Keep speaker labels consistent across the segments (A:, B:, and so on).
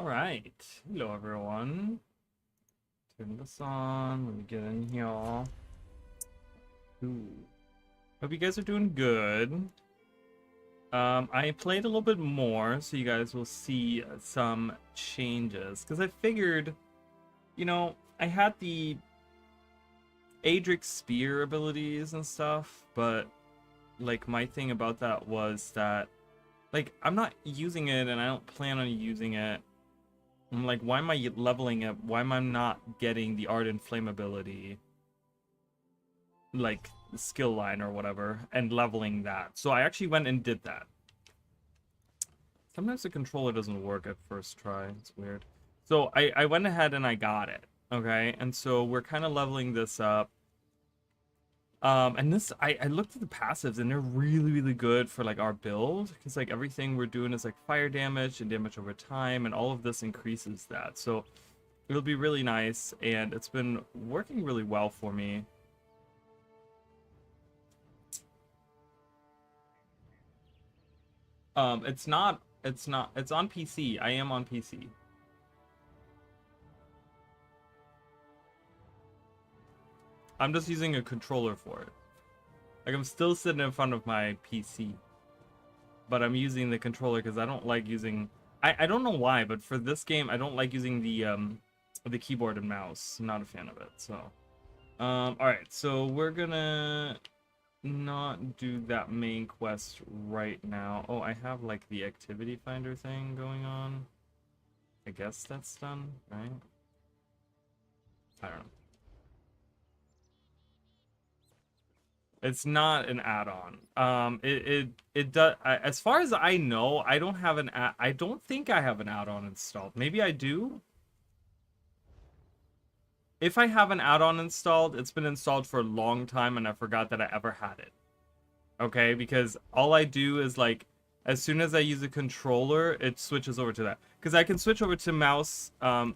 A: Alright, hello everyone. Turn this on, let me get in here. Ooh. Hope you guys are doing good. I played a little bit more, so you guys will see some changes. Because I figured, I had the Adrix Spear abilities and stuff, but, like, my thing about that was that, like, I'm not using it, and I don't plan on using it. I'm like, why am I leveling it? Why am I not getting the Ardent Flame ability? Like, the skill line or whatever, and leveling that. So I actually went and did that. Sometimes the controller doesn't work at first try. It's weird. So I went ahead and I got it. Okay, and so we're kind of leveling this up. And this, I looked at the passives and they're really, really good for like our build, because like everything we're doing is like fire damage and damage over time, and all of this increases that. So it'll be really nice, and it's been working really well for me. It's on PC. I am on PC. I'm just using a controller for it. Like, I'm still sitting in front of my PC, but I'm using the controller because I don't like using... I don't know why, but for this game, I don't like using the keyboard and mouse. I'm not a fan of it, so... Alright, so we're gonna not do that main quest right now. Oh, I have, like, the activity finder thing going on. I guess that's done, right? I don't know. It's not an add-on. It does. As far as I know, I don't have I don't think I have an add-on installed. Maybe I do. If I have an add-on installed, it's been installed for a long time, and I forgot that I ever had it. Okay, because all I do is like, as soon as I use a controller, it switches over to that. Because I can switch over to mouse, to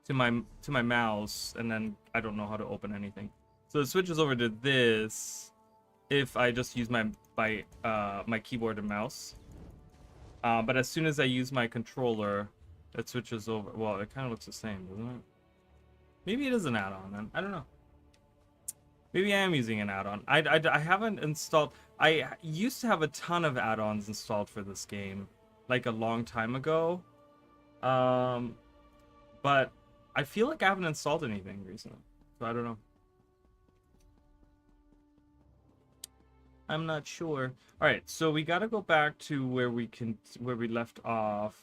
A: my mouse, and then I don't know how to open anything. So it switches over to this if I just use my keyboard and mouse. But as soon as I use my controller, it switches over. Well, it kind of looks the same, doesn't it? Maybe it is an add-on then. I don't know. Maybe I am using an add-on. I haven't installed... I used to have a ton of add-ons installed for this game, like a long time ago. But I feel like I haven't installed anything recently, so I don't know. I'm not sure. All right, so we got to go back to where we left off,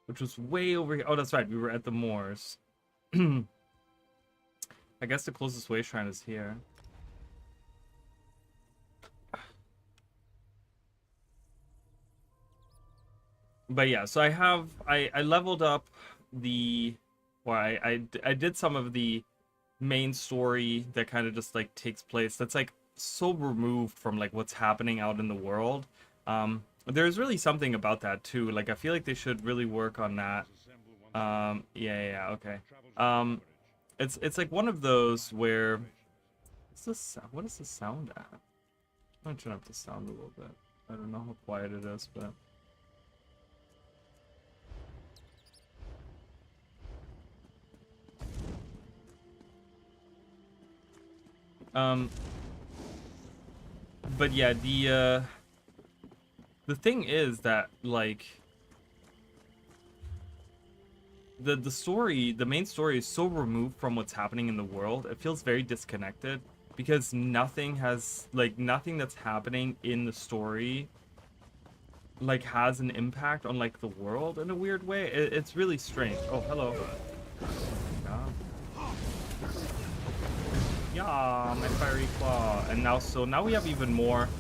A: which was way over here. Oh, that's right. We were at the moors. I guess the closest way shrine is here. But yeah, so I leveled up I did some of the main story that kind of just like takes place. That's like so removed from like what's happening out in the world. There's really something about that too. Like, I feel like they should really work on that. Yeah, okay. It's like one of those where what is the sound at? I'm gonna turn up the sound a little bit. I don't know how quiet it is, but but yeah, the thing is that, like, the story, the main story is so removed from what's happening in the world. It feels very disconnected because nothing that's happening in the story like has an impact on like the world in a weird way. It's really strange. Oh, hello. Yeah, my fiery claw. And now we have even more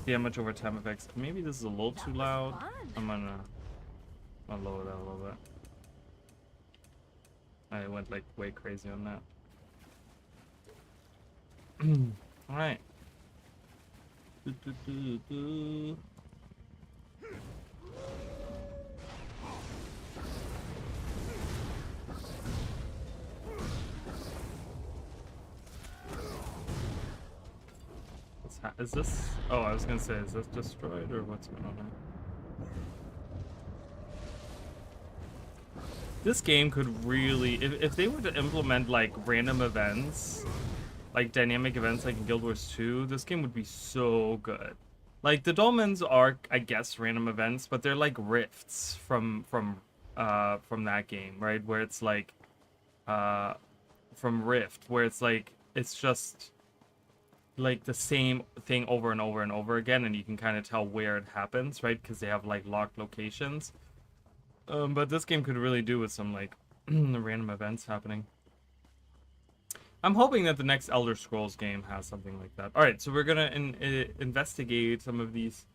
A: damage over time effects. Maybe this is a little too loud. I'm gonna lower that a little bit. I went like way crazy on that. All right. Is this... Oh, I was gonna say, is this destroyed or what's going on This game could really, if they were to implement like random events, like dynamic events like in Guild Wars 2, this game would be so good. Like the dolmens are, I guess, random events, but they're like rifts from that game, right? Where it's like from Rift, where it's like it's just like the same thing over and over and over again, and you can kind of tell where it happens, right? Because they have like locked locations. But this game could really do with some like random events happening. I'm hoping that the next Elder Scrolls game has something like that. All right, so we're gonna investigate some of these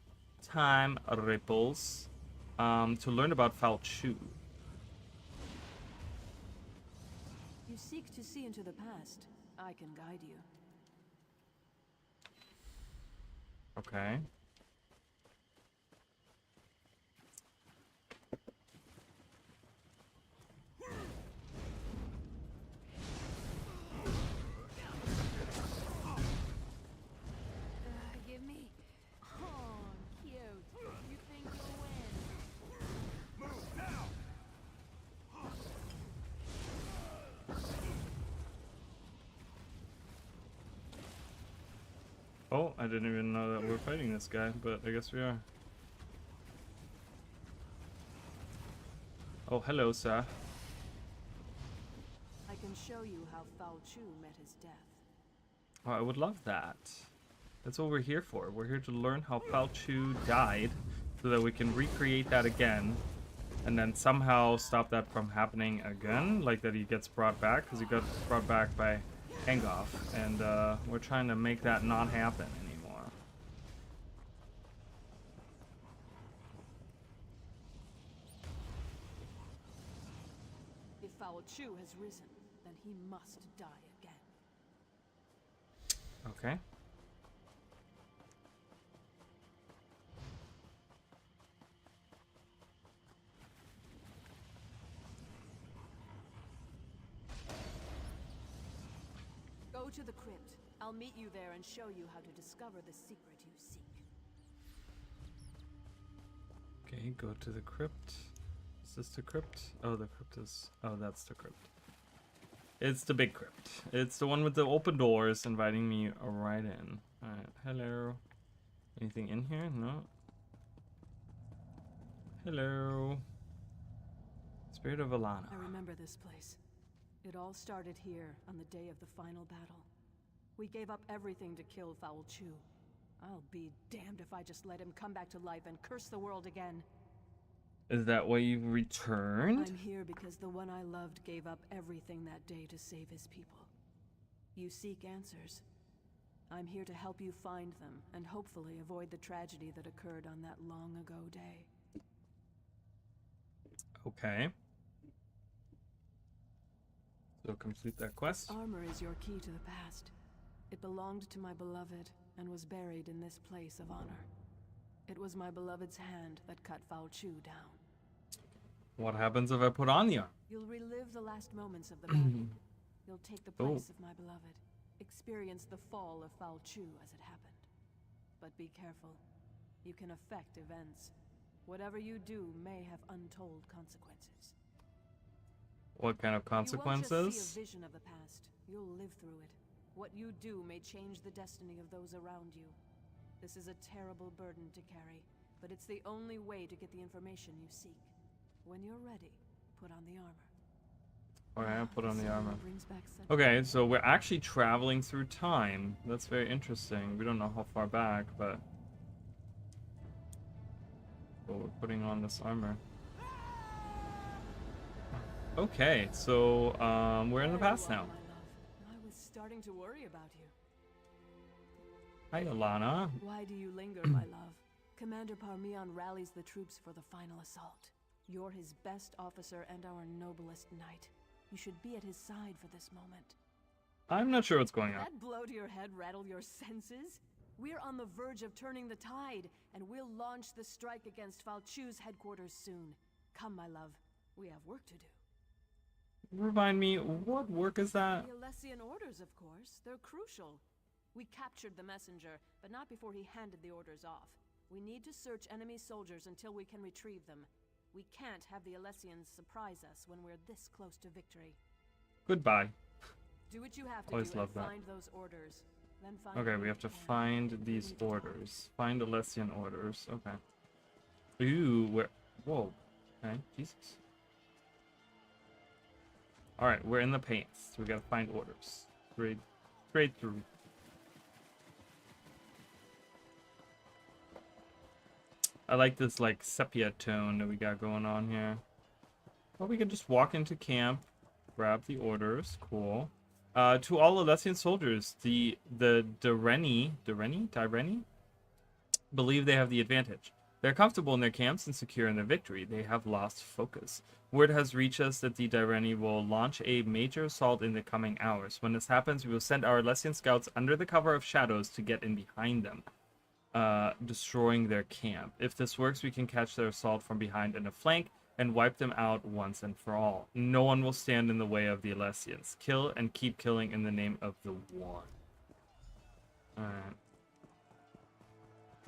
A: time ripples to learn about Foul Chew.
B: You seek to see into the past. I can guide you.
A: Okay.
B: Give me. Oh, cute. You think you'll win?
C: Move now.
A: Oh, I didn't even know that we're fighting this guy, but I guess we are. Oh, hello, sir.
B: I can show you how Foul Chew met his death.
A: Oh, I would love that. That's what we're here for. We're here to learn how Foul Chew died so that we can recreate that again and then somehow stop that from happening again, like that he gets brought back, because he got brought back by Hangoff, and we're trying to make that not happen anymore.
B: If Foul Chew has risen, then he must die again.
A: Okay.
B: Go to the crypt. I'll meet you there and show you how to discover the secret you seek.
A: Okay, go to the crypt. Is this the crypt? Oh, the crypt is... Oh, that's the crypt. It's the big crypt. It's the one with the open doors inviting me right in. Alright, hello. Anything in here? No. Hello. Spirit of Alana.
B: I remember this place. It all started here on the day of the final battle. We gave up everything to kill Foul Chew. I'll be damned if I just let him come back to life and curse the world again.
A: Is that why you returned?
B: I'm here because the one I loved gave up everything that day to save his people. You seek answers. I'm here to help you find them and hopefully avoid the tragedy that occurred on that long ago day.
A: Okay. So complete that quest.
B: Armor is your key to the past. It belonged to my beloved and was buried in this place of honor. It was my beloved's hand that cut Foul Chew down.
A: What happens if I put on the arm?
B: You'll relive the last moments of the battle. You'll take the place of my beloved. Experience the fall of Foul Chew as it happened. But be careful. You can affect events. Whatever you do may have untold consequences.
A: What kind of consequences?
B: You won't just see a vision of the past. You'll live through it. What you do may change the destiny of those around you. This is a terrible burden to carry, but it's the only way to get the information you seek. When you're ready, put on the armor.
A: Alright, I'll put on the armor.
B: Brings back such
A: Okay, so we're actually traveling through time. That's very interesting. We don't know how far back, but... Well, we're putting on this armor. Okay, so we're in the past now.
B: I was starting to worry about you.
A: Hi, Alana.
B: Why do you linger, my love? Commander Parmeon rallies the troops for the final assault. You're his best officer and our noblest knight. You should be at his side for this moment.
A: I'm not sure what's going on.
B: That blow to your head rattle your senses? We're on the verge of turning the tide, and we'll launch the strike against Foul Chew's headquarters soon. Come, my love. We have work to do.
A: Remind me, what work is that?
B: The Alessian orders, of course. They're crucial. We captured the messenger, but not before he handed the orders off. We need to search enemy soldiers until we can retrieve them. We can't have the Alessians surprise us when we're this close to victory.
A: Goodbye.
B: Do what you have to
A: Always
B: do
A: love
B: and
A: that.
B: find those orders. Then find
A: Okay,
B: me
A: we have
B: if
A: to
B: you can.
A: find these
B: need to talk.
A: orders. Find Alessian orders. Okay. Ooh, where? Whoa. Okay, Jesus. Alright, we're in the paints. So we gotta find orders. Straight through. I like this, like, sepia tone that we got going on here. Well, we can just walk into camp, grab the orders. Cool. To all Alessian soldiers, the Direni believe they have the advantage. They're comfortable in their camps and secure in their victory. They have lost focus. Word has reached us that the Direni will launch a major assault in the coming hours. When this happens, we will send our Alessian scouts under the cover of shadows to get in behind them, destroying their camp. If this works, we can catch their assault from behind in a flank and wipe them out once and for all. No one will stand in the way of the Alessians. Kill and keep killing in the name of the one. Alright.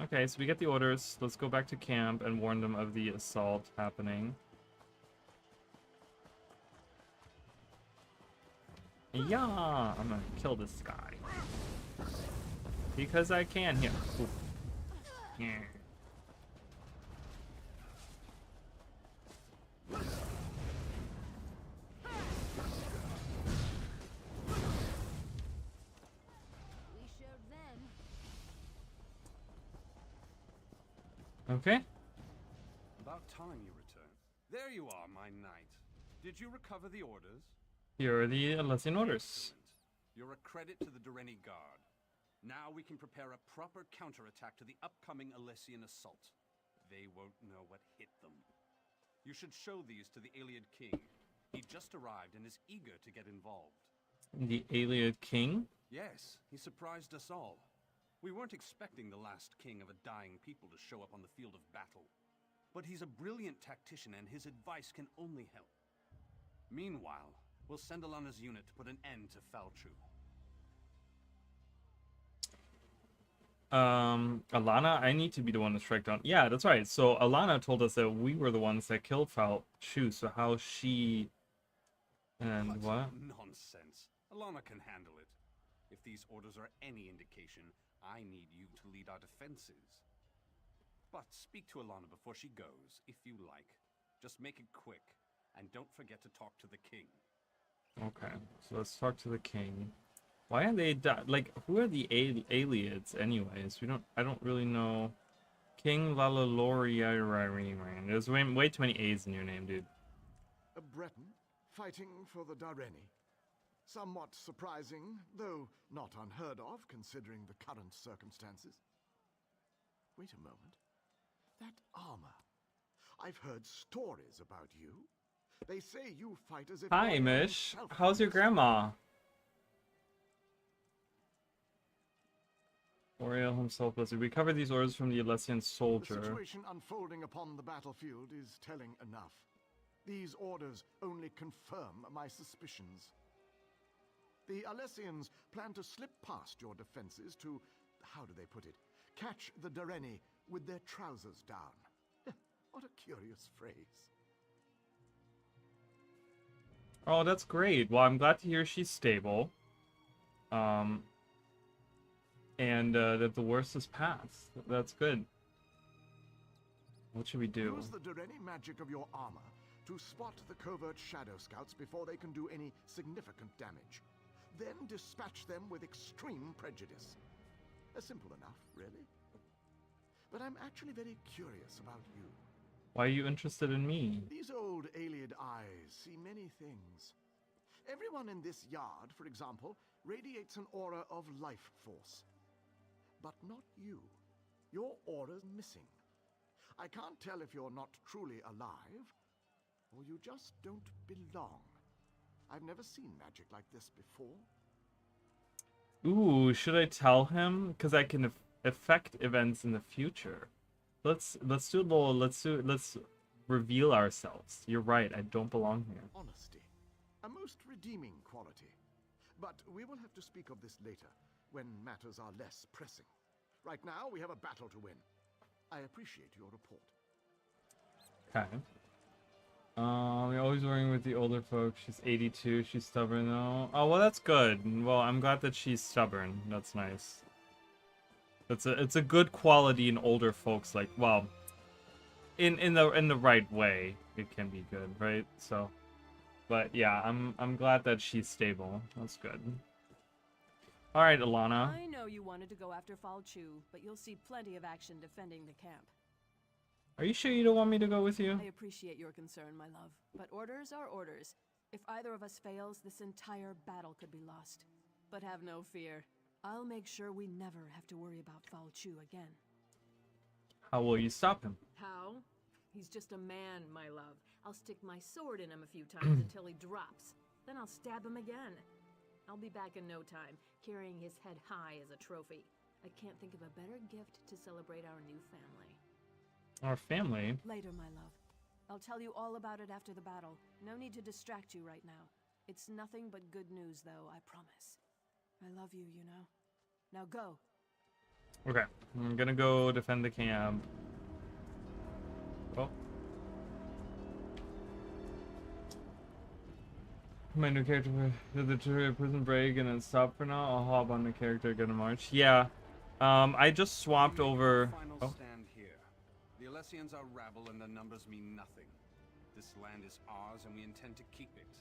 A: Okay, so we get the orders. Let's go back to camp and warn them of the assault happening. Yeah, I'm gonna kill this guy. Because I can here. Ooh. Yeah.
B: We showed them.
A: Okay.
C: About time you returned. There you are, my knight. Did you recover the orders?
A: Here are the Alessian orders.
C: Excellent. You're a credit to the Direni Guard. Now we can prepare a proper counterattack to the upcoming Alessian assault. They won't know what hit them. You should show these to the Iliad King. He just arrived and is eager to get involved.
A: The Iliad King?
C: Yes, he surprised us all. We weren't expecting the last king of a dying people to show up on the field of battle. But he's a brilliant tactician and his advice can only help. Meanwhile, we'll send Alana's unit to put an end to Falchu.
A: Alana, I need to be the one to strike down. Yeah, that's right. So Alana told us that we were the ones that killed Falchu. So how she and what?
C: Nonsense. Alana can handle it. If these orders are any indication, I need you to lead our defenses. But speak to Alana before she goes, if you like. Just make it quick, and don't forget to talk to the king.
A: Okay, so let's talk to the king. Why are they like? Who are the Aliads, anyways? I don't really know. King Lalaloria. There's way too many A's in your name, dude.
D: A Breton fighting for the Direni. Somewhat surprising, though not unheard of considering the current circumstances. Wait a moment. That armor. I've heard stories about you. They say you fight as if
A: Hi,
D: you're
A: Mish.
D: yourself.
A: How's your grandma? Oriel himself was. We covered these orders from the Alessian
D: The
A: soldier.
D: situation unfolding upon the battlefield is telling enough. These orders only confirm my suspicions. The Alessians plan to slip past your defenses to, how do they put it, catch the Direni with their trousers down. What a curious phrase.
A: Oh, that's great. Well, I'm glad to hear she's stable. And that the worst is past. That's good. What should we do?
D: Use the Direni magic of your armor to spot the covert shadow scouts before they can do any significant damage. Then dispatch them with extreme prejudice. Simple enough, really. But I'm actually very curious about you.
A: Why are you interested in me?
D: These old Iliad eyes see many things. Everyone in this yard, for example, radiates an aura of life force. But not you. Your aura's missing. I can't tell if you're not truly alive, or you just don't belong. I've never seen magic like this before.
A: Ooh, should I tell him? Because I can affect events in the future. Let's do a little. Let's reveal ourselves. You're right. I don't belong here.
D: Honesty. A most redeeming quality. But we will have to speak of this later, when matters are less pressing. Right now, we have a battle to win. I appreciate your report.
A: Okay. You're always working with the older folks. She's 82. She's stubborn though. Oh well, that's good. Well, I'm glad that she's stubborn. That's nice. It's a good quality in older folks. Like, well, in the right way, it can be good, right? So, but yeah, I'm glad that she's stable. That's good. All right, Alana.
B: I know you wanted to go after Falchu, but you'll see plenty of action defending the camp.
A: Are you sure you don't want me to go with you?
B: I appreciate your concern, my love, but orders are orders. If either of us fails, this entire battle could be lost. But have no fear. I'll make sure we never have to worry about Falchu again.
A: How will you stop him?
B: How? He's just a man, my love. I'll stick my sword in him a few times until he drops. Then I'll stab him again. I'll be back in no time, carrying his head high as a trophy. I can't think of a better gift to celebrate our new family.
A: Our family?
B: Later, my love. I'll tell you all about it after the battle. No need to distract you right now. It's nothing but good news, though, I promise. I love you, you know. Now go.
A: Okay, I'm gonna go defend the camp. Oh. My new character did the prison break and then stop for now. I'll hop on the character again in March. Yeah. I just swapped over.
C: Final
A: Oh.
C: stand here. The Alessians are rabble and their numbers mean nothing. This land is ours and we intend to keep it.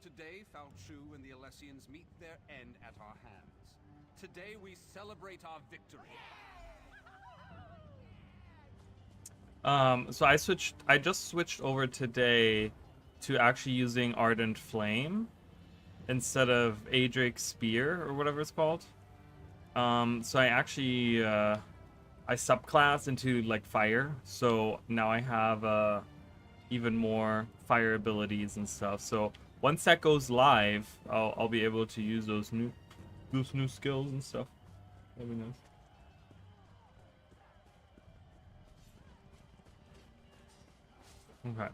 C: Today, Falchu and the Alessians meet their end at our hands. Today we celebrate our victory.
A: So I just switched over today to actually using Ardent Flame instead of Adric's Spear or whatever it's called. So I actually I subclass into like fire, so now I have even more fire abilities and stuff. So once that goes live, I'll be able to use those new skills and stuff. That'd be nice. Okay.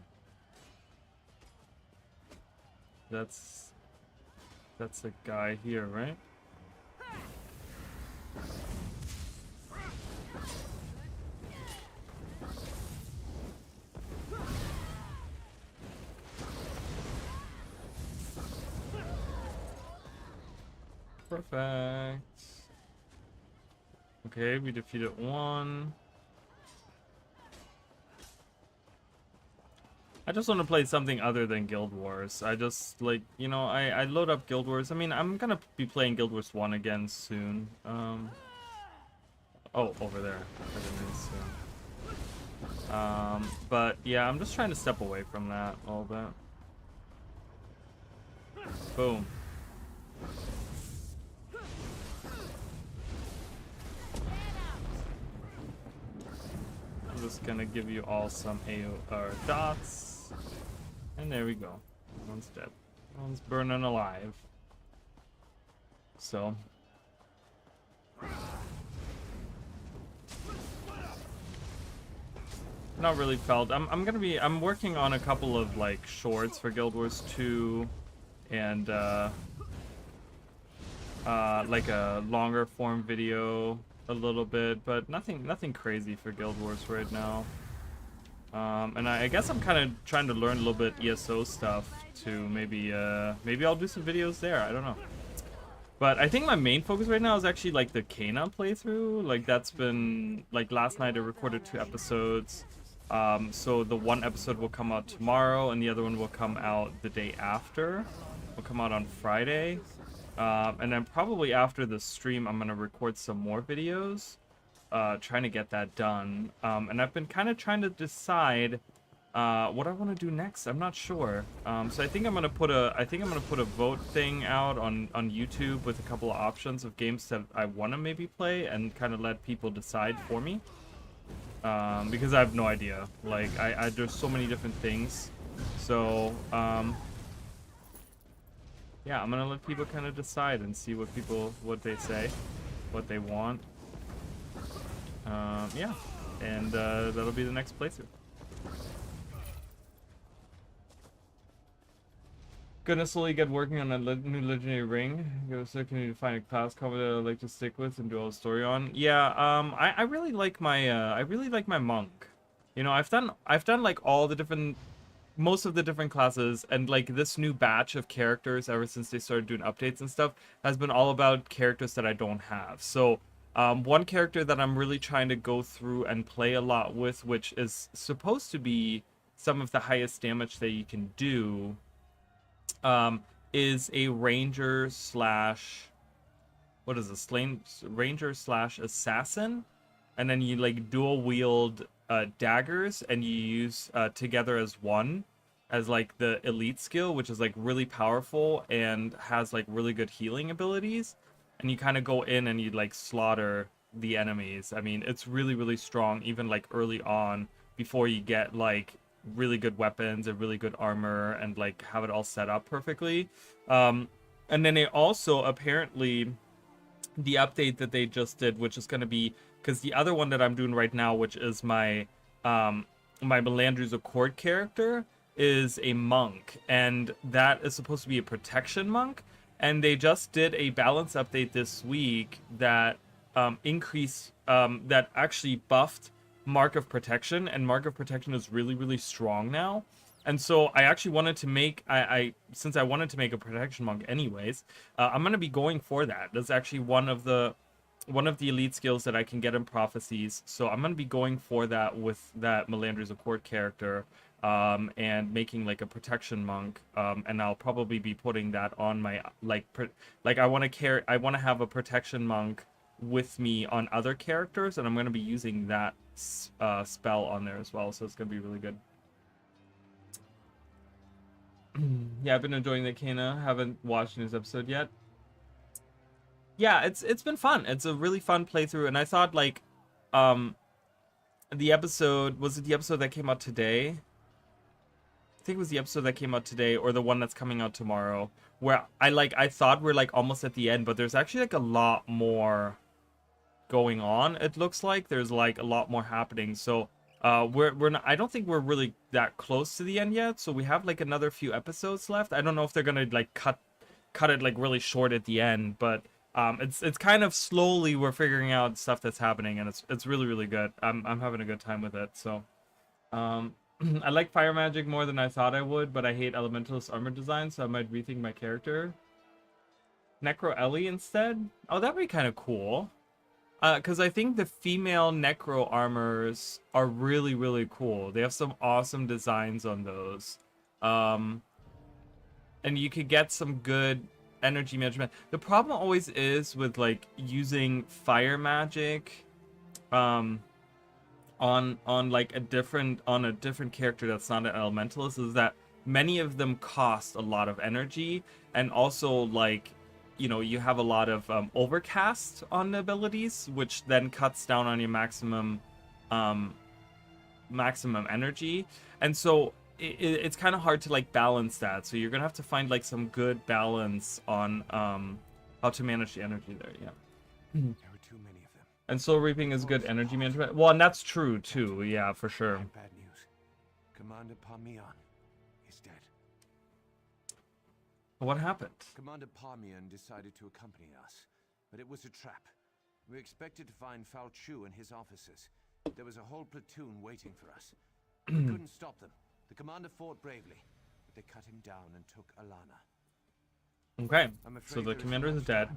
A: That's a guy here, right? Perfect. Okay, we defeated one. I just want to play something other than Guild Wars. I just, like, you know, I load up Guild Wars. I mean, I'm gonna be playing Guild Wars 1 again soon. Oh, over there. I didn't see. But, yeah, I'm just trying to step away from that a little bit. Boom. I'm just gonna give you all some dots. And there we go. One's dead. One's burning alive. So. Not really felt. I'm working on a couple of like shorts for Guild Wars 2 and like a longer form video a little bit, but nothing crazy for Guild Wars right now. And I guess I'm kind of trying to learn a little bit ESO stuff to maybe I'll do some videos there. I don't know. But I think my main focus right now is actually like the Kena playthrough. Like that's been like last night I recorded 2 episodes. So the one episode will come out tomorrow and the other one will come out the day after. Will come out on Friday. And then probably after the stream I'm gonna record some more videos. Trying to get that done. And I've been kind of trying to decide what I want to do next. I'm not sure. So I think I'm gonna put a vote thing out on YouTube with a couple of options of games that I want to maybe play and kind of let people decide for me. Because I have no idea. Like there's so many different things. So yeah, I'm gonna let people kind of decide and see what they say, what they want. Yeah, and that'll be the next playthrough. Gonna slowly get working on a new legendary ring. Go looking to find a class cover that I'd like to stick with and do all the story on. Yeah, I really like my monk. You know, I've done like all the different most of the different classes, and like this new batch of characters ever since they started doing updates and stuff has been all about characters that I don't have. So one character that I'm really trying to go through and play a lot with, which is supposed to be some of the highest damage that you can do, is a ranger slash, what is this, ranger slash assassin, and then you like dual wield daggers, and you use together as one, as like the elite skill, which is like really powerful and has like really good healing abilities, and you kind of go in and you like slaughter the enemies. I mean, it's really, really strong, even like early on, before you get like really good weapons and really good armor and like have it all set up perfectly. And then they also apparently, the update that they just did, which is going to be, because the other one that I'm doing right now, which is my my Melandri's Accord character, is a monk, and that is supposed to be a protection monk. And they just did a balance update this week that that actually buffed Mark of Protection, and Mark of Protection is really, really strong now. And so I actually wanted to make, since I wanted to make a protection monk anyways, I'm going to be going for that. That's actually one of the elite skills that I can get in prophecies. So I'm going to be going for that with that Melandri's Accord character, and making like a protection monk. And I'll probably be putting that on my, I want to have a protection monk with me on other characters, and I'm going to be using that spell on there as well. So it's going to be really good. Yeah, I've been enjoying the Kana. Haven't watched this episode yet. Yeah, it's been fun. It's a really fun playthrough, and I thought like, the episode, was it the episode that came out today? I think it was the episode that came out today, or the one that's coming out tomorrow, where I thought we're like almost at the end, but there's actually like a lot more going on. It looks like there's like a lot more happening. So we're not, I don't think we're really that close to the end yet, so we have like another few episodes left. I don't know if they're gonna like cut it like really short at the end, but it's kind of slowly we're figuring out stuff that's happening, and it's really, really good. I'm having a good time with it. So I like fire magic more than I thought I would, but I hate elementalist armor design, so I might rethink my character. Necro Ellie instead? Oh, that'd be kind of cool. Because I think the female Necro armors are really, really cool. They have some awesome designs on those. And you could get some good energy management. The problem always is with like using fire magic on like a different character that's not an elementalist, is that many of them cost a lot of energy, and also like, you know, you have a lot of overcast on the abilities, which then cuts down on your maximum energy. And so it's kind of hard to like balance that. So you're gonna have to find like some good balance on how to manage the energy there. Yeah.
C: There are too many of them.
A: And soul reaping is good energy management. Well, and that's true too. Yeah, for sure.
C: Bad news. Commander Parmian is dead.
A: What happened?
C: Commander Parmian decided to accompany us, but it was a trap. We expected to find Fal Chu and his officers. There was a whole platoon waiting for us. We couldn't stop them. The commander fought bravely, but they cut him down and took Alana.
A: Okay, so the commander is dead.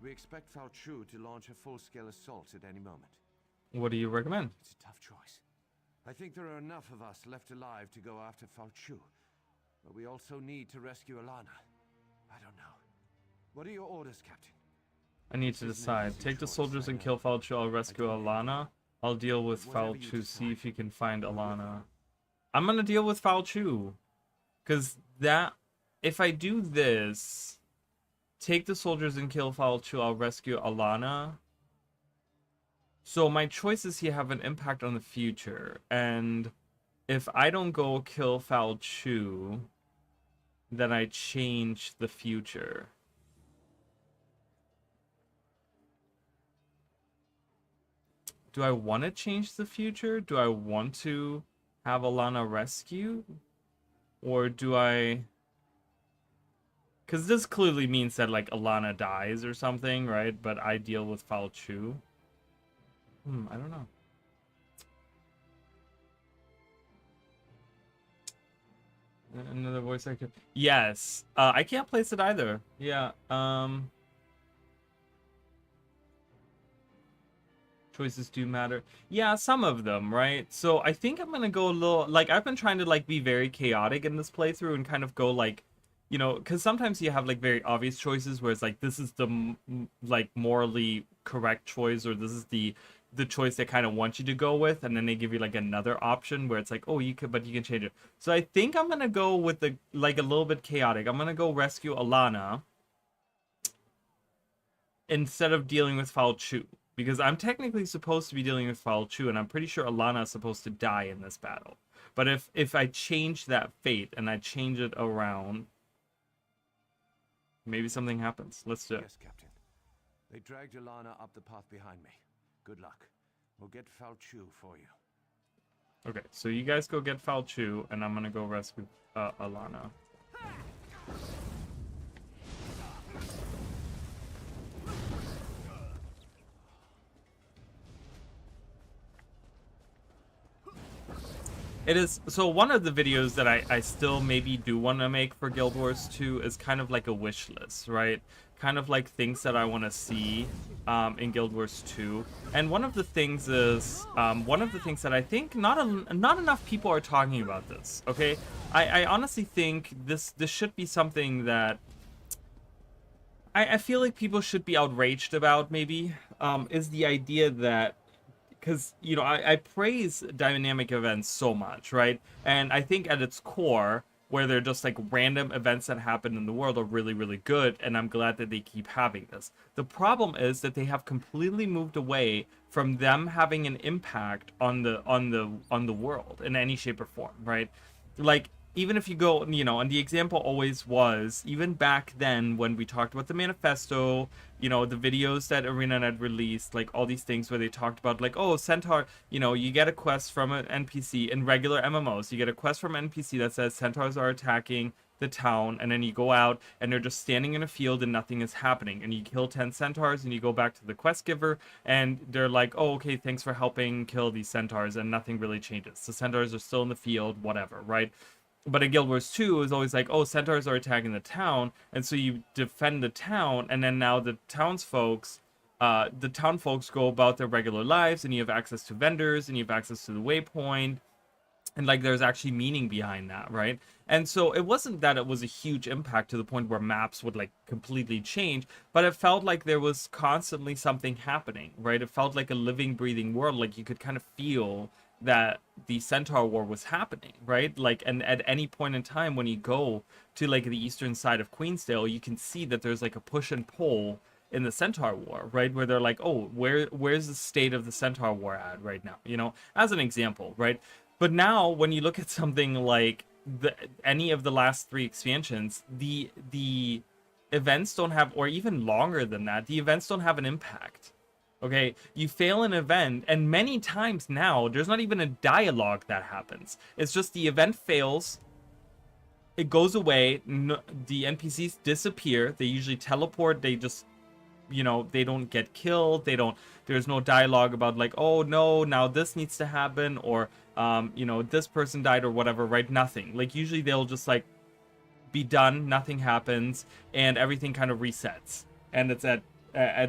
C: We expect Fal Chu to launch a full-scale assault at any moment.
A: What do you recommend?
C: It's a tough choice. I think there are enough of us left alive to go after Fal Chu, but we also need to rescue Alana. I don't know. What are your orders, Captain?
A: I need to decide. Take the soldiers and kill Fal Chu. I'll rescue Alana. I'll deal with Fal Chu. See if you can find Alana. I'm gonna deal with Fal Chu, because that, if I do this, take the soldiers and kill Fal Chu, I'll rescue Alana. So my choices here have an impact on the future, and if I don't go kill Fal Chu, then I change the future. Do I want to change the future? Do I want to have Alana rescued? Or do I... Because this clearly means that, like, Alana dies or something, right? But I deal with Fal Chu. I don't know. Another voice actor. Yes. I can't place it either. Yeah. Choices do matter. Yeah, some of them, right? So I think I'm gonna go a little, like, I've been trying to like be very chaotic in this playthrough and kind of go like, you know, because sometimes you have like very obvious choices where it's like this is the like morally correct choice, or this is the choice they kind of want you to go with, and then they give you like another option where it's like, oh, you could, but you can change it. So I think I'm gonna go with the like a little bit chaotic. I'm gonna go rescue Alana instead of dealing with Foul Chu, because I'm technically supposed to be dealing with Foul Chu, and I'm pretty sure Alana is supposed to die in this battle. But if I change that fate and I change it around, maybe something happens. Let's do it.
E: Yes, Captain. They dragged Alana up the path behind me. Good luck. We'll get Foul Chu for you.
A: Okay, so you guys go get Foul Chu, and I'm gonna go rescue Alana. It is, so one of the videos that I still maybe do want to make for Guild Wars 2 is kind of like a wish list, right? Kind of like things that I want to see in Guild Wars 2. And one of the things is, one of the things that I think not enough people are talking about this, okay? I honestly think this should be something that I feel like people should be outraged about, maybe, is the idea that, because, you know, I praise dynamic events so much, right? And I think at its core, where they're just like random events that happen in the world, are really, really good, and I'm glad that they keep having this. The problem is that they have completely moved away from them having an impact on the world in any shape or form, right? Like, even if you go, you know, and the example always was, even back then when we talked about the manifesto, you know, the videos that ArenaNet released, like all these things where they talked about like, oh, Centaur, you know, you get a quest from an NPC in regular MMOs. You get a quest from an NPC that says Centaurs are attacking the town, and then you go out and they're just standing in a field and nothing is happening, and you kill 10 centaurs and you go back to the quest giver and they're like, oh, okay, thanks for helping kill these centaurs, and nothing really changes. The centaurs are still in the field, whatever, right? But in Guild Wars 2, it was always like, oh, centaurs are attacking the town, and so you defend the town, and then now the town folks go about their regular lives, and you have access to vendors, and you have access to the waypoint, and like there's actually meaning behind that, right? And so it wasn't that it was a huge impact to the point where maps would like completely change, but it felt like there was constantly something happening, right? It felt like a living, breathing world. Like you could kind of feel that the Centaur War was happening, right? Like, and at any point in time when you go to like the eastern side of Queensdale, you can see that there's like a push and pull in the Centaur War, right? Where they're like, oh, where's the state of the Centaur War at right now? You know, as an example, right? But now when you look at something like any of the last 3 expansions, the events don't have, or even longer than that, the events don't have an impact. Okay, you fail an event, and many times now, there's not even a dialogue that happens. It's just the event fails, it goes away, the NPCs disappear, they usually teleport, they just, you know, they don't get killed, there's no dialogue about like, oh no, now this needs to happen, or, you know, this person died or whatever, right? Nothing. Like, usually they'll just like be done, nothing happens, and everything kind of resets. And it's at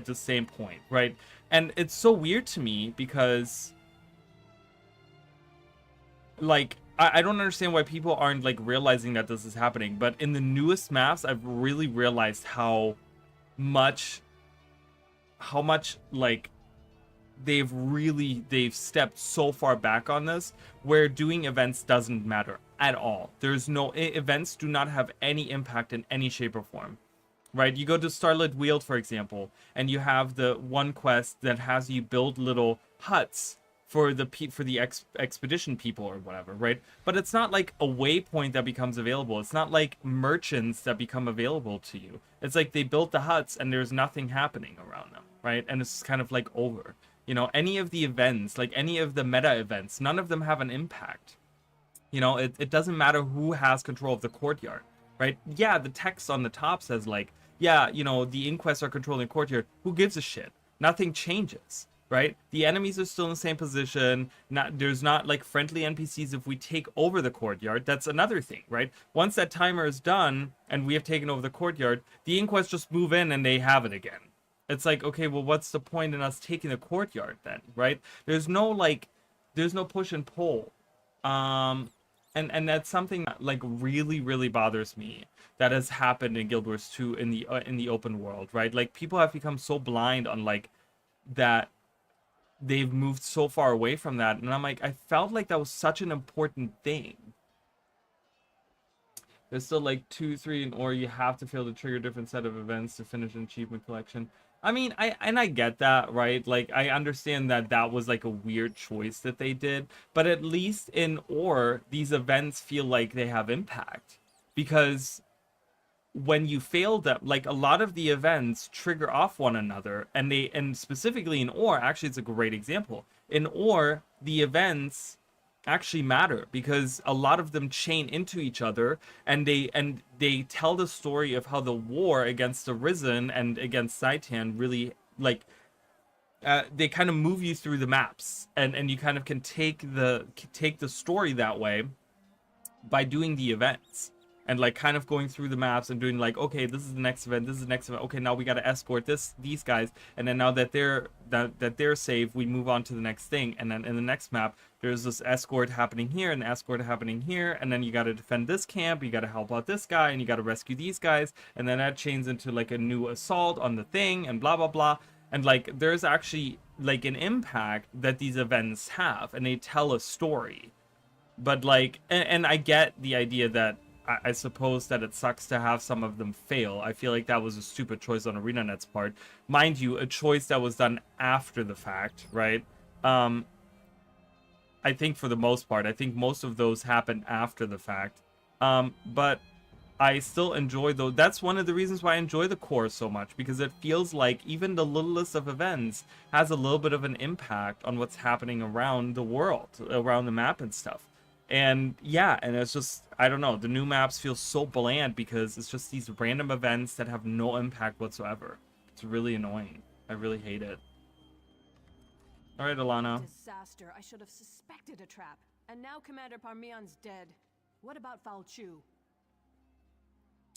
A: the same point, right? And it's so weird to me because, like, I don't understand why people aren't, like, realizing that this is happening. But in the newest maps, I've really realized how much, like, they've stepped so far back on this, where doing events doesn't matter at all. There's no, events do not have any impact in any shape or form. Right, you go to Starlit Weald, for example, and you have the one quest that has you build little huts for the expedition people or whatever, right? But it's not like a waypoint that becomes available. It's not like merchants that become available to you. It's like they built the huts and there's nothing happening around them, right? And it's kind of like over. You know, any of the events, like any of the meta events, none of them have an impact. You know, it doesn't matter who has control of the courtyard, right? Yeah, the text on the top says like, yeah, you know, the inquests are controlling courtyard. Who gives a shit? Nothing changes, right? The enemies are still in the same position. There's not like friendly NPCs if we take over the courtyard. That's another thing, right? Once that timer is done and we have taken over the courtyard, the Inquest just move in and they have it again. It's like, okay, well, what's the point in us taking the courtyard then, right? There's no push and pull. And that's something that like really bothers me that has happened in Guild Wars 2 in the open world, right? Like people have become so blind on like that they've moved so far away from that, and I'm like, I felt like that was such an important thing. There's still like 2, 3, or you have to fail to trigger a different set of events to finish an achievement collection. I mean, I get that, right? Like, I understand that that was like a weird choice that they did, but at least in Ore, these events feel like they have impact, because when you fail them, like a lot of the events trigger off one another, and specifically in Ore, actually it's a great example. In Ore, the events actually matter because a lot of them chain into each other, and they tell the story of how the war against the Ryzen and against Saitan really like they kind of move you through the maps, and you kind of can take the story that way by doing the events. And like kind of going through the maps and doing like, okay, this is the next event, this is the next event. Okay, now we got to escort these guys, and then now that they're safe, we move on to the next thing. And then in the next map, there's this escort happening here and escort happening here, and then you got to defend this camp, you got to help out this guy, and you got to rescue these guys, and then that chains into like a new assault on the thing, and blah blah blah. And like there's actually like an impact that these events have, and they tell a story. But like, and I get the idea that I suppose that it sucks to have some of them fail. I feel like that was a stupid choice on ArenaNet's part. Mind you, a choice that was done after the fact, right? I think for the most part, I think most of those happened after the fact. But I still enjoy those. That's one of the reasons why I enjoy the core so much, because it feels like even the littlest of events has a little bit of an impact on what's happening around the world, around the map and stuff. And yeah, and it's just, I don't know, the new maps feel so bland because it's just these random events that have no impact whatsoever. It's really annoying. I really hate it. All right, Alana.
B: Disaster. I should have suspected a trap. And now Commander Parmeon's dead. What about Falchu?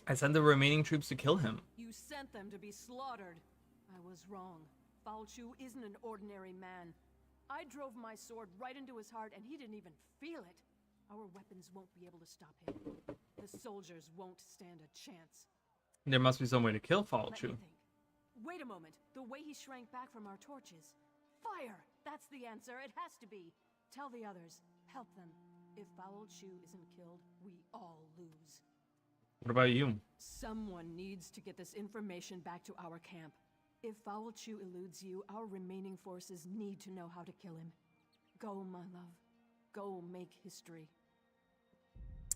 A: I sent the remaining troops to kill him.
B: You sent them to be slaughtered. I was wrong. Falchu isn't an ordinary man. I drove my sword right into his heart and he didn't even feel it. Our weapons won't be able to stop him. The soldiers won't stand a chance.
A: There must be some way to kill Falchu.
B: Wait a moment. The way he shrank back from our torches. Fire! That's the answer. It has to be. Tell the others. Help them. If Falchu isn't killed, we all lose.
A: What about you?
B: Someone needs to get this information back to our camp. If Falchu eludes you, our remaining forces need to know how to kill him. Go, my love. Go make history.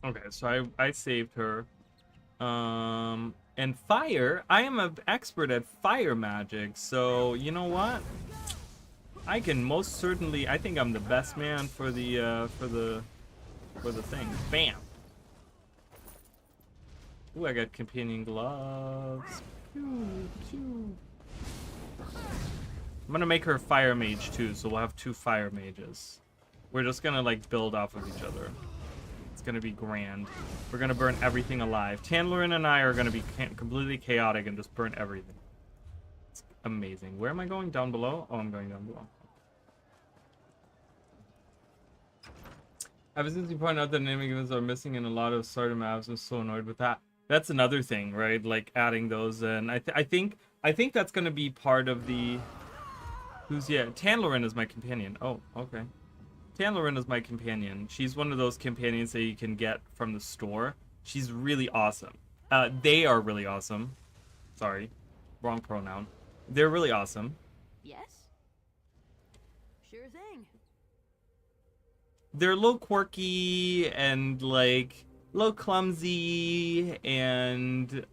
A: Okay, so I saved her. And fire, I am an expert at fire magic, so you know what? I can most certainly, I think I'm the best man for the thing. Bam. Ooh, I got companion gloves. Pew, pew. I'm gonna make her a fire mage too, so we'll have 2 fire mages. We're just gonna like build off of each other. It's gonna be grand. We're gonna burn everything alive. Tanlerin and I are gonna be completely chaotic and just burn everything. It's amazing. Where am I going? Down below? Oh, I'm going down below. Ever since you pointed out that naming events are missing in a lot of starter maps, I'm so annoyed with that. That's another thing, right? Like adding those in. I think that's gonna be part of the. Tanlerin is my companion. Oh, okay. Tanlerin is my companion. She's one of those companions that you can get from the store. She's really awesome. They are really awesome. Sorry, wrong pronoun. They're really awesome.
B: Yes? Sure thing.
A: They're a little quirky and like a little clumsy and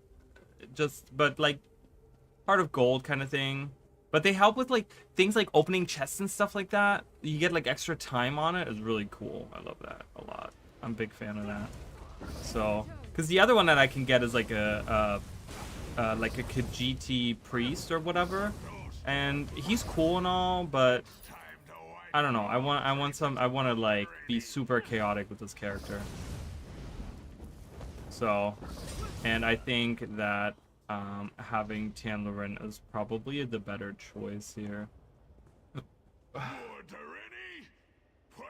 A: but like heart of gold kind of thing. But they help with like things like opening chests and stuff like that. You get like extra time on it. It's really cool. I love that a lot. I'm a big fan of that. So, because the other one that I can get is like a Khajiit priest or whatever. and he's cool and all, but I don't know. I want to like be super chaotic with this character. So, and I think that having Tanlerin is probably the better choice here.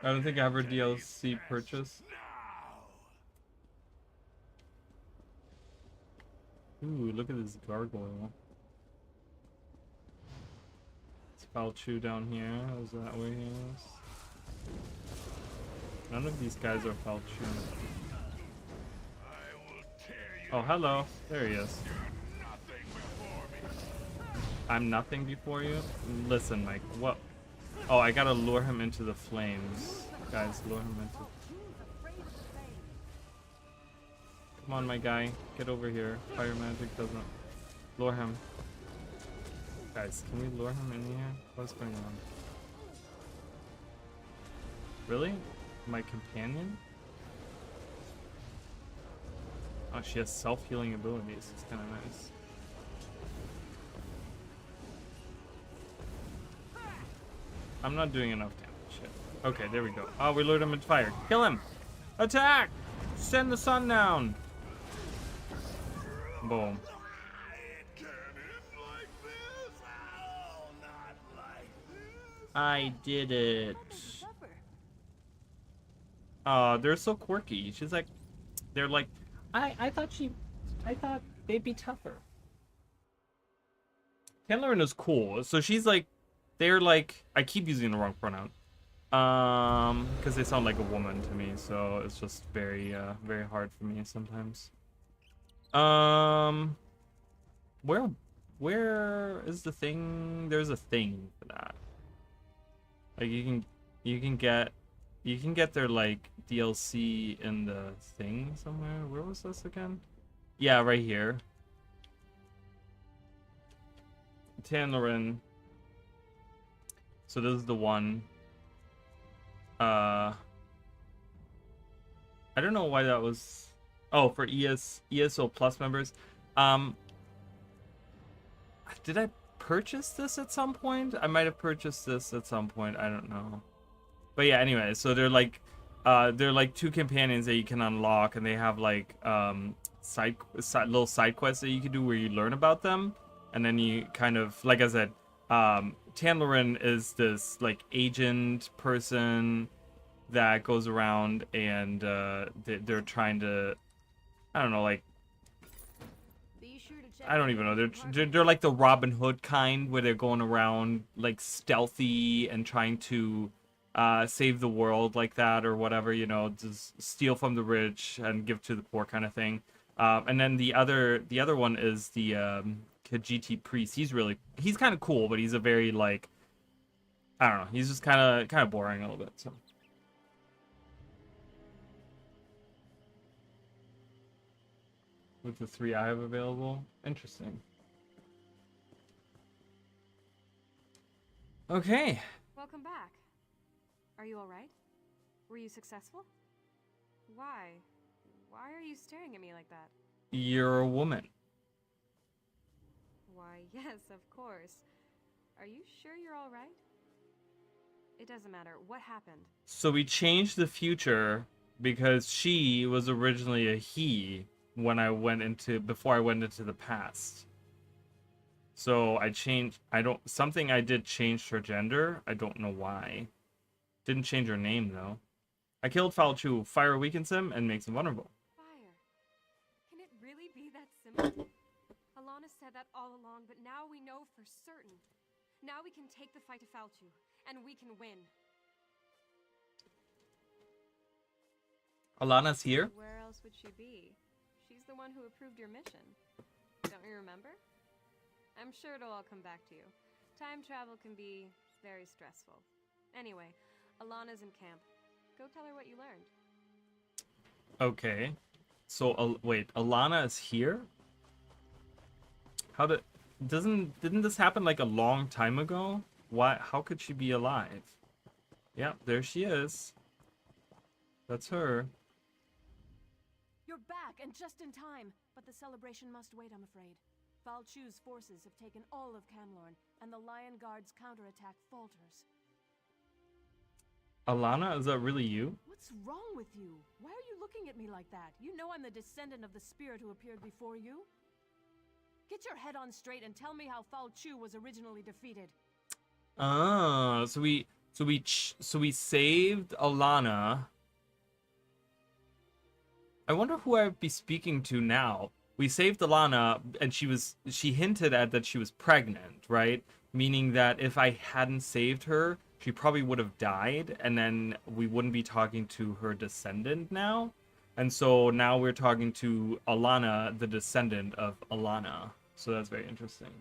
A: I don't think I have her DLC purchase. Ooh, look at this gargoyle. It's Falchu down here. Is that where he is? None of these guys are Falchu. Oh, hello. There he is. I'm nothing before you? Listen, Mike. What? Oh, I gotta lure him into the flames. Guys, lure him into... Come on, my guy. Get over here. Fire magic doesn't... Lure him. Guys, can we lure him in here? What's going on? Really? My companion? Oh, she has self-healing abilities. It's kind of nice. I'm not doing enough damage yet. Okay, there we go. Oh, we lured him into fire. Kill him! Attack! Send the sun down! Boom. I did it. Oh, they're so quirky. She's like, they're like, I thought they'd be tougher. Tanlerin is cool. So she's like, they're like, I keep using the wrong pronoun. Because they sound like a woman to me, so it's just very hard for me sometimes. Where is the thing? There's a thing for that. Like you can get their like DLC in the thing somewhere. Where was this again? Yeah, right here. Tanlerin. So this is the one. I don't know why that was. Oh, for ESO Plus members. Did I purchase this at some point? I might have purchased this at some point. I don't know. But yeah, anyway, so they're like two companions that you can unlock, and they have like little side quests that you can do where you learn about them, and then you kind of, like I said, Tanlerin is this like agent person that goes around and they're trying to, I don't know, like, I don't even know. They're like the Robin Hood kind, where they're going around like stealthy and trying to save the world like that or whatever, you know, just steal from the rich and give to the poor kind of thing. And then the other one is the Khajiit priest. He's kind of cool, but he's a very like, I don't know. He's just kind of boring a little bit. So. With the 3 I have available. Interesting. Okay.
F: Welcome back. Are you all right? Were you successful? Why? Why are you staring at me like that?
A: You're a woman.
F: Why, yes, of course. Are you sure you're all right? It doesn't matter. What happened?
A: So we changed the future because she was originally a he before I went into the past. So I changed, something I did changed her gender. I don't know why. Didn't change her name though. I killed Falchu. Fire weakens him and makes him vulnerable.
F: Fire. Can it really be that simple? Alana said that all along, but now we know for certain. Now we can take the fight to Falchu, and we can win.
A: Alana's here?
F: Where else would she be? She's the one who approved your mission. Don't you remember? I'm sure it'll all come back to you. Time travel can be very stressful. Anyway, Alana's in camp. Go tell her what you learned.
A: Okay. So, wait, Alana is here? Didn't this happen like a long time ago? How could she be alive? Yeah, there she is. That's her.
B: You're back, and just in time. But the celebration must wait, I'm afraid. Fal Chu's forces have taken all of Canlorn, and the Lion Guard's counterattack falters.
A: Alana, is that really you?
B: What's wrong with you? Why are you looking at me like that? You know I'm the descendant of the spirit who appeared before you. Get your head on straight and tell me how Fal Chu was originally defeated.
A: Ah, so we saved Alana. I wonder who I'd be speaking to now. We saved Alana, and she hinted at that she was pregnant, right? Meaning that if I hadn't saved her, she probably would have died, and then we wouldn't be talking to her descendant now. And so now we're talking to Alana, the descendant of Alana. So that's very interesting.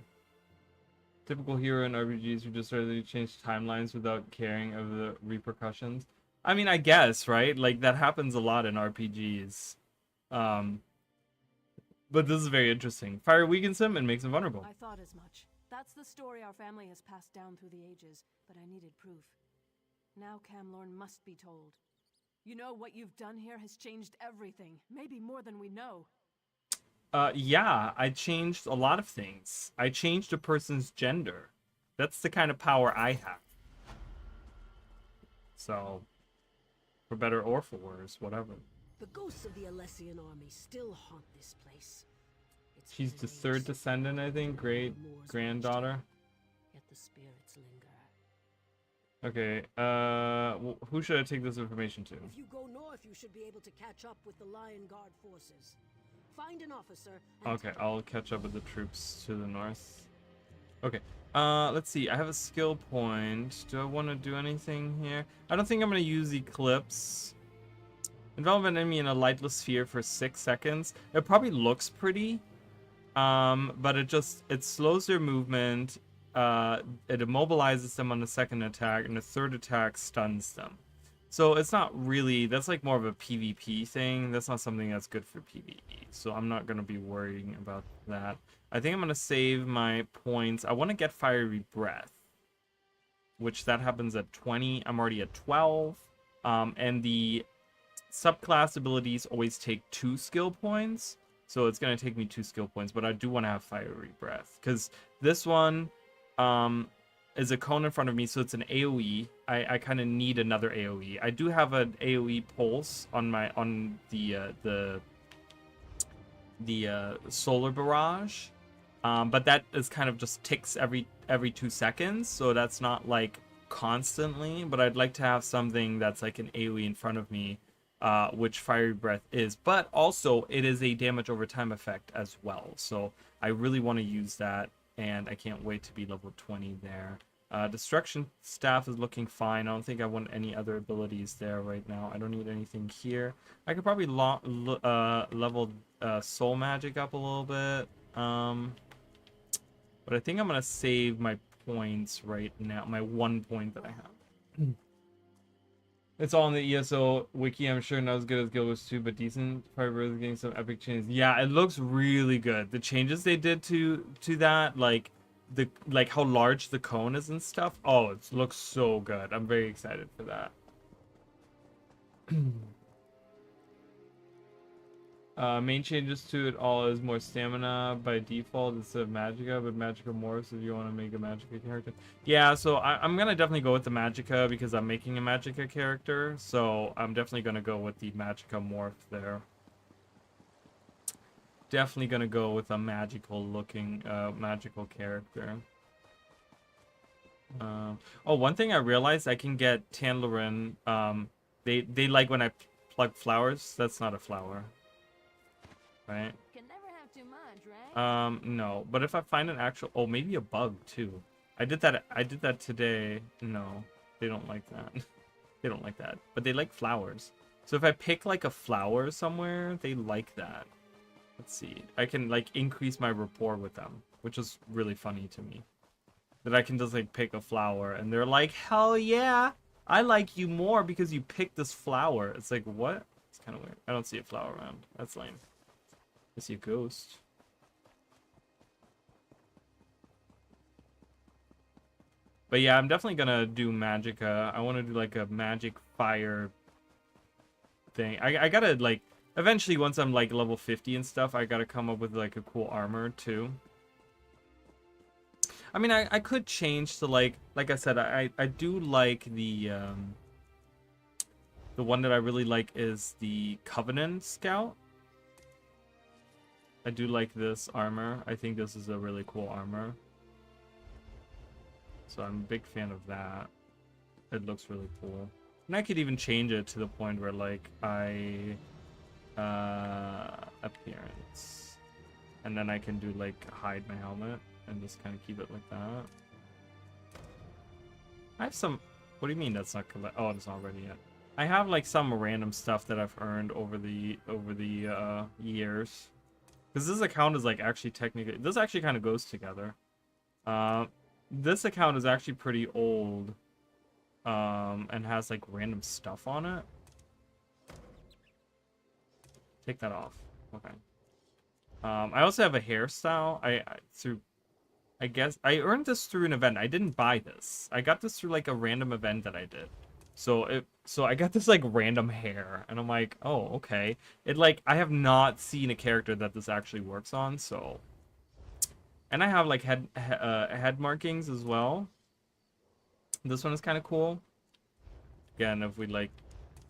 A: Typical hero in RPGs who just sort of change timelines without caring of the repercussions. I mean, I guess, right? Like, that happens a lot in RPGs. But this is very interesting. Fire weakens him and makes him vulnerable.
B: I thought as much. That's the story our family has passed down through the ages, but I needed proof. Now Camlorn must be told. You know, what you've done here has changed everything, maybe more than we know.
A: Yeah, I changed a lot of things. I changed a person's gender. That's the kind of power I have. So, for better or for worse, whatever.
G: The ghosts of the Alessian army still haunt this place. It's
A: She's the
G: been
A: third
G: ages
A: descendant, I think. Great
G: Moors
A: granddaughter.
G: Yet the spirits linger.
A: Okay, who should I take this information to?
G: If you go north, you should be able to catch up with the Lion Guard forces. Find an officer. And
A: Okay, I'll catch up with the troops to the north. Okay, let's see. I have a skill point. Do I want to do anything here? I don't think I'm going to use Eclipse. Envelop an enemy in a lightless sphere for 6 seconds. It probably looks pretty, but it slows their movement. It immobilizes them on the second attack, and the third attack stuns them. So it's not really, that's like more of a PvP thing. That's not something that's good for PvE. So I'm not going to be worrying about that. I think I'm going to save my points. I want to get Fiery Breath, which that happens at 20. I'm already at 12. And the subclass abilities always take 2 skill points. So it's going to take me 2 skill points, but I do want to have Fiery Breath. Because this one is a cone in front of me, so it's an AoE. I kind of need another AoE. I do have an AoE pulse on the solar barrage, but that is kind of just ticks every 2 seconds, so that's not like constantly. But I'd like to have something that's like an AoE in front of me, which Fiery Breath is. But also it is a damage over time effect as well, so I really want to use that. And I can't wait to be level 20 there. Destruction Staff is looking fine. I don't think I want any other abilities there right now. I don't need anything here. I could probably level Soul Magic up a little bit. But I think I'm going to save my points right now. My 1 point that I have. It's all in the ESO wiki. I'm sure not as good as Guild Wars 2, but decent. Probably really getting some epic changes. Yeah, it looks really good. The changes they did to that, like how large the cone is and stuff. Oh, it looks so good. I'm very excited for that. Main changes to it all is more stamina by default instead of Magicka, but Magicka morphs if you want to make a Magicka character. Yeah, so I'm gonna definitely go with the Magicka because I'm making a Magicka character, so I'm definitely gonna go with the Magicka morph there. Definitely gonna go with a magical looking magical character. Oh, one thing I realized, I can get Tanlerin. They like when I plug flowers. That's not a flower. Right?
B: Can never have too much, right?
A: No, but if I find an actual, oh, maybe a bug too. I did that today. No, they don't like that. They don't like that, but they like flowers. So if I pick like a flower somewhere, they like that. Let's see. I can like increase my rapport with them, which is really funny to me. That I can just like pick a flower and they're like, hell yeah, I like you more because you picked this flower. It's like, what? It's kind of weird. I don't see a flower around. That's lame. I see a ghost. But yeah, I'm definitely gonna do Magicka. I want to do like a magic fire thing. I gotta like, eventually once I'm like level 50 and stuff, I gotta come up with like a cool armor too. I mean, I could change to like I said, I do like the one that I really like is the Covenant Scout. I do like this armor. I think this is a really cool armor. So I'm a big fan of that. It looks really cool. And I could even change it to the point where like appearance. And then I can do like hide my helmet and just kind of keep it like that. I have some, what do you mean that's not collect? Oh, it's not ready yet. I have like some random stuff that I've earned over the years. Because this account is like actually technically, this actually kind of goes together. This account is actually pretty old. And has like random stuff on it. Take that off. Okay. I also have a hairstyle. I guess I earned this through an event. I didn't buy this. I got this through like a random event that I did. So I got this like random hair, and I'm like, oh, okay. It like I have not seen a character that this actually works on, so. And I have like head markings as well. This one is kind of cool. Again, if we like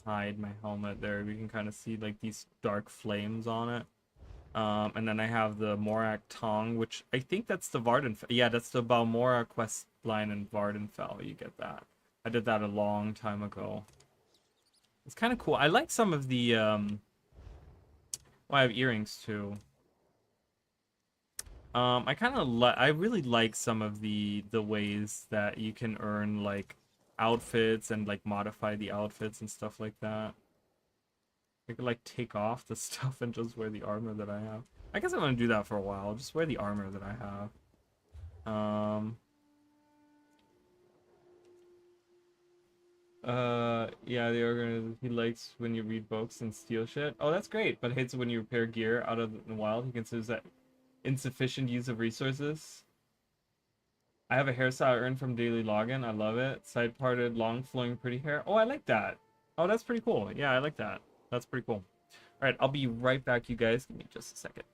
A: hide my helmet there, we can kind of see like these dark flames on it. And then I have the Morak Tong, which I think that's the Vardenfell. Yeah, that's the Balmora quest line in Vardenfell. You get that. I did that a long time ago. It's kind of cool. I like some of the well, I have earrings too. I really like some of the ways that you can earn like outfits and like modify the outfits and stuff like that. I could like take off the stuff and just wear the armor that I have. I guess I'm gonna do that for a while. Just wear the armor that I have. Yeah, the organizer, he likes when you read books and steal shit. Oh, that's great, but hates it when you repair gear out of the wild. He considers that insufficient use of resources. I have a hairstyle I earned from daily login. I love it. Side parted, long flowing, pretty hair. Oh, I like that. Oh, that's pretty cool. Yeah, I like that. That's pretty cool. All right, I'll be right back, you guys. Give me just a second.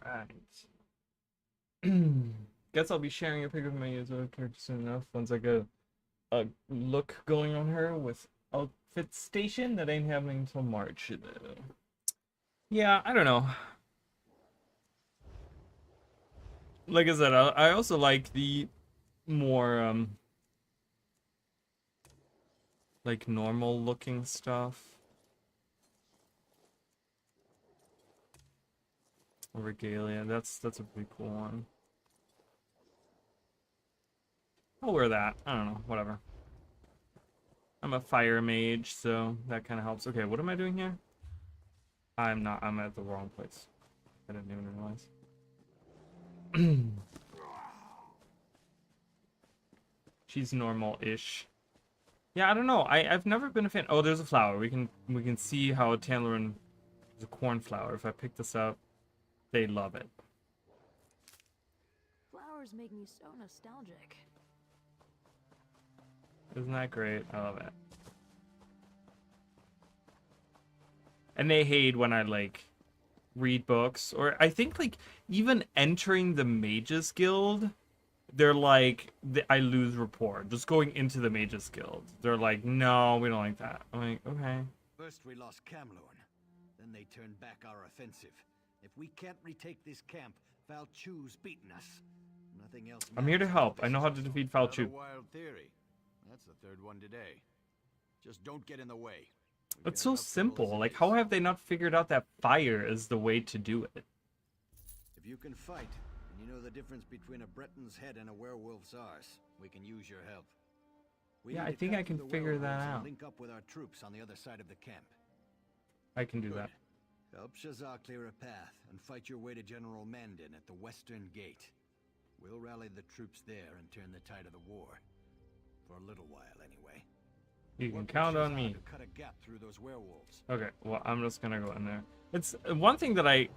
A: Alright. Guess I'll be sharing a pic of my user character soon enough once I get a look going on her with Outfit Station. That ain't happening until March though. Yeah, I don't know. Like I said, I also like the more like normal looking stuff. Regalia, that's a pretty cool one. I'll wear that. I don't know, whatever. I'm a fire mage, so that kind of helps. Okay, what am I doing here? I'm not. I'm at the wrong place. I didn't even realize. She's normal-ish. Yeah, I don't know. I've never been a fan. Oh, there's a flower. We can see how Tanlerin is a cornflower. If I pick this up, they love it.
H: Flowers make me so nostalgic.
A: Isn't that great? I love it. And they hate when I like read books, or I think like even entering the Mages Guild, they're like, I lose rapport just going into the Mages Guild. They're like, no, we don't like that. I'm like, okay.
I: First we lost Kamlorn, then they turned back our offensive. If we can't retake this camp, Val Chu's beaten us. Nothing else.
A: I'm here to help. I know how to defeat Val Chu.
I: Wild theory. That's the third one today. Just don't get in the way.
A: It's so simple. Like, how have they not figured out that fire is the way to do it?
I: If you can fight, and you know the difference between a Breton's head and a werewolf's arse, we can use your help.
A: Yeah, I think I can figure that out.
I: Link up with our troops on the other side of the camp.
A: I can do that.
I: Help Shazar clear a path and fight your way to General Mandan at the Western Gate. We'll rally the troops there and turn the tide of the war. For a little while, anyway.
A: You can count on me.
I: To cut a gap through those werewolves.
A: Okay, well, I'm just gonna go in there. It's one thing that I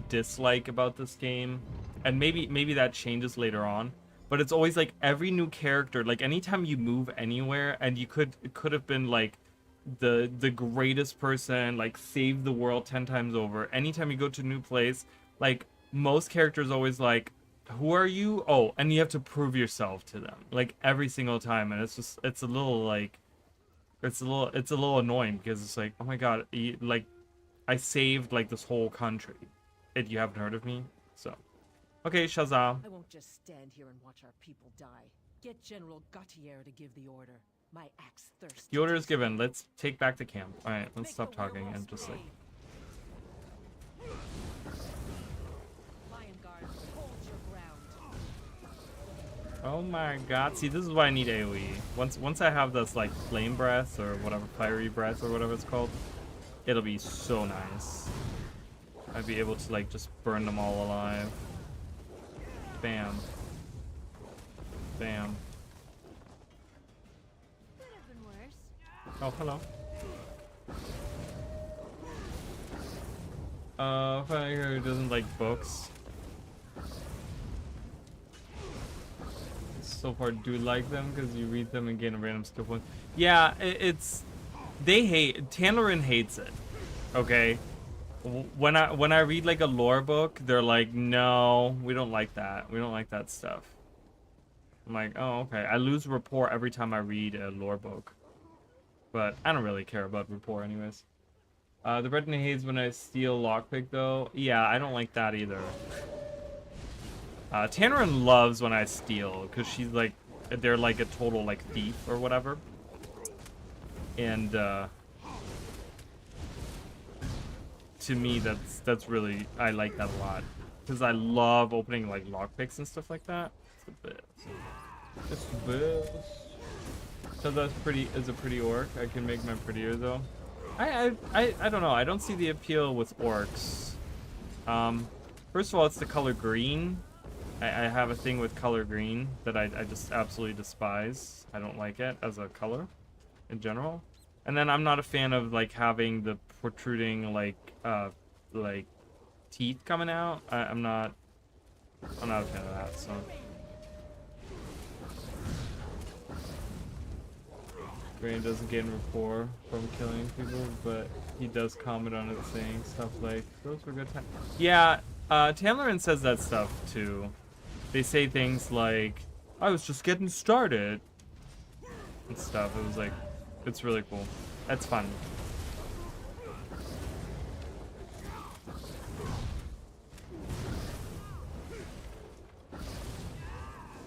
A: dislike about this game, and maybe that changes later on, but it's always like every new character, like anytime you move anywhere, and it could have been like the greatest person, like save the world 10 times over. Anytime you go to a new place, like most characters always like, who are you? Oh, and you have to prove yourself to them, like every single time, and it's a little annoying because it's like, oh my god, like I saved like this whole country, and you haven't heard of me. So, okay, Shazam.
G: I won't just stand here and watch our people die. Get General Gautier to give the order. My axe thirsts.
A: The order is given. Let's take back the camp. All right, let's stop talking and just like. Oh my god, see, this is why I need AoE. Once I have this like flame breath or whatever, fiery breath or whatever it's called, it'll be so nice. I'd be able to like just burn them all alive. Bam. Bam.
F: Could have been worse.
A: Oh, hello. Funny who doesn't like books. So far, do you like them because you read them and gain a random skill point? Yeah, Tanlerin hates it. Okay, when I read like a lore book, they're like, no, we don't like that. We don't like that stuff. I'm like, oh, okay. I lose rapport every time I read a lore book, but I don't really care about rapport anyways. The Breton hates when I steal lockpick though. Yeah, I don't like that either. Tannerin loves when I steal, because she's like, they're like a total like thief or whatever. And to me, that's really, I like that a lot, because I love opening like lockpicks and stuff like that. It's the best. It's the best. So that's is a pretty orc. I can make mine prettier though. I don't know. I don't see the appeal with orcs. First of all, it's the color green. I have a thing with color green that I just absolutely despise. I don't like it as a color in general. And then I'm not a fan of like having the protruding like teeth coming out. I'm not a fan of that, so. Brain doesn't gain rapport from killing people, but he does comment on it saying stuff like, those were good times. Yeah, Tamlin says that stuff too. They say things like, I was just getting started and stuff. It was like, it's really cool. That's fun.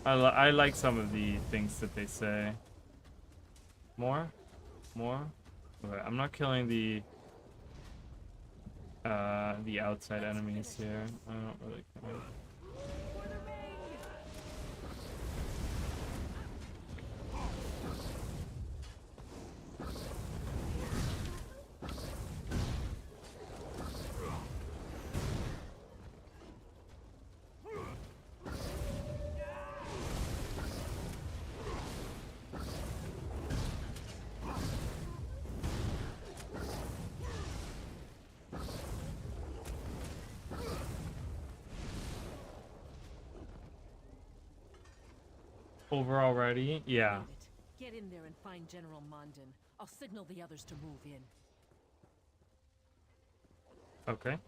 A: I like some of the things that they say. More? Okay, I'm not killing the outside enemies here. I don't really care. Over already? Yeah.
J: Get in there and find General Mondin. I'll signal the others to move in.
A: Okay.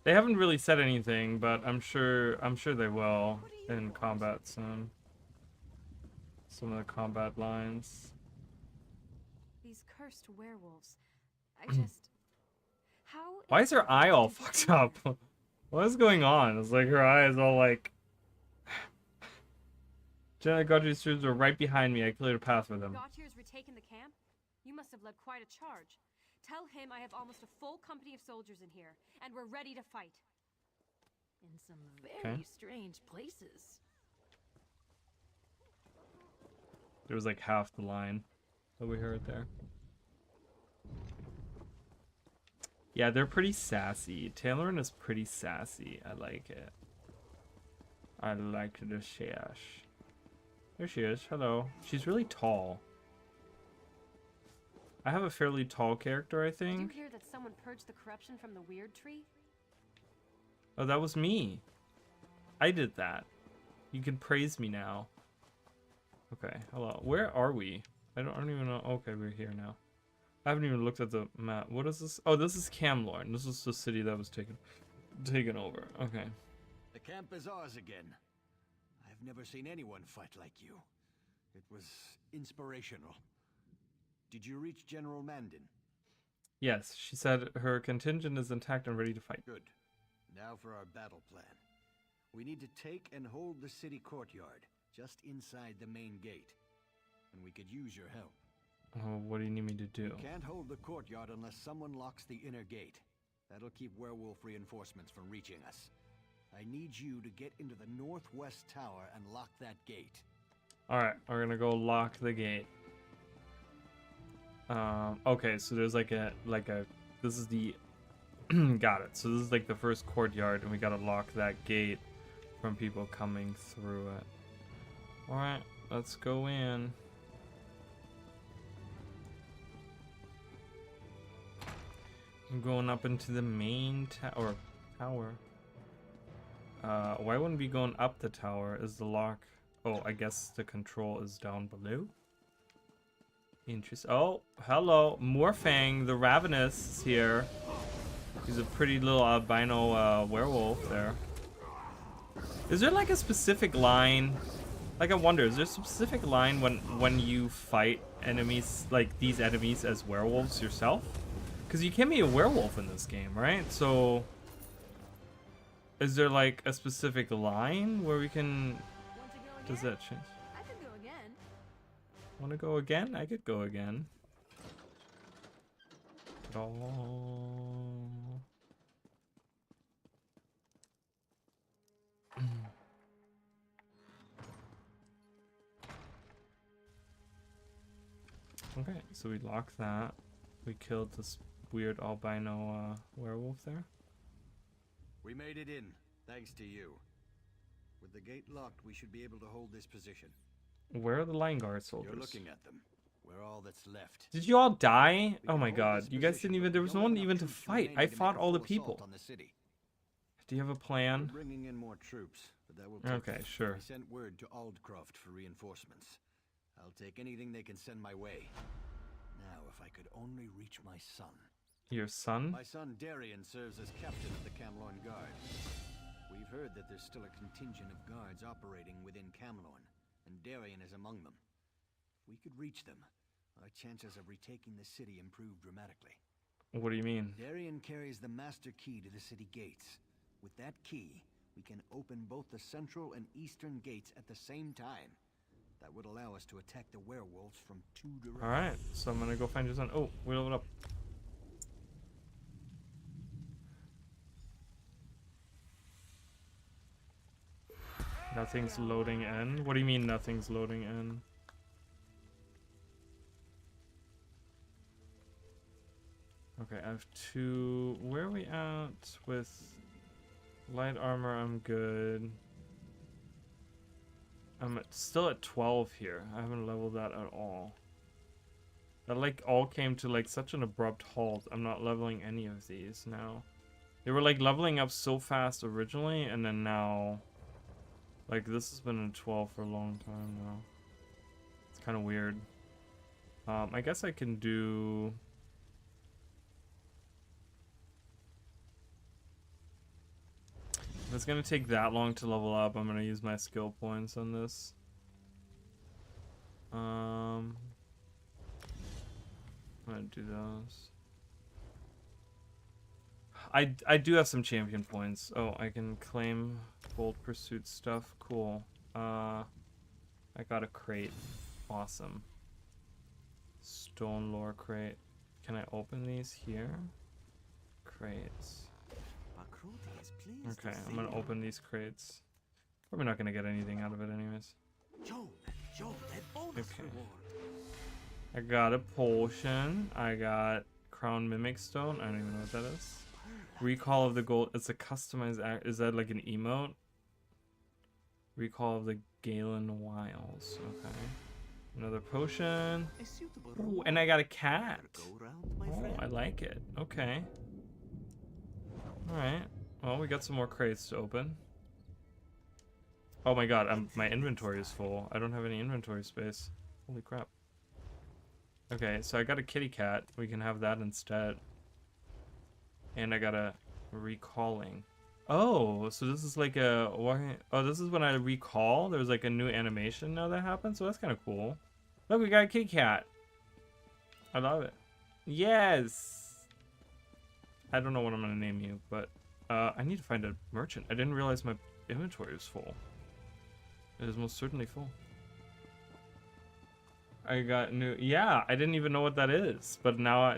A: They haven't really said anything, but I'm sure they will in combat soon. Some of the combat lines.
F: These cursed werewolves. I just... How...
A: Why is her eye all fucked up? What is going on? It's like her eye is all like... General Godfrey's troops were right behind me. I cleared a path for them.
F: Gautier's retaken the camp? You must have led quite a charge. Tell him I have almost a full company of soldiers in here, and we're ready to fight.
H: In some very strange places.
A: There was like half the line that we heard there. Yeah, they're pretty sassy. Taylorin is pretty sassy. I like it. I like the sash. There she is. Hello. She's really tall. I have a fairly tall character, I think.
F: Did you hear that someone purged the corruption from the weird tree?
A: Oh, that was me. I did that. You can praise me now. Okay, hello. Where are we? I don't even know. Okay, we're here now. I haven't even looked at the map. What is this? Oh, this is Camlorn. This is the city that was taken over. Okay.
I: The camp is ours again. I've never seen anyone fight like you. It was inspirational. Did you reach General Mandin?
A: Yes, she said her contingent is intact and ready to fight.
I: Good. Now for our battle plan. We need to take and hold the city courtyard, just inside the main gate. And we could use your help.
A: Oh, what do you need me to do?
I: We can't hold the courtyard unless someone locks the inner gate. That'll keep werewolf reinforcements from reaching us. I need you to get into the northwest tower and lock that gate.
A: Alright, we're gonna go lock the gate. Okay, so there's like a, this is the, got it. So this is like the first courtyard, and we gotta lock that gate from people coming through it. Alright, let's go in. I'm going up into the main tower. Why wouldn't we be going up the tower? Is the lock... Oh, I guess the control is down below. Interesting. Oh, hello. Morfang, the Ravenous is here. He's a pretty little albino werewolf there. Is there like a specific line? Like I wonder, is there a specific line when you fight enemies, like these enemies as werewolves yourself? Because you can be a werewolf in this game, right? So... Is there like a specific line where we can... Does that change?
H: I could go again.
A: Want to go again? I could go again. Oh. Okay, so we locked that. We killed this weird albino werewolf there.
I: We made it in, thanks to you. With the gate locked, we should be able to hold this position.
A: Where are the line guard soldiers?
I: You're looking at them. We're all that's left.
A: Did you all die? Oh my god, you guys didn't even, there was no one even to fight. I fought all the people. Do you have a plan?
I: We're bringing in more troops, but that will take
A: Okay, sure.
I: I sent word to Aldcroft for reinforcements. I'll take anything they can send my way. Now, if I could only reach my son.
A: Your son?
I: My son Darian serves as captain of the Camlorn Guard. We've heard that there's still a contingent of guards operating within Camlorn, and Darian is among them. If we could reach them, our chances of retaking the city improve dramatically.
A: What do you mean?
I: Darian carries the master key to the city gates. With that key, we can open both the central and eastern gates at the same time. That would allow us to attack the werewolves from 2 directions.
A: Alright, so I'm gonna go find your son. Oh, we leveled up. Nothing's loading in? What do you mean nothing's loading in? Okay, I have 2. Where are we at with light armor? I'm good. I'm still at 12 here. I haven't leveled that at all. That like all came to like such an abrupt halt. I'm not leveling any of these now. They were like leveling up so fast originally, and then now like this has been in 12 for a long time now. It's kind of weird. I guess I can do... If it's gonna take that long to level up, I'm gonna use my skill points on this. I'm gonna do those. I do have some champion points. Oh, I can claim Bold Pursuit stuff. Cool. I got a crate. Awesome. Stone lore crate. Can I open these here? Crates. Okay, I'm gonna open these crates. Probably not gonna get anything out of it anyways. Okay. I got a potion. I got Crown Mimic Stone. I don't even know what that is. Recall of the Gold. It's a customized act. Is that like an emote? Recall of the Galen Wiles. Okay. Another potion. Ooh, and I got a cat. Oh, I like it. Okay. Alright. Well, we got some more crates to open. Oh my god, my inventory is full. I don't have any inventory space. Holy crap. Okay, so I got a kitty cat. We can have that instead. And I got a recalling. Oh, so this is like a... Oh, this is when I recall. There's like a new animation now that happens. So that's kind of cool. Look, we got a kitty cat. I love it. Yes! I don't know what I'm going to name you, but... I need to find a merchant. I didn't realize my inventory was full. It is most certainly full. I got new... Yeah, I didn't even know what that is. But now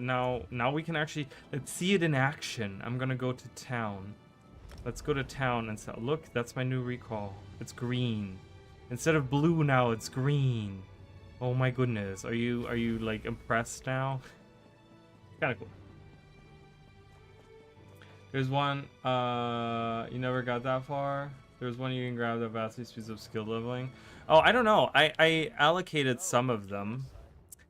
A: we can actually... Let's see it in action. I'm gonna go to town. Let's go to town and say, look, that's my new recall. It's green. Instead of blue now, it's green. Oh my goodness. Are you like impressed now? Kinda cool. There's one, you never got that far. There's one you can grab that vastly speeds up skill leveling. Oh, I don't know. I allocated some of them.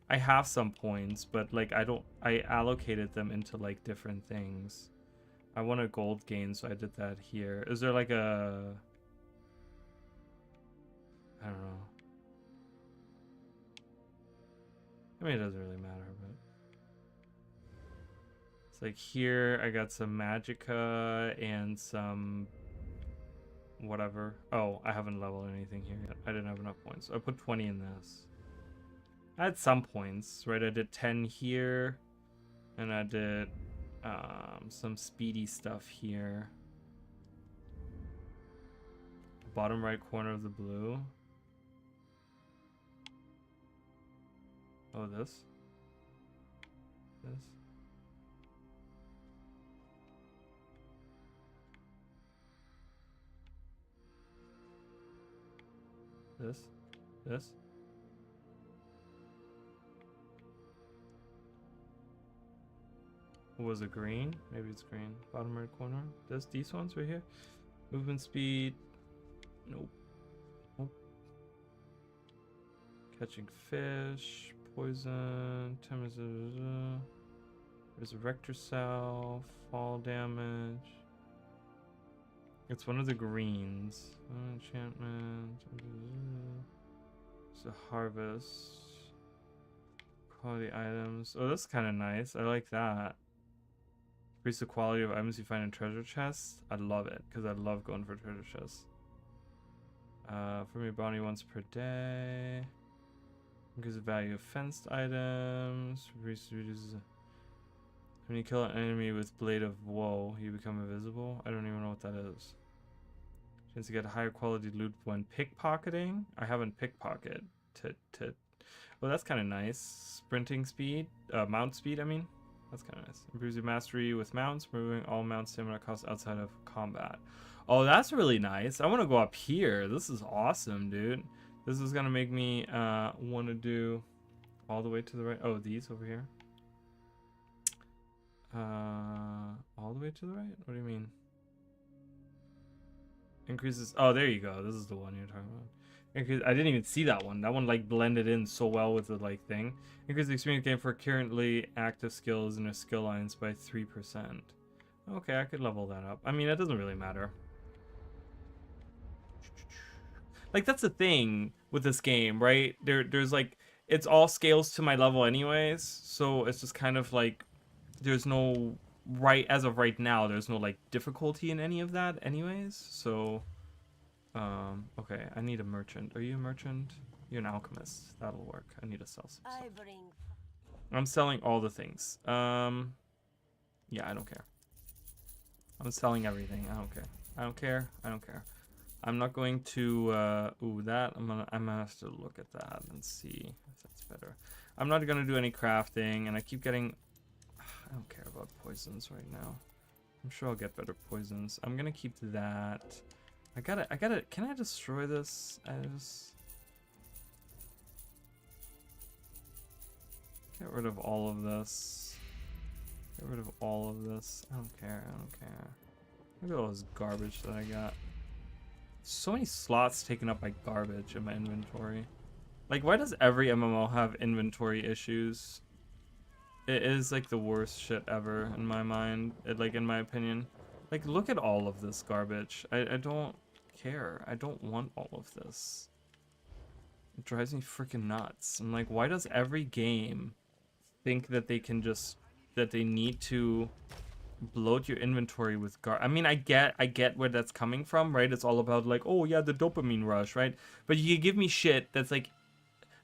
A: I have some points, but like I allocated them into like different things. I want a gold gain, so I did that here. Is there like a... I don't know. I mean, it doesn't really matter, but... Like here, I got some magicka and some whatever. Oh, I haven't leveled anything here yet. I didn't have enough points. So I put 20 in this. I had some points, right? I did 10 here, and I did some speedy stuff here. Bottom right corner of the blue. Oh, this. This. Was it green? Maybe it's green. Bottom right corner. These ones right here. Movement speed. Nope. Catching fish. Poison. Resurrect yourself. Fall damage. It's one of the greens. Enchantment. So harvest. Quality items. Oh, that's kind of nice. I like that. Increase the quality of items you find in treasure chests. I love it because I love going for treasure chests. For me, bounty once per day. Increase the value of fenced items. Reduces. When you kill an enemy with Blade of Woe, you become invisible. I don't even know what that is. Chance to get higher quality loot when pickpocketing. I haven't pickpocketed. Well, that's kind of nice. Sprinting speed, mount speed, I mean. That's kind of nice. Improves your mastery with mounts, removing all mount stamina costs outside of combat. Oh, that's really nice. I want to go up here. This is awesome, dude. This is going to make me want to do all the way to the right. Oh, these over here. All the way to the right? What do you mean? Increases. Oh, there you go. This is the one you're talking about. Increase, I didn't even see that one. That one like blended in so well with the like thing. Increase the experience gain for currently active skills in a skill lines by 3%. Okay, I could level that up. I mean, it doesn't really matter. Like that's the thing with this game, right? There's like it's all scales to my level anyways, so it's just kind of like there's no as of right now, there's no like difficulty in any of that anyways. So okay, I need a merchant. Are you a merchant? You're an alchemist. That'll work. I need to sell some stuff. I'm selling all the things. Yeah, I don't care. I'm selling everything. I don't care. I don't care. I don't care. I'm not going to ooh, that I'm gonna have to look at that and see if that's better. I'm not gonna do any crafting, and I keep getting I don't care about poisons right now. I'm sure I'll get better poisons. I'm gonna keep that. I gotta, can I destroy this? Get rid of all of this. Get rid of all of this. I don't care, I don't care. Look at all this garbage that I got. So many slots taken up by garbage in my inventory. Like, why does every MMO have inventory issues? It is like the worst shit ever in my mind, like in my opinion. Like, look at all of this garbage. I don't care. I don't want all of this. It drives me freaking nuts. I'm like, why does every game think that they can just, that they need to bloat your inventory with I mean, I get where that's coming from, right? It's all about like, oh yeah, the dopamine rush, right? But you give me shit that's like,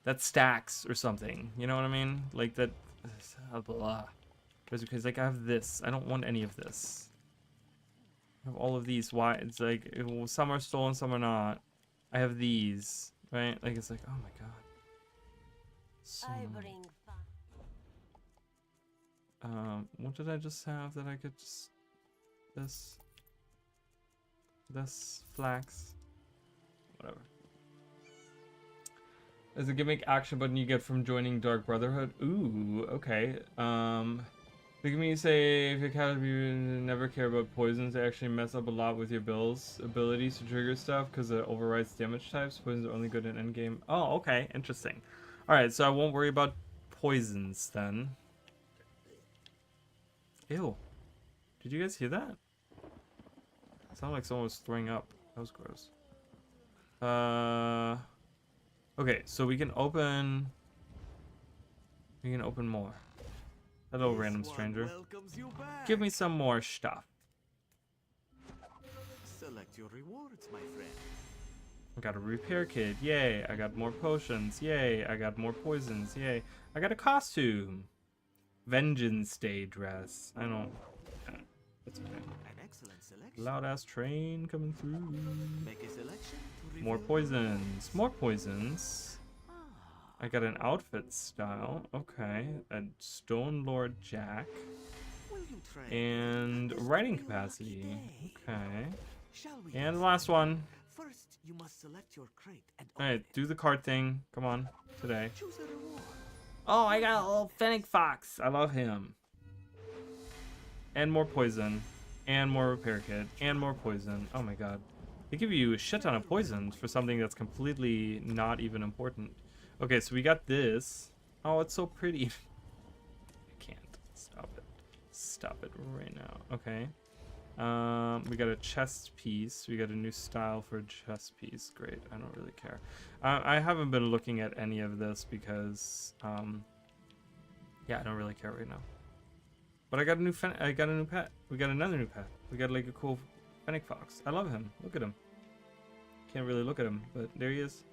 A: that stacks or something. You know what I mean? Like that, blah. Because like I have this. I don't want any of this. I have all of these. Why? It's like some are stolen, some are not. I have these, right? Like it's like, oh my god. So what did I just have that I could just this flax, whatever. As a gimmick action button you get from joining Dark Brotherhood. Ooh, okay. The gimmick say if you never care about poisons, they actually mess up a lot with your abilities to trigger stuff because it overrides damage types. Poisons are only good in endgame. Oh, okay, interesting. Alright, so I won't worry about poisons then. Ew. Did you guys hear that? It sounded like someone was throwing up. That was gross. Okay, so we can open more. Hello, random stranger. Give me some more stuff.
D: Select your rewards, my friend.
A: I got a repair kit. Yay. I got more potions. Yay. I got more poisons. Yay. I got a costume. Vengeance Day dress. I don't. That's okay.
D: An excellent selection.
A: Loud ass train coming through.
D: Make a selection to
A: More poisons. More poisons. I got an outfit style. Okay. A Stone Lord Jack. And writing capacity. Okay. And the last one.
D: First, you must select your crate and
A: Alright, do the card thing. Come on. Today. Oh, I got a little Fennec Fox. I love him. And more poison. And more repair kit. And more poison. Oh my god. They give you a shit ton of poisons for something that's completely not even important. Okay, so we got this. Oh, it's so pretty. I can't. Stop it. Stop it right now. Okay. We got a chest piece. We got a new style for a chest piece. Great. I don't really care. I haven't been looking at any of this because, yeah, I don't really care right now. But I got a new pet. We got another new pet. We got like a cool fennec fox. I love him. Look at him. Can't really look at him, but there he is.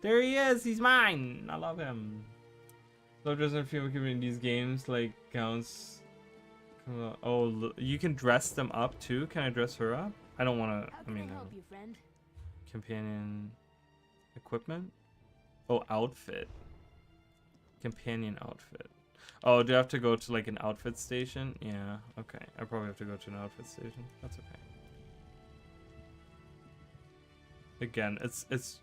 A: There he is. He's mine. I love him. Love dressing a female in these games like gowns. Oh, you can dress them up too. Can I dress her up? I don't want to. I mean,
H: help you, friend?
A: Companion equipment. Oh, outfit. Companion outfit. Oh, do I have to go to like an outfit station? Yeah. Okay. I probably have to go to an outfit station. That's okay. Again,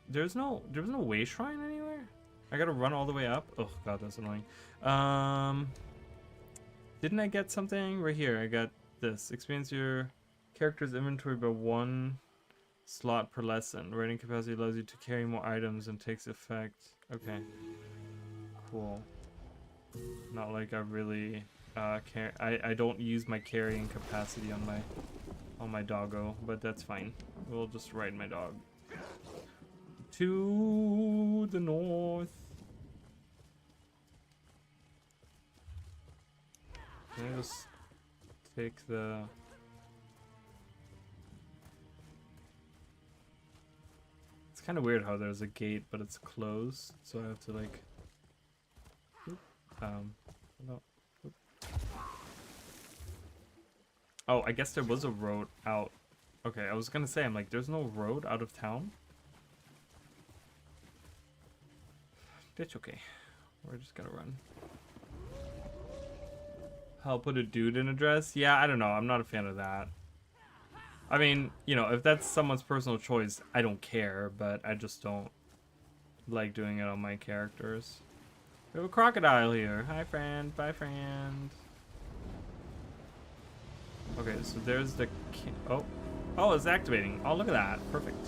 A: there's no way shrine anywhere. I gotta run all the way up. Oh god, that's annoying. Didn't I get something right here? I got this. Experience your character's inventory by 1 slot per lesson. Writing capacity allows you to carry more items and takes effect. Okay. Cool. Not like I really care. I don't use my carrying capacity on my doggo, but that's fine. We'll just ride my dog to the north. Can I just take the... It's kind of weird how there's a gate, but it's closed, so I have to like... No. Oh, I guess there was a road out. Okay, I was gonna say, I'm like, there's no road out of town? That's okay. We're just gonna run. I'll put a dude in a dress? Yeah, I don't know. I'm not a fan of that. I mean, you know, if that's someone's personal choice, I don't care, but I just don't like doing it on my characters. We have a crocodile here. Hi, friend. Bye, friend. Okay, so there's the... Oh, it's activating. Oh, look at that. Perfect.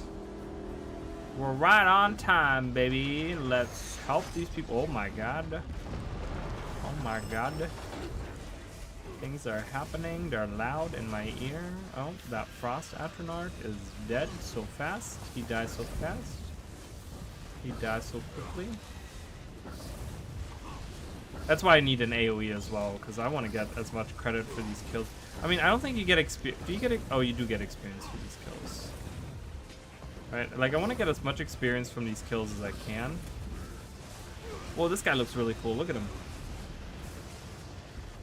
A: We're right on time, baby. Let's help these people. Oh, my God. Oh, my God. Things are happening. They're loud in my ear. Oh, that Frost Atronach is dead so fast. He dies so fast. He dies so quickly. That's why I need an AoE as well, because I want to get as much credit for these kills. I mean, I don't think you get experience. Do you get... Oh, you do get experience for these kills. Right? Like, I want to get as much experience from these kills as I can. Well, this guy looks really cool. Look at him.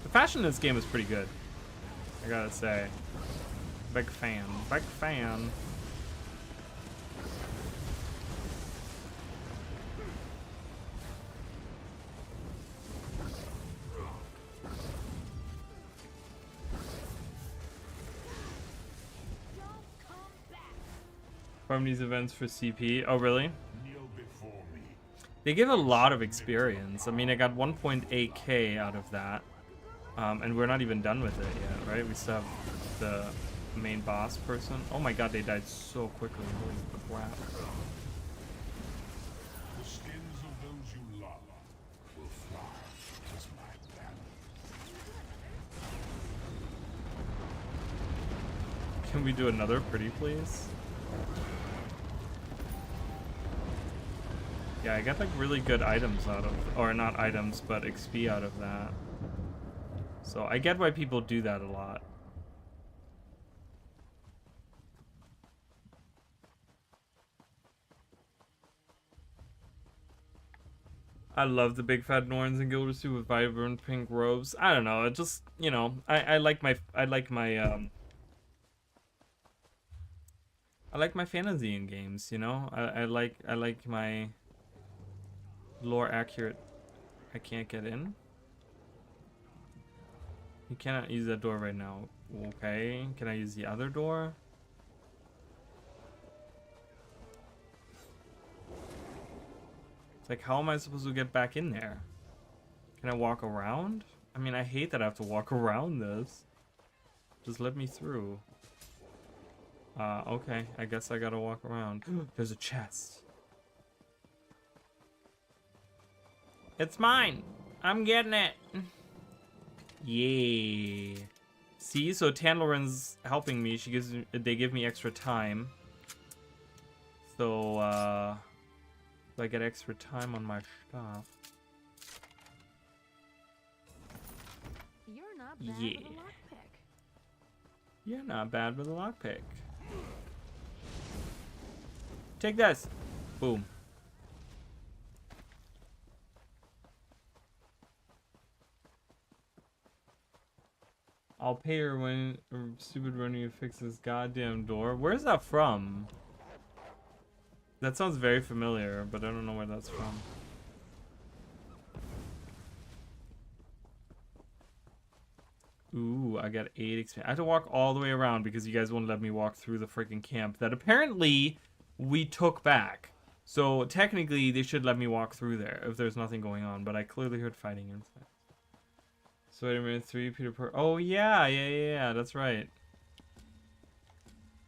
A: The fashion in this game is pretty good, I gotta say. Big fan. Big fan. Farm these events for CP. Oh, really? They give a lot of experience. I mean, I got 1.8k out of that. And we're not even done with it yet, right? We still have the main boss person. Oh my god, they died so quickly. Holy crap.
K: The skins of those you love will fly as my banner.
A: Can we do another pretty, please? Yeah, I got like really good items out of, or not items, but XP out of that. So I get why people do that a lot. I love the big fat Norns and Gildersleeve with vibrant pink robes. I don't know, it just, you know, I like my fantasy in games, you know? I like my lore accurate. I can't get in. You cannot use that door right now. Okay, can I use the other door? It's like, how am I supposed to get back in there? Can I walk around? I mean, I hate that I have to walk around this. Just let me through. Okay, I guess I gotta walk around. There's a chest. It's mine! I'm getting it! Yeah. See, so Tandoran's helping me. They give me extra time. So, I get extra time on my stuff.
H: You're not bad with a lockpick.
A: You're not bad with a lockpick. Take this. Boom. I'll pay her when stupid running to fix this goddamn door. Where's that from? That sounds very familiar, but I don't know where that's from. Ooh, I got 8 experience. I have to walk all the way around because you guys won't let me walk through the freaking camp that apparently we took back. So technically they should let me walk through there if there's nothing going on, but I clearly heard fighting inside. Spider-Man 3, Peter Parker. Oh yeah, that's right.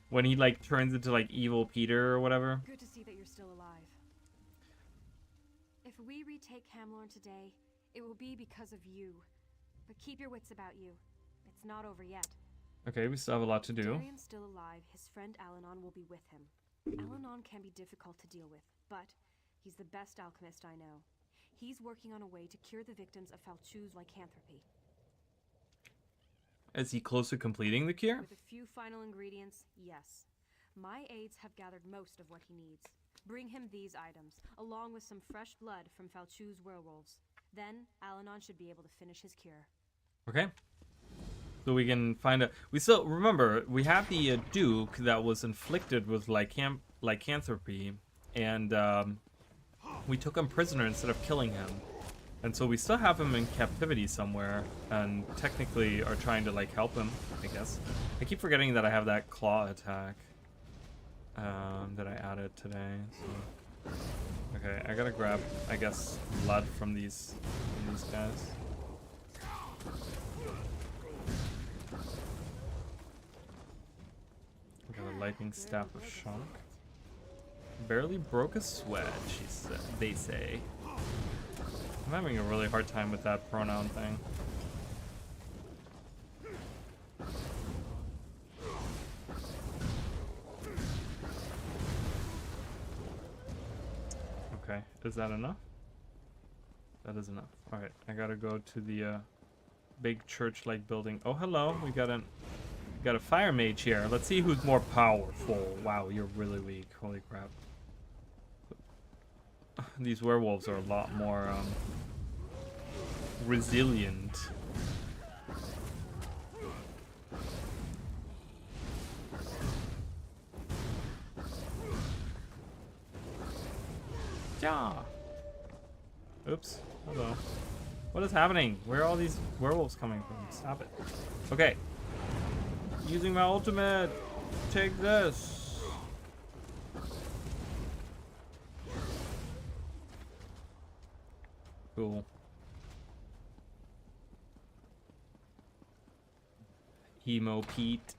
A: When he like turns into like evil Peter or whatever.
F: Good to see that you're still alive. If we retake Camlorn today, it will be because of you. But keep your wits about you. It's not over yet.
A: Okay, we still have a lot to do.
F: Darian's still alive. His friend Alanon will be with him. Alanon can be difficult to deal with, but he's the best alchemist I know. He's working on a way to cure the victims of Falchu's lycanthropy.
A: Is he close to completing the cure?
F: With a few final ingredients, yes. My aides have gathered most of what he needs. Bring him these items, along with some fresh blood from Falchu's werewolves. Then, Alanon should be able to finish his cure.
A: Okay. So we can find a... We still... Remember, we have the Duke that was inflicted with lycanthropy. And we took him prisoner instead of killing him. And so we still have him in captivity somewhere, and technically are trying to like help him, I guess. I keep forgetting that I have that claw attack that I added today. So. Okay, I gotta grab, I guess, blood from these guys. I got a lightning staff of shock. Barely broke a sweat, they say. I'm having a really hard time with that pronoun thing. Okay, is that enough? That is enough. Alright, I gotta go to the big church-like building. Oh, hello, we got a fire mage here. Let's see who's more powerful. Wow, you're really weak. Holy crap. These werewolves are a lot more resilient. Yeah. Oops. Hello. What is happening? Where are all these werewolves coming from? Stop it. Okay. Using my ultimate. Take this. Cool. Emo Pete.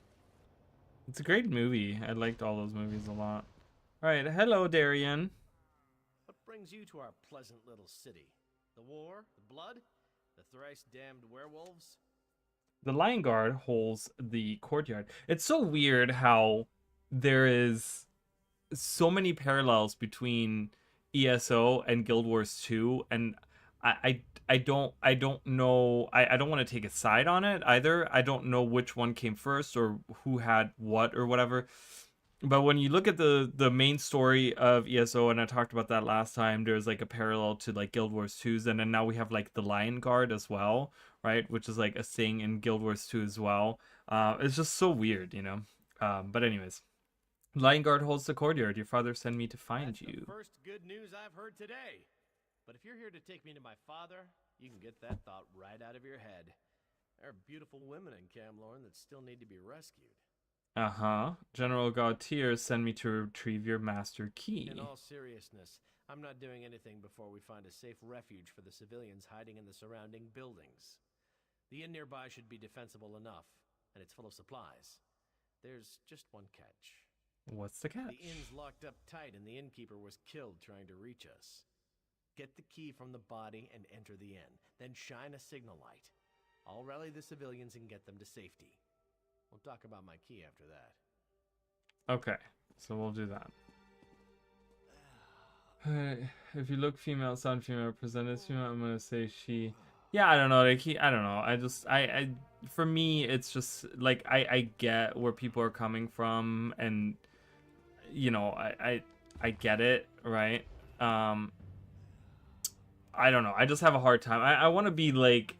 A: It's a great movie. I liked all those movies a lot. Alright, hello Darian.
L: What brings you to our pleasant little city? The war? The blood? The thrice damned werewolves?
A: The Lion Guard holds the courtyard. It's so weird how there is so many parallels between ESO and Guild Wars 2, and I don't know. I don't want to take a side on it either. I don't know which one came first or who had what or whatever. But when you look at the main story of ESO, and I talked about that last time, there's like a parallel to like Guild Wars 2's, and then now we have like the Lion Guard as well, right? Which is like a thing in Guild Wars 2 as well. It's just so weird, you know. But anyways, Lion Guard holds the courtyard. Your father sent me to find you.
L: The first good news I've heard today. But if you're here to take me to my father, you can get that thought right out of your head. There are beautiful women in Camlorn that still need to be rescued.
A: Uh-huh. General Gautier sent me to retrieve your master key.
L: In all seriousness, I'm not doing anything before we find a safe refuge for the civilians hiding in the surrounding buildings. The inn nearby should be defensible enough, and it's full of supplies. There's just one catch.
A: What's the catch?
L: The inn's locked up tight, and the innkeeper was killed trying to reach us. Get the key from the body and enter the inn. Then shine a signal light. I'll rally the civilians and get them to safety. We'll talk about my key after that.
A: Okay, so we'll do that. If you look female, sound female, present as female, I'm gonna say she. Yeah, I don't know. Like I don't know. I for me, it's just like I get where people are coming from, and you know, I get it, right? I don't know. I just have a hard time. I want to be like,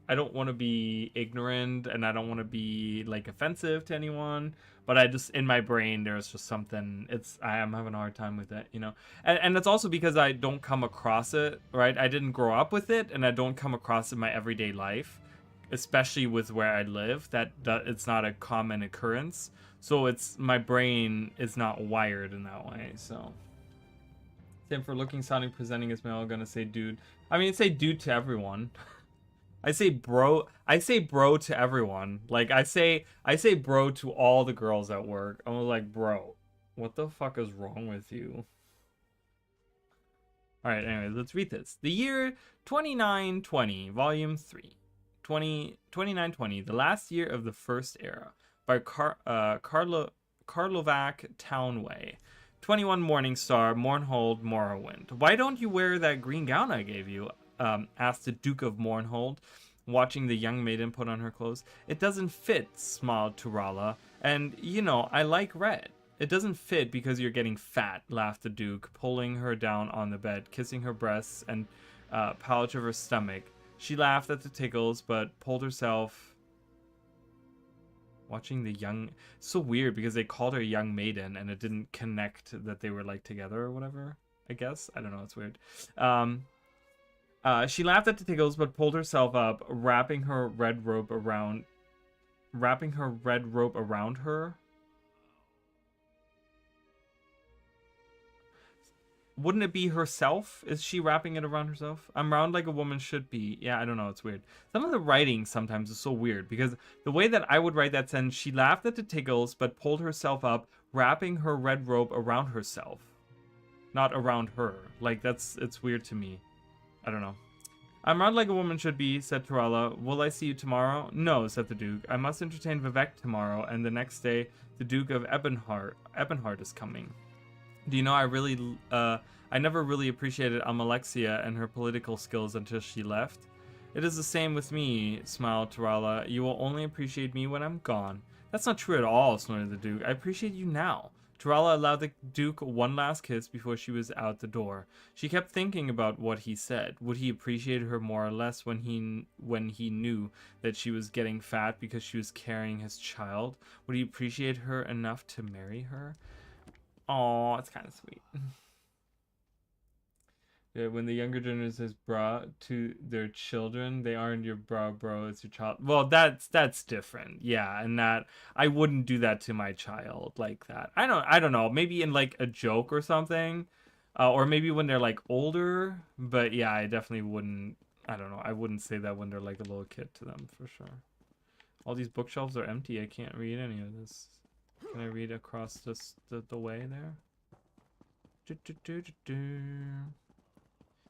A: I don't want to be ignorant, and I don't want to be like offensive to anyone. But I just, in my brain, there's just something. I am having a hard time with it, you know. And it's also because I don't come across it, right? I didn't grow up with it, and I don't come across it in my everyday life, especially with where I live. That it's not a common occurrence. So my brain is not wired in that way. So. Same for looking, sounding, presenting as male. I'm gonna say dude. I mean, say dude to everyone. I say bro to everyone. Like I say bro to all the girls at work. I'm like, bro, what the fuck is wrong with you? Alright, anyways, let's read this. The year 2920, volume 3. 2920, the last year of the first era, by Karlovac Townway. 21 Morningstar, Mournhold, Morrowind. Why don't you wear that green gown I gave you? Asked the Duke of Mournhold, watching the young maiden put on her clothes. It doesn't fit, smiled Turala, and, you know, I like red. It doesn't fit because you're getting fat, laughed the Duke, pulling her down on the bed, kissing her breasts and pouch of her stomach. She laughed at the tickles, but pulled herself... Watching the young... So weird, because they called her young maiden, and it didn't connect that they were, like, together or whatever, I guess. I don't know, it's weird. She laughed at the tickles, but pulled herself up, wrapping her red robe around her. Wouldn't it be herself? Is she wrapping it around herself? I'm round like a woman should be. Yeah, I don't know. It's weird. Some of the writing sometimes is so weird, because the way that I would write that sentence, she laughed at the tickles, but pulled herself up, wrapping her red robe around herself. Not around her. Like, it's weird to me. I don't know. I'm round like a woman should be, said Turala. Will I see you tomorrow? No, said the Duke. I must entertain Vivek tomorrow, and the next day, the Duke of Ebenhart is coming. Do you know, I never really appreciated Amalexia and her political skills until she left. It is the same with me, smiled Turala. You will only appreciate me when I'm gone. That's not true at all, snorted the Duke. I appreciate you now. Turala allowed the Duke one last kiss before she was out the door. She kept thinking about what he said. Would he appreciate her more or less when he knew that she was getting fat because she was carrying his child? Would he appreciate her enough to marry her? Oh, it's kind of sweet. Yeah, when the younger generation says bra to their children, they aren't your bra, bro, it's your child. Well, that's different. Yeah, and that I wouldn't do that to my child like that. I don't know. Maybe in like a joke or something, or maybe when they're like older. But yeah, I definitely wouldn't. I don't know. I wouldn't say that when they're like a little kid to them for sure. All these bookshelves are empty. I can't read any of this. Can I read across this the way there?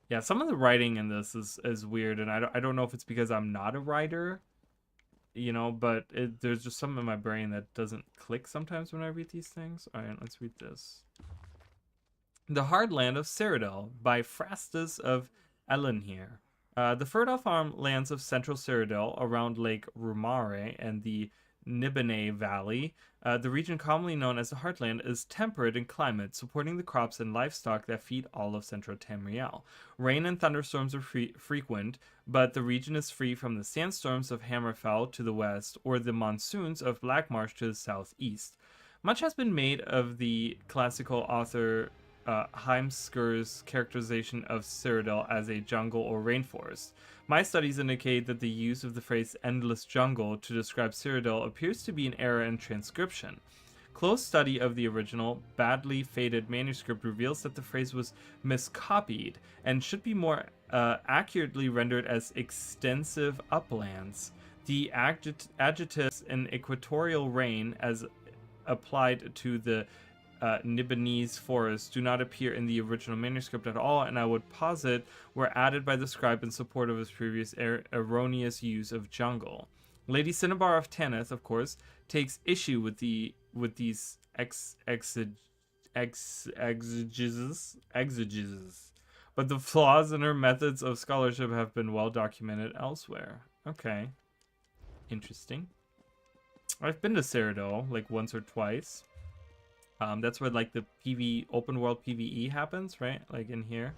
A: Yeah, some of the writing in this is weird, and I don't know if it's because I'm not a writer, you know, but there's just something in my brain that doesn't click sometimes when I read these things. All right, let's read this. The Hard Land of Cyrodiil by Phrastus of Elenhir. The fertile farmlands of central Cyrodiil around Lake Rumare and the Nibene Valley, the region commonly known as the Heartland, is temperate in climate, supporting the crops and livestock that feed all of central Tamriel. Rain and thunderstorms are frequent, but the region is free from the sandstorms of Hammerfell to the west, or the monsoons of Blackmarsh to the southeast. Much has been made of the classical author Heimskir's characterization of Cyrodiil as a jungle or rainforest. My studies indicate that the use of the phrase endless jungle to describe Cyrodiil appears to be an error in transcription. Close study of the original, badly faded manuscript reveals that the phrase was miscopied and should be more accurately rendered as extensive uplands. The adjectives in equatorial rain as applied to the Nibenese forests do not appear in the original manuscript at all, and I would posit were added by the scribe in support of his previous erroneous use of jungle. Lady Cinnabar of Tanith, of course, takes issue with these exegesis, but the flaws in her methods of scholarship have been well documented elsewhere. Okay, interesting. I've been to Cyrodiil like once or twice. That's where like the open world PvE happens, right? Like in here.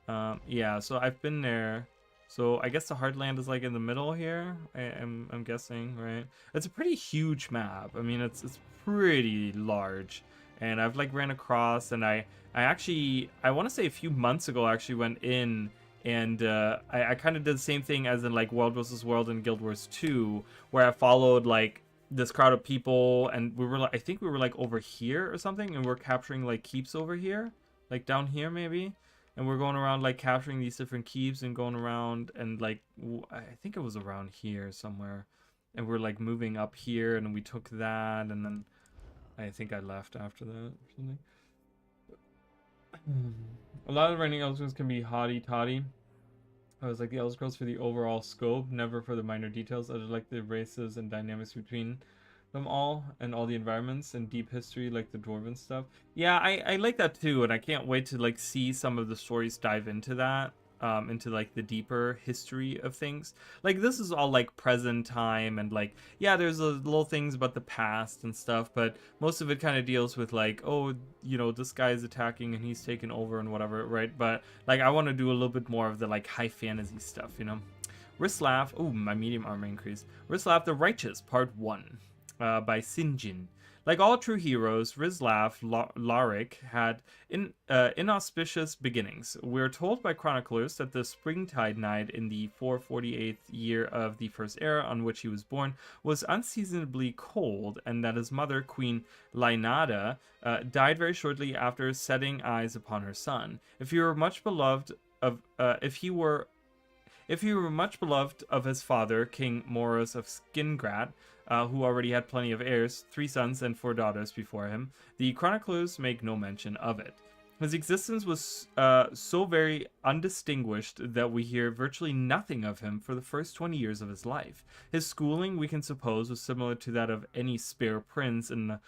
A: Yeah, so I've been there. So I guess the Heartland is like in the middle here. I'm guessing, right? It's a pretty huge map. I mean, it's pretty large, and I've like ran across, and I want to say a few months ago I actually went in, and I kind of did the same thing as in like World vs. World and Guild Wars 2, where I followed like this crowd of people, and we were like, I think we were like over here or something, and we're capturing like keeps over here, like down here maybe, and we're going around like capturing these different keeps and going around, and like I think it was around here somewhere, and we're like moving up here, and we took that, and then I think I left after that or something. A lot of running Elder Scrolls can be hotty-toddy. I was like the Elder Scrolls for the overall scope, never for the minor details. I just like the races and dynamics between them all, and all the environments and deep history, like the dwarven stuff. Yeah, I like that too, and I can't wait to like see some of the stories dive into that, into like the deeper history of things. Like this is all like present time, and like yeah, there's little things about the past and stuff, but most of it kind of deals with like, oh, you know, this guy is attacking and he's taken over and whatever, right? But like I want to do a little bit more of the like high fantasy stuff, you know. Rislav, oh, my medium armor increased. Rislav the Righteous, Part 1, by Sinjin. Like all true heroes, Rislav Larik had inauspicious beginnings. We're told by chroniclers that the springtide night in the 448th year of the First Era on which he was born was unseasonably cold, and that his mother, Queen Lainada, died very shortly after setting eyes upon her son. If he were much beloved of his father, King Moros of Skingrad, who already had plenty of heirs, 3 sons and 4 daughters before him, the chroniclers make no mention of it. His existence was so very undistinguished that we hear virtually nothing of him for the first 20 years of his life. His schooling, we can suppose, was similar to that of any spare prince in the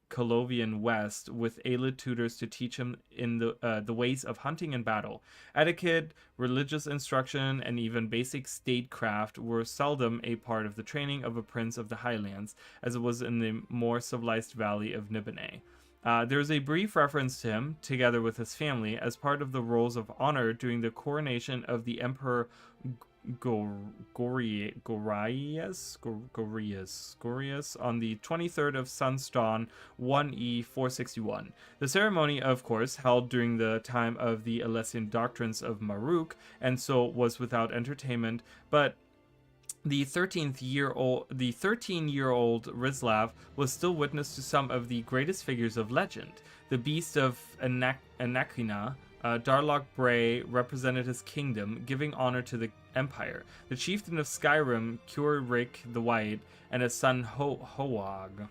A: Colovian West, with Aelid tutors to teach him in the ways of hunting and battle. Etiquette, religious instruction, and even basic statecraft were seldom a part of the training of a prince of the Highlands, as it was in the more civilized valley of Nibene. There is a brief reference to him, together with his family, as part of the rolls of honor during the coronation of the Emperor Gorius on the 23rd of Sunsdawn 1E 461. The ceremony, of course, held during the time of the Alessian doctrines of Maruk, and so was without entertainment, but the 13-year-old Rislav was still witness to some of the greatest figures of legend. The beast of Anaquina, Darlock Bray, represented his kingdom, giving honor to the empire. The chieftain of Skyrim, Keurig the White, and his son Hoag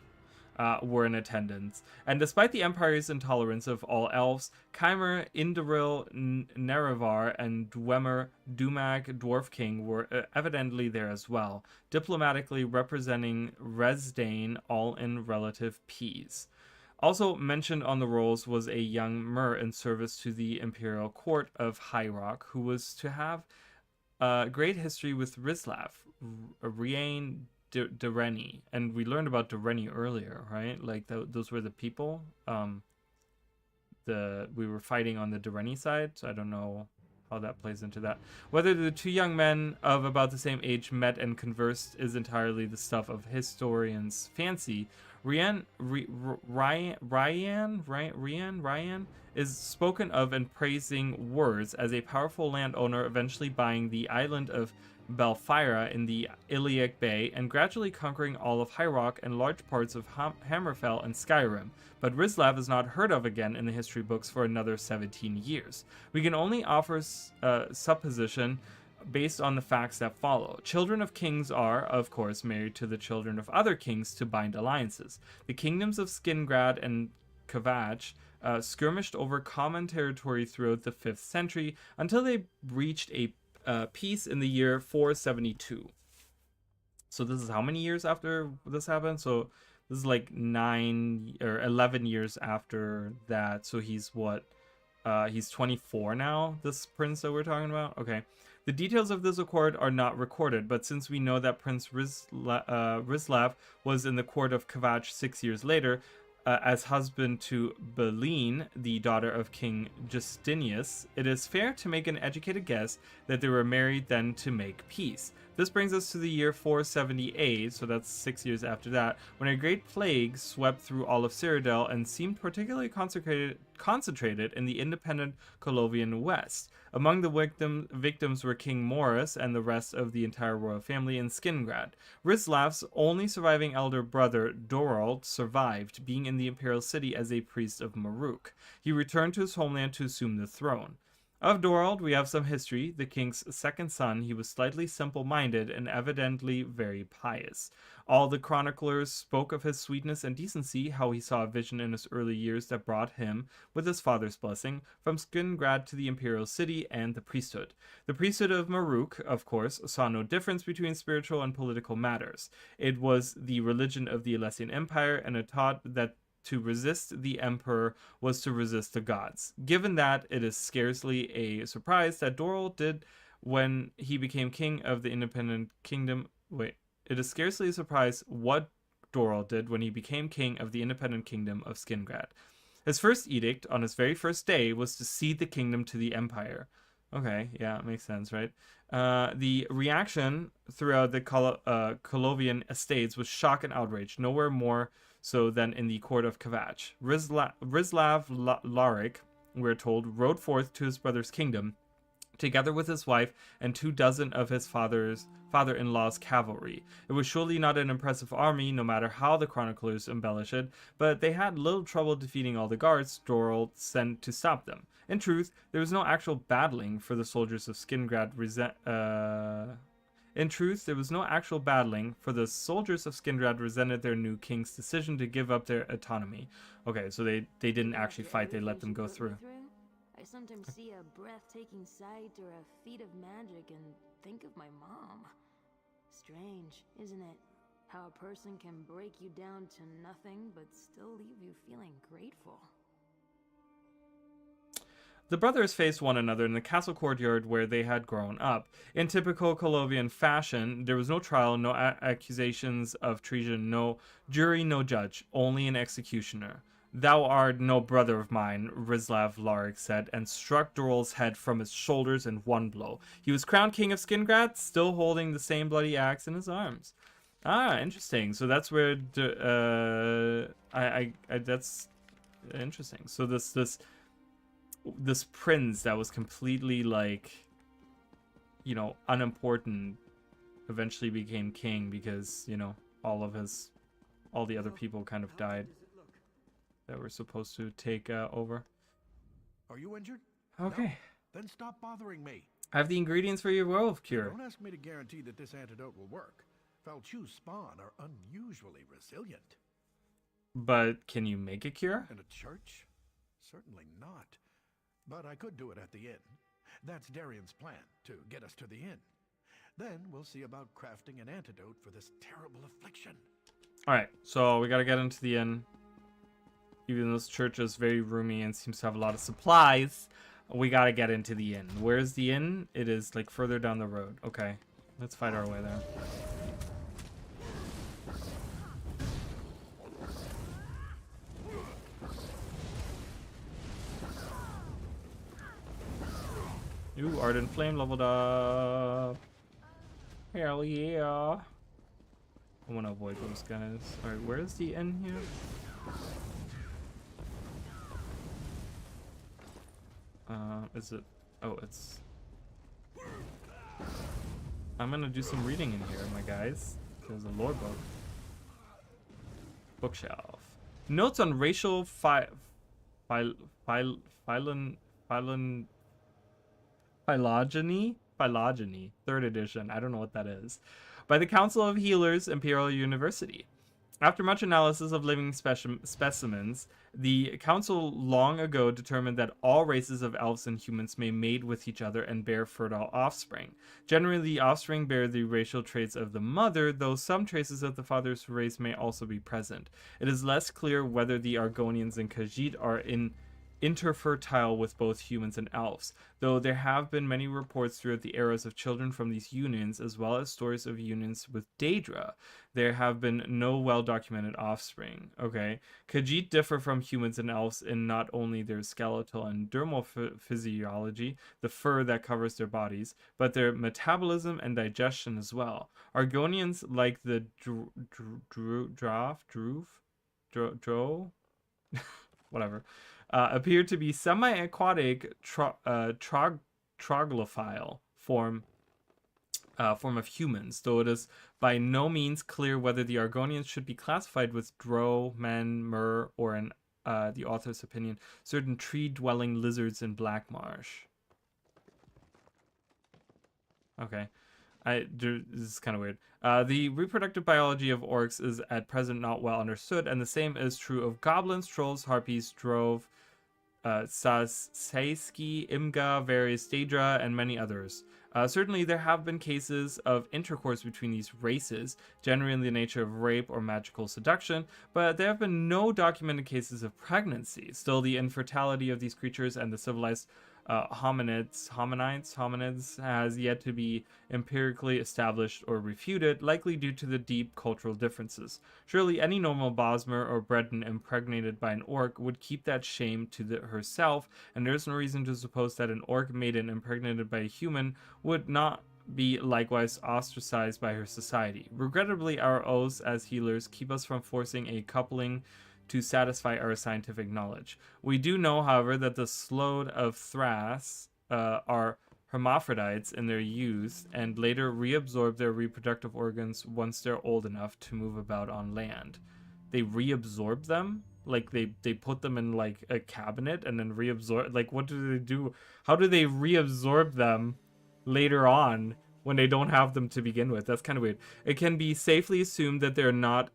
A: were in attendance. And despite the empire's intolerance of all elves, Keimer, Indoril, Nerevar, and Dwemer, Dumag, Dwarf King, were evidently there as well, diplomatically representing Resdane, all in relative peace. Also mentioned on the rolls was a young Mer in service to the imperial court of High Rock, who was to have great history with Rislav, Riane Dereni, and we learned about Dereni earlier, right? Like those were the people. We were fighting on the Dereni side, so I don't know how that plays into that. Whether the 2 young men of about the same age met and conversed is entirely the stuff of historians' fancy. Ryan is spoken of in praising words as a powerful landowner, eventually buying the island of Belfira in the Iliac Bay and gradually conquering all of High Rock and large parts of Hammerfell and Skyrim. But Rislav is not heard of again in the history books for another 17 years. We can only offer supposition based on the facts that follow. Children of kings are, of course, married to the children of other kings to bind alliances. The kingdoms of Skingrad and Kavach skirmished over common territory throughout the 5th century until they reached a peace in the year 472. So this is how many years after this happened? So this is like 9 or 11 years after that. So he's what? He's 24 now, this prince that we're talking about? Okay. The details of this accord are not recorded, but since we know that Prince Rizlav was in the court of Kavach 6 years later, as husband to Beline, the daughter of King Justinius, it is fair to make an educated guess that they were married then to make peace. This brings us to the year 478, so that's 6 years after that, when a great plague swept through all of Cyrodiil and seemed particularly concentrated in the independent Colovian West. Among the victims were King Morris and the rest of the entire royal family in Skingrad. Rizlav's only surviving elder brother, Dorald, survived, being in the imperial city as a priest of Maruk. He returned to his homeland to assume the throne. Of Dorald, we have some history. The king's second son, he was slightly simple-minded and evidently very pious. All the chroniclers spoke of his sweetness and decency, how he saw a vision in his early years that brought him, with his father's blessing, from Skingrad to the imperial city and the priesthood. The priesthood of Maruk, of course, saw no difference between spiritual and political matters. It was the religion of the Alessian Empire, and it taught that to resist the emperor was to resist the gods. Given that, it is scarcely a surprise that Dorald did when he became king of the independent kingdom. It is scarcely a surprise what Dorald did when he became king of the independent kingdom of Skingrad. His first edict on his very first day was to cede the kingdom to the empire. Okay, yeah, it makes sense, right? The reaction throughout the Colovian estates was shock and outrage, nowhere more so than in the court of Kavach. Rizlav Larik, we're told, rode forth to his brother's kingdom, together with his wife and 24 of his father-in-law's cavalry. It was surely not an impressive army, no matter how the chroniclers embellish it, but they had little trouble defeating all the guards Dorald sent to stop them. In truth, there was no actual battling for the soldiers of Skingrad resented their new king's decision to give up their autonomy. Okay, so they didn't actually fight, they let them go through.
H: I sometimes see a breathtaking sight or a feat of magic and think of my mom. Strange, isn't it? How a person can break you down to nothing but still leave you feeling grateful.
A: The brothers faced one another in the castle courtyard where they had grown up. In typical Colovian fashion, there was no trial, no accusations of treason, no jury, no judge, only an executioner. "Thou art no brother of mine," Rizlav Larik said, and struck Dorald's head from his shoulders in one blow. He was crowned king of Skingrad, still holding the same bloody axe in his arms. Ah, interesting. So that's where that's interesting. So this prince that was completely, like, you know, unimportant eventually became king because, you know, all the other people kind of died that were supposed to take over.
E: Are you injured?
A: Okay.
E: No? Then stop bothering me.
A: I have the ingredients for your werewolf cure.
E: Don't ask me to guarantee that this antidote will work. Falchu's spawn are unusually resilient.
A: But can you make a cure?
E: In a church? Certainly not. But I could do it at the inn. That's Darian's plan, to get us to the inn. Then we'll see about crafting an antidote for this terrible affliction.
A: Alright, so we gotta get into the inn. Even though this church is very roomy and seems to have a lot of supplies, we gotta get into the inn. Where's the inn? It is, like, further down the road. Okay, let's fight our way there. Ooh, Ardent Flame leveled up. Hell yeah. I want to avoid those guys. Alright, where's the inn here? Is it? Oh, it's... I'm gonna do some reading in here, my guys. There's a lore book. Bookshelf. Notes on racial phylogeny, 3rd edition. I don't know what that is. By the Council of Healers, Imperial University. After much analysis of living specimens, the council long ago determined that all races of elves and humans may mate with each other and bear fertile offspring. Generally, the offspring bear the racial traits of the mother, though some traces of the father's race may also be present. It is less clear whether the Argonians and Khajiit are interfertile with both humans and elves, though there have been many reports throughout the eras of children from these unions, as well as stories of unions with Daedra. There have been no well-documented offspring. Okay. Khajiit differ from humans and elves in not only their skeletal and dermal physiology, the fur that covers their bodies, but their metabolism and digestion as well. Argonians, like the whatever, appear to be semi-aquatic troglophile form of humans, though it is by no means clear whether the Argonians should be classified with drow, men, mer, or in the author's opinion, certain tree-dwelling lizards in Black Marsh. Okay. This is kind of weird. The reproductive biology of orcs is at present not well understood, and the same is true of goblins, trolls, harpies, drove, Saiski, Imga, various Daedra, and many others. Certainly, there have been cases of intercourse between these races, generally in the nature of rape or magical seduction, but there have been no documented cases of pregnancy. Still, the infertility of these creatures and the civilized hominids has yet to be empirically established or refuted, likely due to the deep cultural differences. Surely any normal Bosmer or Breton impregnated by an orc would keep that shame to herself, and there is no reason to suppose that an orc maiden impregnated by a human would not be likewise ostracized by her society. Regrettably, our oaths as healers keep us from forcing a coupling to satisfy our scientific knowledge. We do know, however, that the Slode of Thras are hermaphrodites in their youth and later reabsorb their reproductive organs once they're old enough to move about on land. They reabsorb them? Like they put them in like a cabinet and then reabsorb? Like what do they do? How do they reabsorb them later on when they don't have them to begin with? That's kind of weird. It can be safely assumed that they're not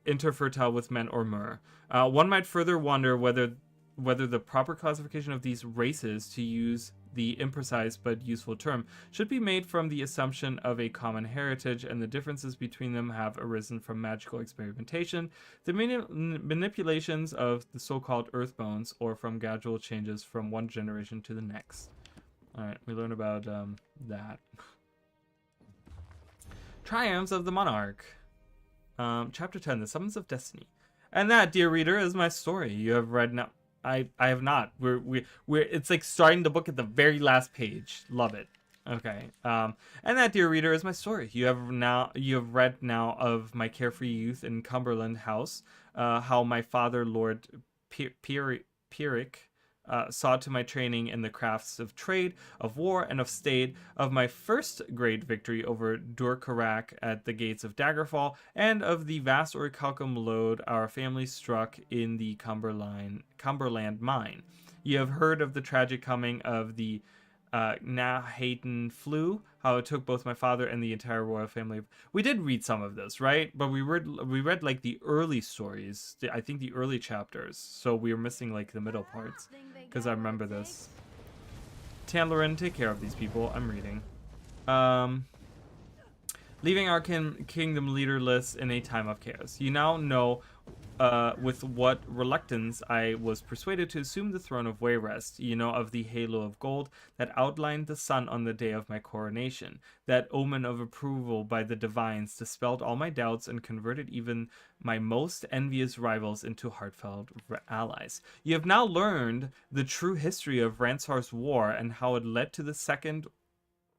A: interfertile with men or mer. One might further wonder whether the proper classification of these races, to use the imprecise but useful term, should be made from the assumption of a common heritage, and the differences between them have arisen from magical experimentation, the manipulations of the so-called earthbones, or from gradual changes from one generation to the next. Alright, we learn about that. Triumphs of the Monarch. Chapter 10, The Summons of Destiny. And that, dear reader, is my story. You have read now. I have not. We're it's like starting the book at the very last page. Love it. Okay. And that, dear reader, is my story. You have read now of my carefree youth in Cumberland House, how my father, Lord Pyrrhic, saw to my training in the crafts of trade, of war, and of state, of my first great victory over Durkarak at the gates of Daggerfall, and of the vast orichalcum load our family struck in the Cumberland mine. You have heard of the tragic coming of the Nahatan flu, how it took both my father and the entire royal family. We did read some of this, right? But we read like the early stories, I think the early chapters, so we were missing like the middle parts, because I remember this. Tanlerin, take care of these people. I'm reading. Leaving our kingdom leaderless in a time of chaos. You now know with what reluctance I was persuaded to assume the throne of Wayrest. You know of the halo of gold that outlined the sun on the day of my coronation. That omen of approval by the divines dispelled all my doubts and converted even my most envious rivals into heartfelt allies. You have now learned the true history of Ransar's war and how it led to the second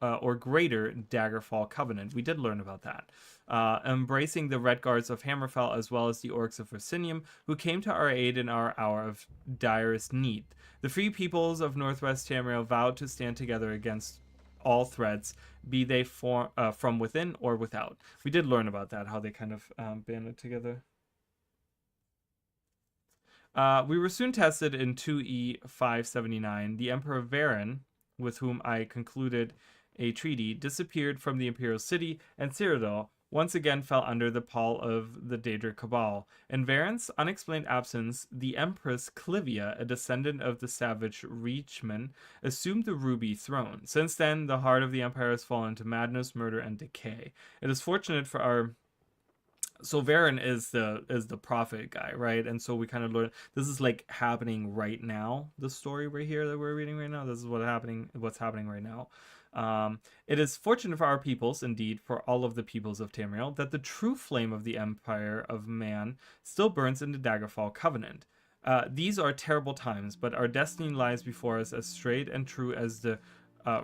A: or greater Daggerfall Covenant. We did learn about that. Embracing the Red Guards of Hammerfell as well as the Orcs of Versinium, who came to our aid in our hour of direst need. The free peoples of Northwest Tamriel vowed to stand together against all threats, be they from within or without. We did learn about that, how they kind of banded together. We were soon tested in 2E 579. The Emperor Varen, with whom I concluded a treaty, disappeared from the Imperial City, and Cyrodiil once again fell under the pall of the Daedric Cabal. In Varen's unexplained absence, the Empress Clivia, a descendant of the savage Reachman, assumed the Ruby Throne. Since then, the heart of the Empire has fallen to madness, murder, and decay. It is fortunate for our... So Varen is the prophet guy, right? And so we kind of learn this is like happening right now. The story right here that we're reading right now. This is what's happening right now. It is fortunate for our peoples, indeed for all of the peoples of Tamriel, that the true flame of the Empire of Man still burns in the Daggerfall Covenant. These are terrible times, but our destiny lies before us as straight and true as the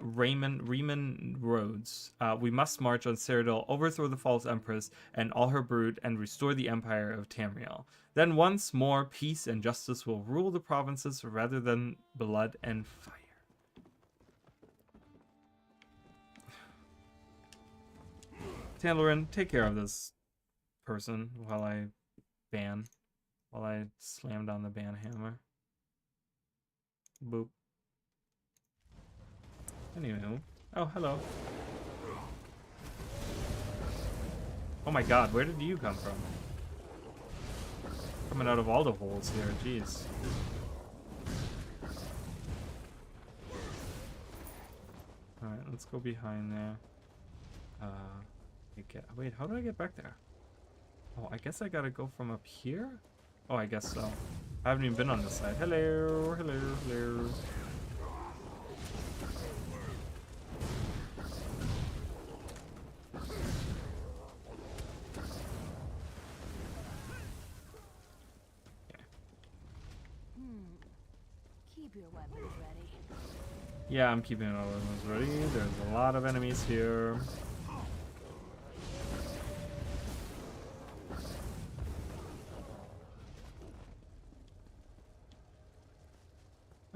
A: Riemann roads. We must march on Cyrodiil, overthrow the false empress and all her brood, and restore the Empire of Tamriel. Then once more, peace and justice will rule the provinces rather than blood and fire. Tandarin, take care of this person while I slam down the ban hammer. Boop. Anywho. Oh, hello. Oh my god, where did you come from? Coming out of all the holes here, jeez. Alright, let's go behind there. Wait, how do I get back there? Oh, I guess I gotta go from up here? Oh, I guess so. I haven't even been on this side. Hello, hello, hello.
H: Keep your weapons ready.
A: Yeah, I'm keeping all weapons ready. There's a lot of enemies here.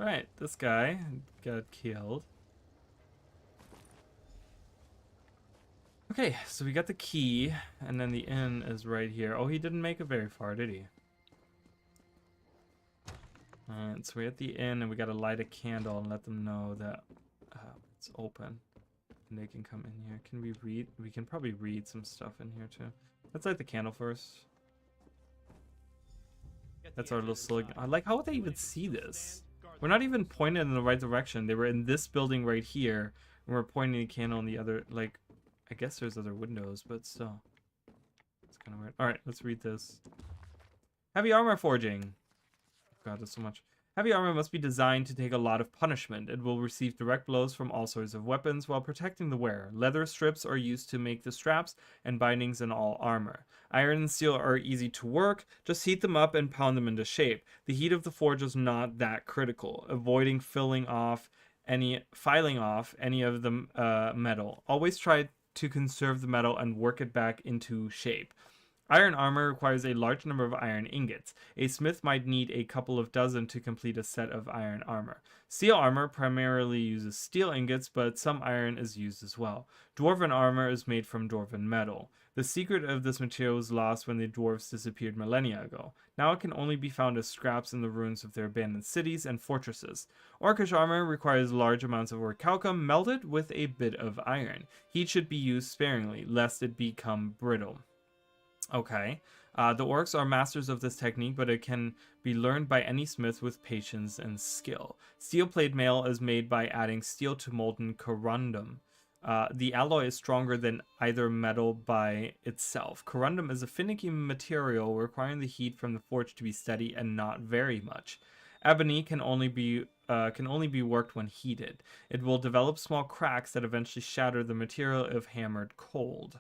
A: Alright, this guy got killed. Okay, so we got the key, and then the inn is right here. Oh, he didn't make it very far, did he? Alright, so we're at the inn, and we gotta light a candle and let them know that it's open. And they can come in here. Can we read? We can probably read some stuff in here, too. Let's light the candle first. That's our little silicon. I like, how would they even see this? We're not even pointed in the right direction. They were in this building right here, and we're pointing the candle in the other, like, I guess there's other windows, but still. It's kind of weird. Alright, let's read this. Heavy armor forging. God, there's so much. Heavy armor must be designed to take a lot of punishment. It will receive direct blows from all sorts of weapons while protecting the wearer. Leather strips are used to make the straps and bindings in all armor. Iron and steel are easy to work. Just heat them up and pound them into shape. The heat of the forge is not that critical, avoiding filing off any of the metal. Always try to conserve the metal and work it back into shape. Iron armor requires a large number of iron ingots. A smith might need a couple of dozen to complete a set of iron armor. Steel armor primarily uses steel ingots, but some iron is used as well. Dwarven armor is made from dwarven metal. The secret of this material was lost when the dwarves disappeared millennia ago. Now it can only be found as scraps in the ruins of their abandoned cities and fortresses. Orcish armor requires large amounts of orichalcum melted with a bit of iron. Heat should be used sparingly, lest it become brittle. Okay, the orcs are masters of this technique, but it can be learned by any smith with patience and skill. Steel plate mail is made by adding steel to molten corundum. The alloy is stronger than either metal by itself. Corundum is a finicky material requiring the heat from the forge to be steady and not very much. Ebony can only be worked when heated. It will develop small cracks that eventually shatter the material if hammered cold.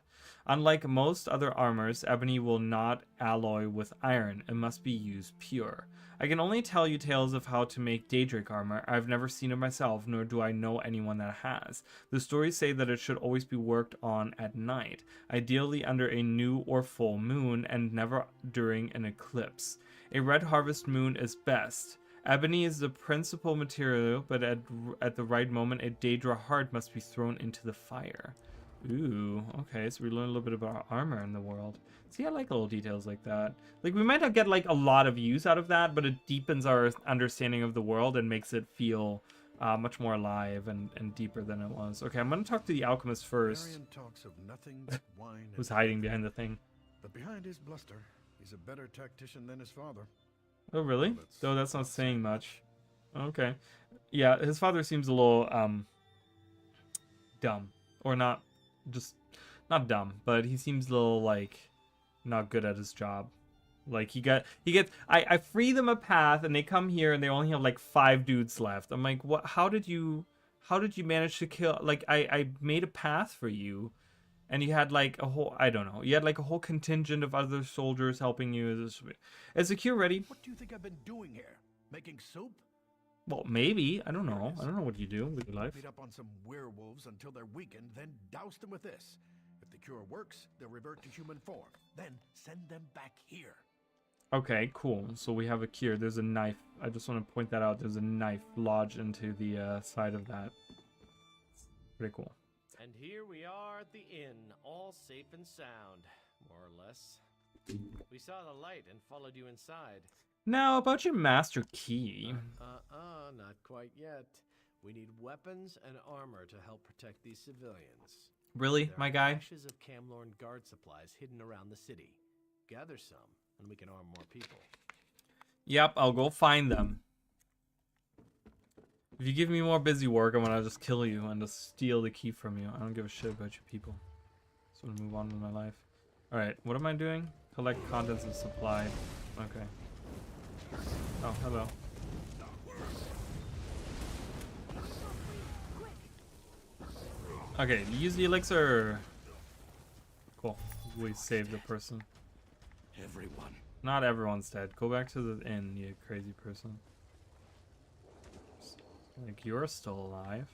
A: Unlike most other armors, ebony will not alloy with iron. It must be used pure. I can only tell you tales of how to make Daedric armor. I've never seen it myself, nor do I know anyone that has. The stories say that it should always be worked on at night, ideally under a new or full moon, and never during an eclipse. A red harvest moon is best. Ebony is the principal material, but at the right moment, a Daedra heart must be thrown into the fire. Ooh, okay, so we learn a little bit about armor in the world. See, I like little details like that. Like, we might not get, like, a lot of use out of that, but it deepens our understanding of the world and makes it feel much more alive and deeper than it was. Okay, I'm gonna talk to the alchemist first.
E: Darian talks of nothing but wine.
A: Who's hiding behind the thing?
E: But behind his bluster, he's a better tactician than his father.
A: Oh, really?
E: Well,
A: Though that's not saying much. Okay. Yeah, his father seems a little dumb, or not not dumb, but he seems a little like not good at his job. Like he gets I free them a path and they come here and they only have like 5 dudes left. I'm like, what? How did you manage to kill? Like I made a path for you, and you had like a whole, I don't know, you had like a whole contingent of other soldiers helping you. Is the cure ready?
E: What do you think I've been doing here? Making soup?
A: Well, maybe. I don't know. I don't know what you do with your life.
E: Beat up on some werewolves until they're weakened, then douse them with this. If the cure works, they'll revert to human form. Then send them back here.
A: Okay, cool. So we have a cure. There's a knife. I just want to point that out. There's a knife lodged into the side of that. Pretty cool.
L: And here we are at the inn, all safe and sound, more or less. We saw the light and followed you inside.
A: Now, about your master key.
L: Not quite yet. We need weapons and armor to help protect these civilians.
A: Really,
L: There
A: my
L: are
A: guy?
L: caches of Camlorn guard supplies hidden around the city. Gather some, and we can arm more people.
A: Yep, I'll go find them. If you give me more busy work, I'm gonna just kill you and just steal the key from you. I don't give a shit about you people. Just wanna move on with my life. Alright, what am I doing? Collect contents of supply. Okay. Oh, hello. Okay, use the elixir. Cool. We saved the person.
D: Everyone.
A: Not everyone's dead. Go back to the inn, you crazy person. Like, you're still alive.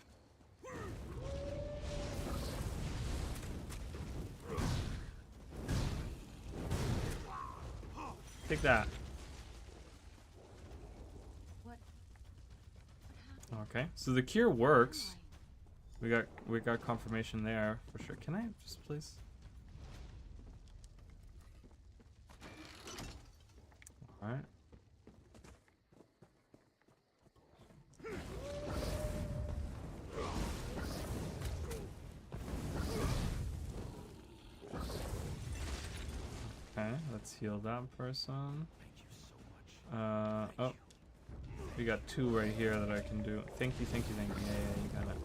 A: Take that. Okay, so the cure works. We got confirmation there for sure. Can I just please? All right. Okay, let's heal that person. Oh, we got 2 right here that I can do. Thank you, thank you, thank you. Yeah, you got it.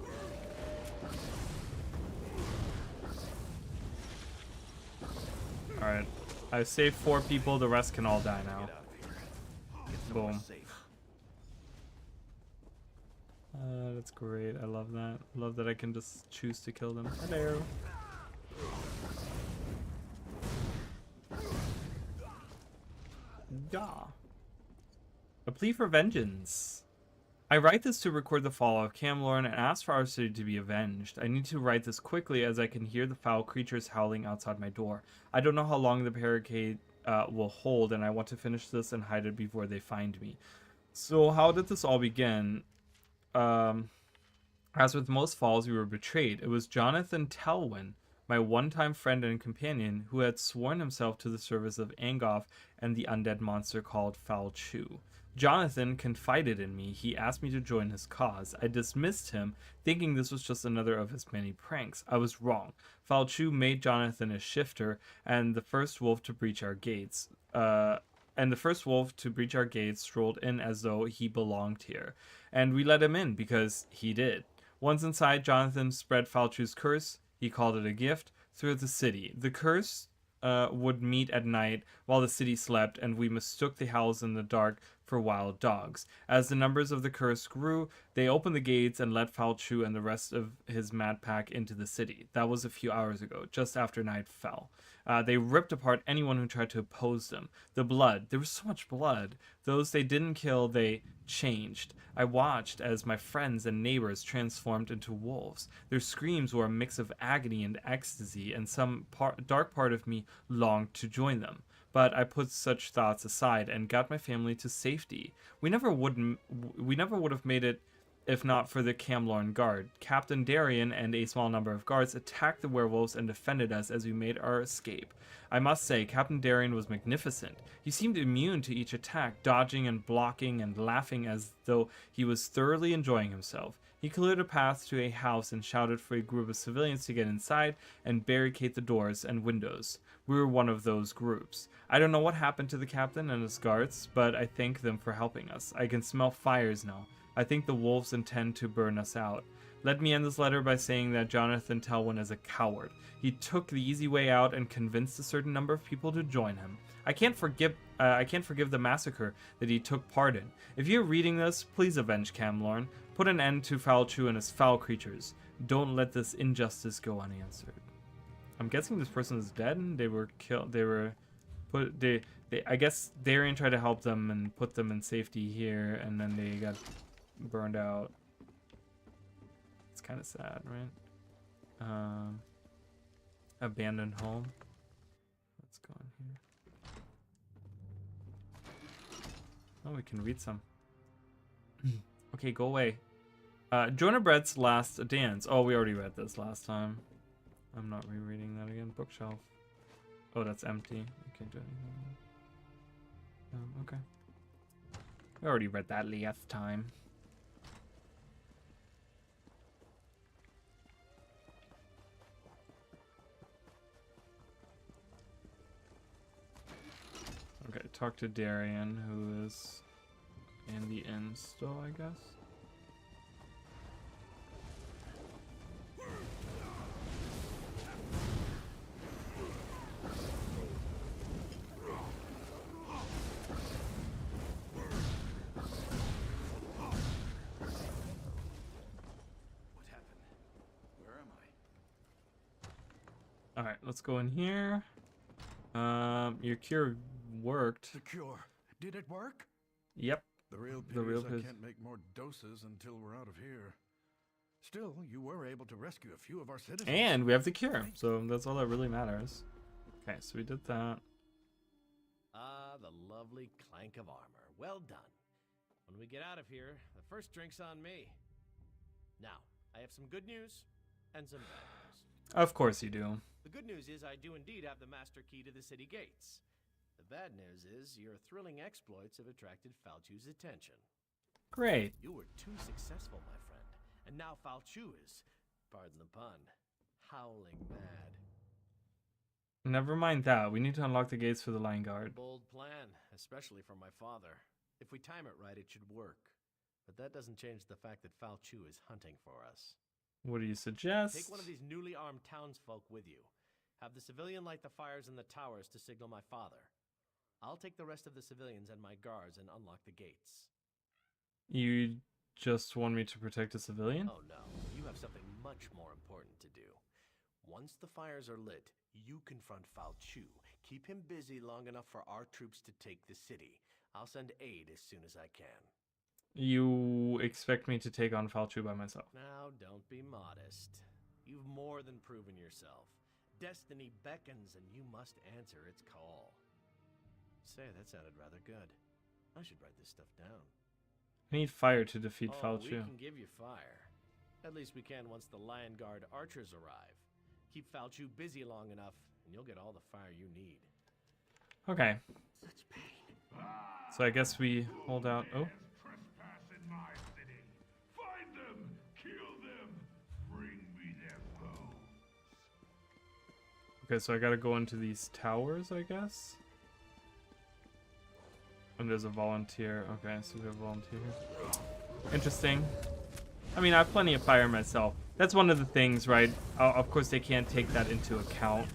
A: Alright, I saved 4 people, the rest can all die now. Boom. That's great, I love that. Love that I can just choose to kill them. Hello. Yeah. A plea for vengeance. I write this to record the fall of Camlorn and ask for our city to be avenged. I need to write this quickly as I can hear the foul creatures howling outside my door. I don't know how long the barricade will hold, and I want to finish this and hide it before they find me. So how did this all begin? As with most falls, we were betrayed. It was Jonathan Telwyn, my one-time friend and companion, who had sworn himself to the service of Angoff and the undead monster called Foul Chew. Jonathan confided in me. He asked me to join his cause. I dismissed him, thinking this was just another of his many pranks. I was wrong. Foul Chew made Jonathan a shifter and the first wolf to breach our gates. Strolled in as though he belonged here. And we let him in because he did. Once inside, Jonathan spread Foul Chew's curse. He called it a gift through the city. The curse would meet at night while the city slept, and we mistook the howls in the dark for wild dogs. As the numbers of the curse grew, they opened the gates and let Foul Chew and the rest of his mad pack into the city. That was a few hours ago, just after night fell. They ripped apart anyone who tried to oppose them. The blood, there was so much blood. Those they didn't kill, they changed. I watched as my friends and neighbors transformed into wolves. Their screams were a mix of agony and ecstasy, and some dark part of me longed to join them. But I put such thoughts aside and got my family to safety. We never would have made it if not for the Camlorn guard. Captain Darien and a small number of guards attacked the werewolves and defended us as we made our escape. I must say, Captain Darien was magnificent. He seemed immune to each attack, dodging and blocking and laughing as though he was thoroughly enjoying himself. He cleared a path to a house and shouted for a group of civilians to get inside and barricade the doors and windows. We were one of those groups. I don't know what happened to the captain and his guards, but I thank them for helping us. I can smell fires now. I think the wolves intend to burn us out. Let me end this letter by saying that Jonathan Telwyn is a coward. He took the easy way out and convinced a certain number of people to join him. I can't forgive the massacre that he took part in. If you're reading this, please avenge Camlorn. Put an end to Falchu and his foul creatures. Don't let this injustice go unanswered. I'm guessing this person is dead. They were killed. They were put. I guess Darien tried to help them and put them in safety here, and then they got burned out. It's kind of sad, right? Abandoned home. Let's go in here. Oh, we can read some. Okay, go away. Jonah Brett's Last Dance. Oh, we already read this last time. I'm not rereading that again. Bookshelf. Oh, that's empty. You can't do anything. Okay. We already read that last time. Okay, talk to Darien, who is in the inn still, I guess. Alright, let's go in here. Your cure worked.
E: The cure. Did it work?
A: Yep.
E: The real pity is I can't make more doses until we're out of here. Still, you were able to rescue a few of our citizens.
A: And we have the cure, so that's all that really matters. Okay, so we did that.
L: Ah, the lovely clank of armor. Well done. When we get out of here, the first drink's on me. Now, I have some good news and some bad news.
A: Of course you do.
L: The good news is I do indeed have the master key to the city gates. The bad news is your thrilling exploits have attracted Falchu's attention.
A: Great.
L: You were too successful, my friend. And now Falchu is, pardon the pun, howling mad.
A: Never mind that. We need to unlock the gates for the Lion Guard.
L: Bold plan, especially for my father. If we time it right, it should work. But that doesn't change the fact that Falchu is hunting for us.
A: What do you suggest?
L: Take one of these newly armed townsfolk with you. Have the civilian light the fires in the towers to signal my father. I'll take the rest of the civilians and my guards and unlock the gates.
A: You just want me to protect a civilian?
L: Oh no, you have something much more important to do. Once the fires are lit, you confront Falchu. Keep him busy long enough for our troops to take the city. I'll send aid as soon as I can.
A: You expect me to take on Falchu by myself?
L: Now, don't be modest. You've more than proven yourself. Destiny beckons and you must answer its call. Say, that sounded rather good. I should write this stuff down.
A: I need fire to defeat Falchu.
L: We can give you fire. At least we can once the Lion Guard archers arrive. Keep Falchu busy long enough, and you'll get all the fire you need.
A: Okay.
L: Such pain.
A: So I guess we hold out. Oh.
K: Trespass in my city. Find them, kill them, bring me their bones.
A: Okay, so I gotta go into these towers, I guess. And there's a volunteer. Okay, so we have a volunteer here. Interesting. I mean, I have plenty of fire myself. That's one of the things, right? Of course, they can't take that into account.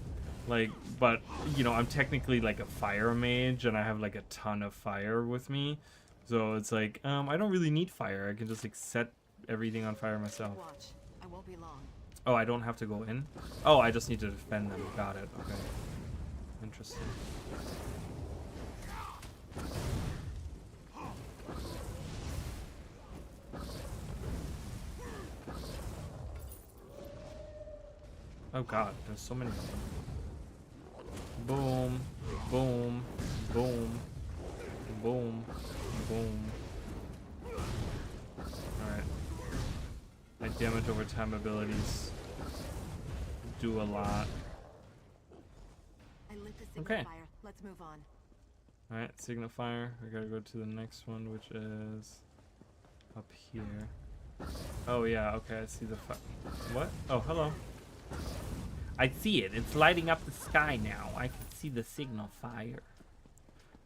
A: Like, but, you know, I'm technically like a fire mage, and I have like a ton of fire with me. So it's like, I don't really need fire. I can just like set everything on fire myself.
B: Watch. I won't be long.
A: Oh, I don't have to go in? Oh, I just need to defend them. Got it. Okay. Interesting. Oh god, there's so many of them. Boom, boom, boom, boom, boom. Alright. like damage over time abilities do a lot.
M: I lit the
A: Okay.
M: signifier. Let's move on.
A: Alright, signifier. We gotta go to the next one, which is up here. Oh yeah, okay, I see the what? Oh, hello. I see it. It's lighting up the sky now. I can see the signal fire.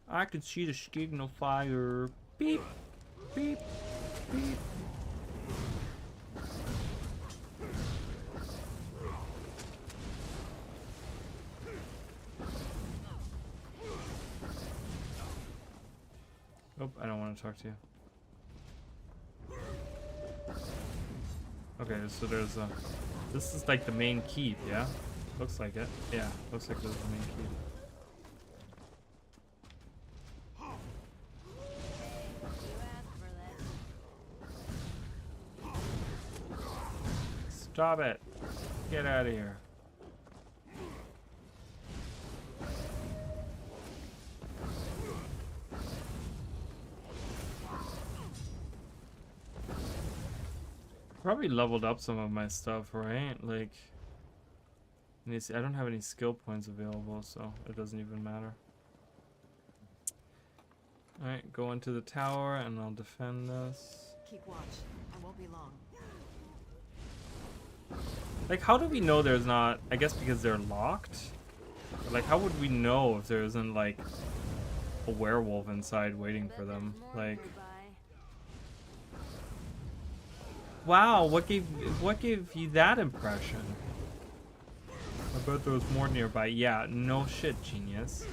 A: I can see the signal fire. Beep, beep, beep. Oh, I don't want to talk to you. Okay, so there's a... This is like the main keep, yeah? Looks like it. Yeah, looks like this is the main keep. Stop it! Get out of here. Probably leveled up some of my stuff, right? Like, I don't have any skill points available, so it doesn't even matter. Alright, go into the tower and I'll defend this.
M: Keep watch. I won't be long.
A: Like, how do we know there's not... I guess because they're locked? Like, how would we know if there isn't, like, a werewolf inside waiting for them? Like... Wow, what gave you that impression? I bet there was more nearby. Yeah, no shit, genius.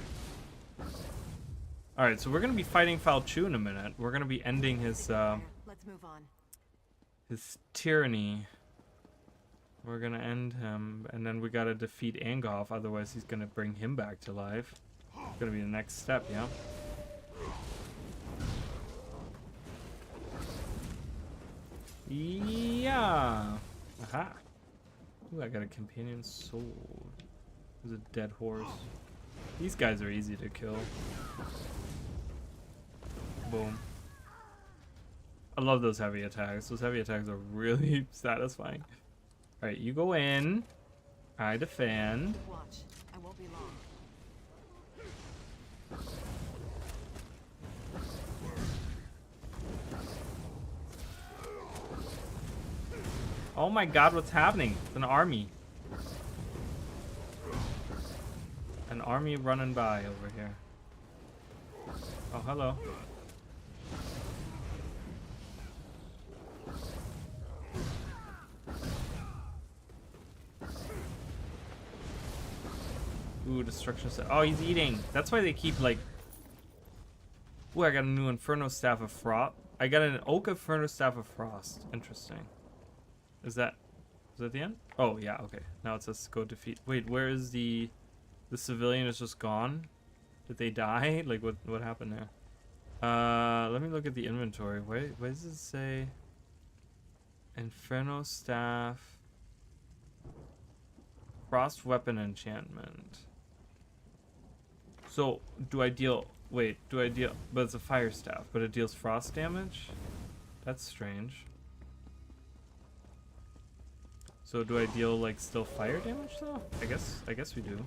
A: Alright, so we're gonna be fighting Falchu in a minute. We're gonna be ending his
M: Let's move on.
A: his tyranny. We're gonna end him, and then we gotta defeat Angoff, otherwise he's gonna bring him back to life. It's gonna be the next step, yeah? Yeah. Aha. Ooh, I got a companion soul. There's a dead horse. These guys are easy to kill. Boom. I love those heavy attacks. Those heavy attacks are really satisfying. Alright, you go in. I defend.
M: Watch. I won't be long.
A: Oh my god, what's happening? It's an army. An army running by over here. Oh, hello. Ooh, destruction set. Oh, he's eating. That's why they keep like... Ooh, I got a new Inferno Staff of Frost. I got an Oak Inferno Staff of Frost. Interesting. Is that the end? Oh yeah, okay. Now it says go defeat. Wait, where is the civilian is just gone? Did they die? Like what happened there? Let me look at the inventory. Wait, what does it say? Inferno Staff. Frost Weapon Enchantment. So do I deal but it's a fire staff, but it deals frost damage? That's strange. So do I deal like still fire damage though? I guess we do.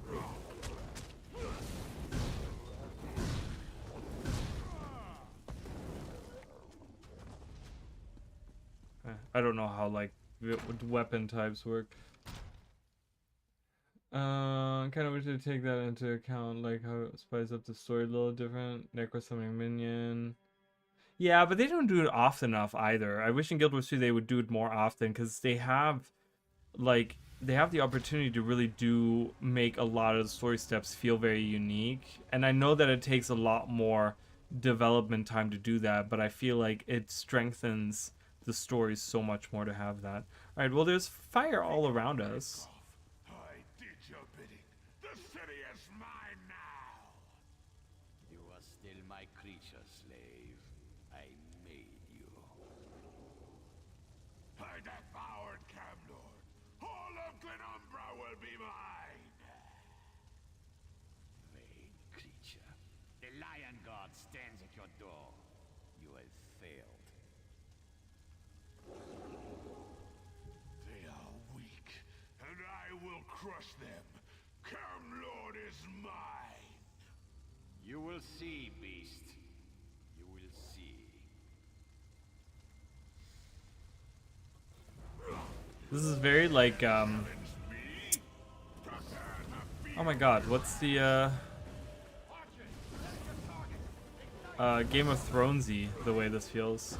A: I don't know how like weapon types work. Kind of wish to take that into account, like how it spices up the story a little different. Necro summoning minion. Yeah, but they don't do it often enough either. I wish in Guild Wars 2 they would do it more often, because they have the opportunity to really do make a lot of the story steps feel very unique. And I know that it takes a lot more development time to do that, but I feel like it strengthens the story so much more to have that. Alright, well there's fire all around us.
K: I did your bidding. The city is mine now.
I: You are still my creature, slave. I made you.
K: By that power and Camlord, all of Glenumbra will be mine.
I: Vain creature. The Lion God stands at your door. You have failed.
K: crush them. Camlord is mine.
I: You will see, Beast. You will see.
A: This is very like oh my god, what's the Game of Thronesy the way this feels.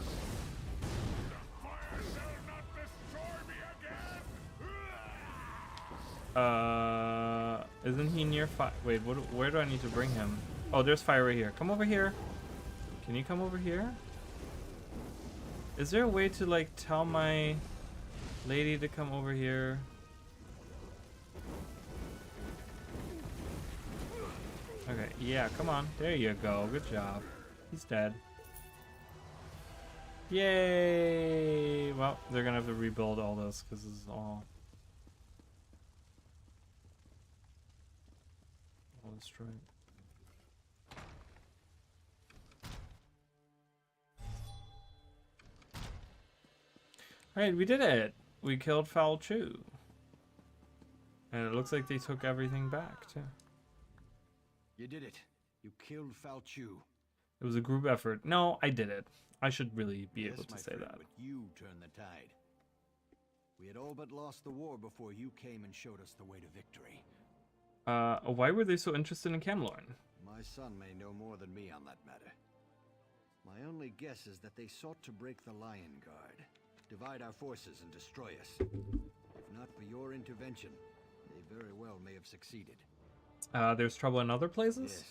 A: Isn't he near fire? Wait, where do I need to bring him? Oh, there's fire right here. Come over here. Can you come over here? Is there a way to like tell my lady to come over here? Okay, yeah, come on. There you go. Good job. He's dead. Yay! Well, they're gonna have to rebuild all this because this is all destroyed. Alright, we did it! We killed Foul Chew. And it looks like they took everything back, too.
I: You did it. You killed Foul Chew.
A: It was a group effort. No, I did it. I should really be able to say that.
I: But you turned the tide. We had all but lost the war before you came and showed us the way to victory.
A: Why were they so interested in Camlorn?
I: My son may know more than me on that matter. My only guess is that they sought to break the Lion Guard, divide our forces and destroy us. If not for your intervention, they very well may have succeeded.
A: There's trouble in other places?
I: Yes.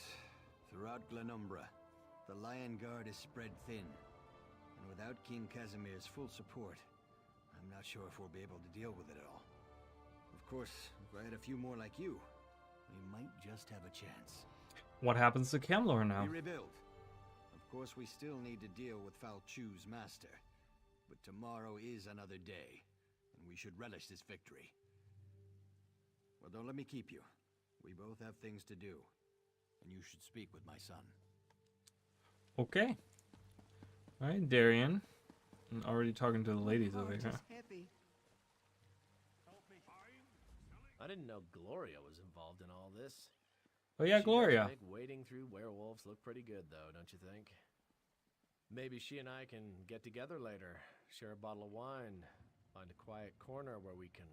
I: Throughout Glenumbra, the Lion Guard is spread thin. And without King Casimir's full support, I'm not sure if we'll be able to deal with it all. Of course, if I had a few more like you, we might just have a chance.
A: What happens to Camlorn now?
I: We rebuild. Of course, we still need to deal with Foul Chew's master. But tomorrow is another day, and we should relish this victory. Well, don't let me keep you. We both have things to do, and you should speak with my son.
A: Okay. Alright, Darian. I'm already talking to the ladies over here.
L: I didn't know Gloria was involved in all this.
A: Oh yeah, Gloria.
L: She does make wading through werewolves look pretty good, though, don't you think? Maybe she and I can get together later, share a bottle of wine, find a quiet corner where we can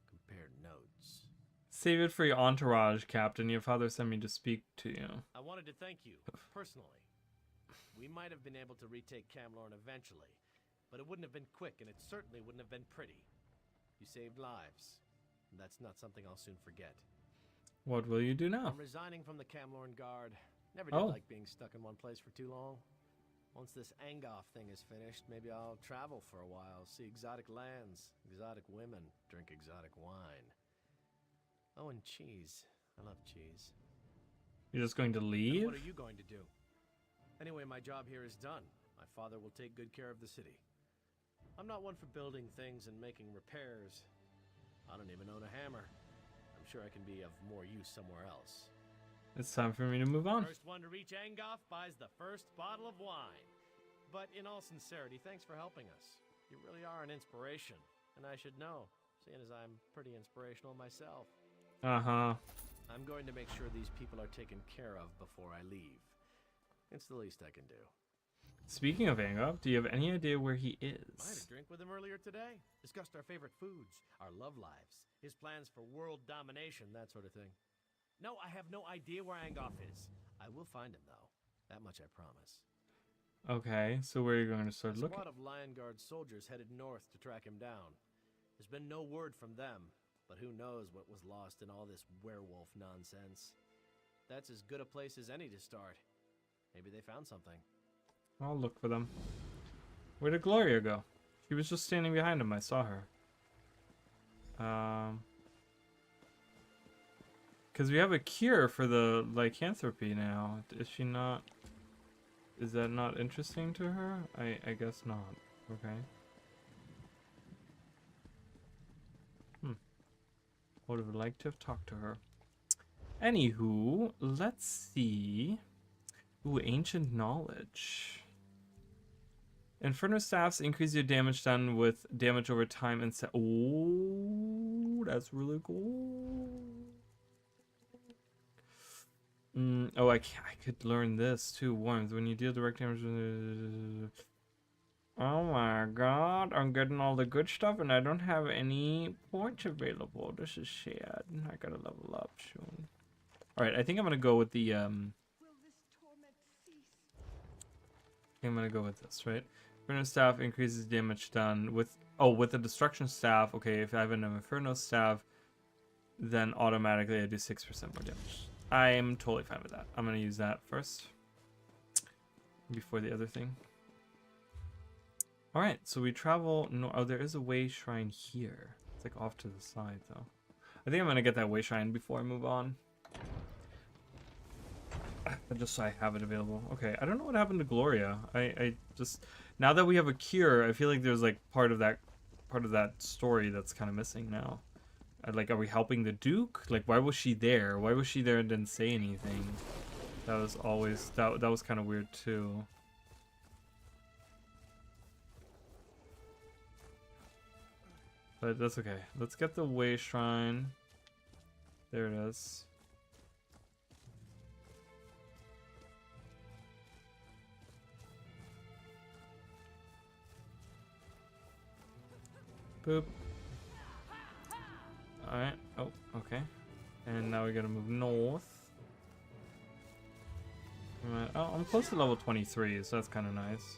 L: compare notes.
A: Save it for your entourage, Captain. Your father sent me to speak to you.
L: I wanted to thank you, personally. We might have been able to retake Camlorn eventually, but it wouldn't have been quick, and it certainly wouldn't have been pretty. You saved lives, and that's not something I'll soon forget.
A: What will you do now?
L: I'm resigning from the Camlorn Guard. Never did like being stuck in one place for too long. Once this Angoff thing is finished, maybe I'll travel for a while, see exotic lands, exotic women, drink exotic wine. Oh, and cheese. I love cheese.
A: You're just going to leave?
L: And what are you going to do? Anyway, my job here is done. My father will take good care of the city. I'm not one for building things and making repairs. I don't even own a hammer. I'm sure I can be of more use somewhere else.
A: It's time for me to move on.
L: First one to reach Angoff buys the first bottle of wine. But in all sincerity, thanks for helping us. You really are an inspiration, and I should know, seeing as I'm pretty inspirational myself.
A: Uh-huh.
L: I'm going to make sure these people are taken care of before I leave. It's the least I can do.
A: Speaking of Angoff, do you have any idea where he is?
L: I had a drink with him earlier today. Discussed our favorite foods, our love lives, his plans for world domination, that sort of thing. No, I have no idea where Angoff is. I will find him, though. That much I promise.
A: Okay, so where are you going to start looking?
L: A squad of Lion Guard soldiers headed north to track him down. There's been no word from them, but who knows what was lost in all this werewolf nonsense. That's as good a place as any to start. Maybe they found something.
A: I'll look for them. Where did Gloria go? She was just standing behind him. I saw her. Because we have a cure for the lycanthropy now. Is she not... Is that not interesting to her? I guess not. Okay. Would have liked to have talked to her. Anywho, let's see. Ooh, ancient knowledge. Inferno staffs increase your damage done with damage over time and ooh, That's really cool. Oh, I could learn this too. Warmth. When you deal direct damage. Oh my god, I'm getting all the good stuff and I don't have any points available. This is sad. I gotta level up soon. Alright, I think I'm gonna go with the I'm gonna go with this, right? Inferno staff increases damage done with with the destruction staff. Okay, if I have an Inferno staff, then automatically I do 6% more damage. I'm totally fine with that. I'm gonna use that first before the other thing. Alright, so we travel. No, oh, there is a way shrine here. It's like off to the side though. I think I'm gonna get that way shrine before I move on. Just so I have it available. Okay, I don't know what happened to Gloria. I just, now that we have a cure, I feel like there's like part of that story that's kind of missing now. Like, are we helping the Duke? Like, why was she there? Why was she there and didn't say anything? That was always, that was kind of weird too. But that's okay. Let's get the way shrine. There it is. Boop. Alright. Oh, okay. And now we gotta move north. Oh, I'm close to level 23, so that's kind of nice.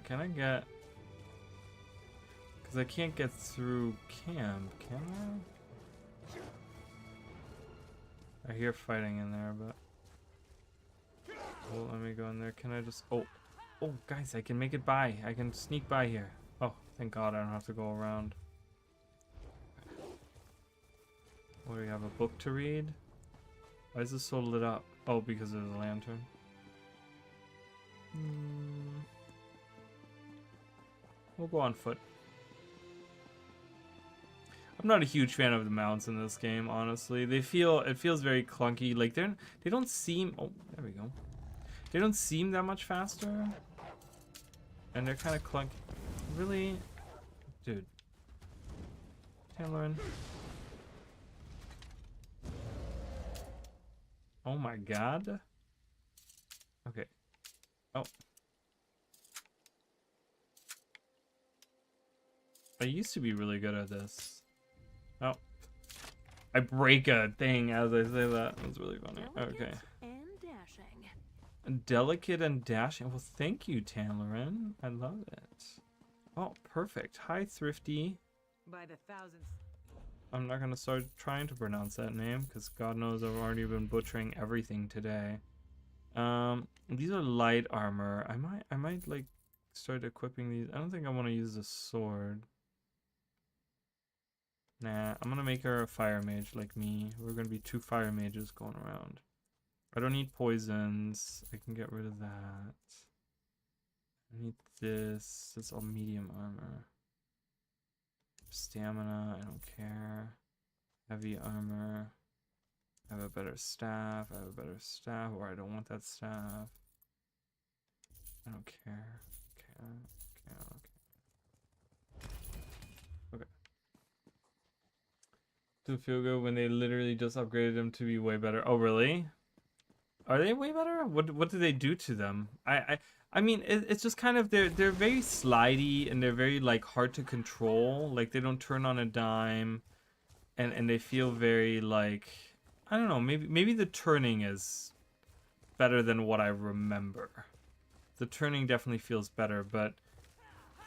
A: Can I get... Because I can't get through camp, can I? I hear fighting in there, but... Oh, let me go in there. Can I just... Oh, guys, I can make it by. I can sneak by here. Oh, thank God I don't have to go around. What do we have? A book to read? Why is this so lit up? Oh, because of the lantern. We'll go on foot. I'm not a huge fan of the mounts in this game, honestly. It feels very clunky. Like they don't seem... Oh, there we go. They don't seem that much faster. And they're kind of clunky. Really? Dude. Tamlin. Oh my god. Okay. Oh. I used to be really good at this. Oh. I break a thing as I say that. That's really funny. Okay.
H: And dashing.
A: Delicate and dashing. Well, thank you, Tamlin. I love it. Oh, perfect. Hi, Thrifty.
M: By the thousands.
A: I'm not gonna start trying to pronounce that name because God knows I've already been butchering everything today. These are light armor. I might like start equipping these. I don't think I want to use the sword. Nah, I'm gonna make her a fire mage like me. We're gonna be 2 fire mages going around. I don't need poisons. I can get rid of that. I need this. It's all medium armor. Stamina, I don't care. Heavy armor. I have a better staff. I have a better staff, or I don't want that staff. I don't care. Okay. To feel good when they literally just upgraded them to be way better. Oh, really? Are they way better? What do they do to them? I mean, it's just kind of they're very slidey and they're very like hard to control. Like they don't turn on a dime, and they feel very like, I don't know. Maybe the turning is better than what I remember. The turning definitely feels better, but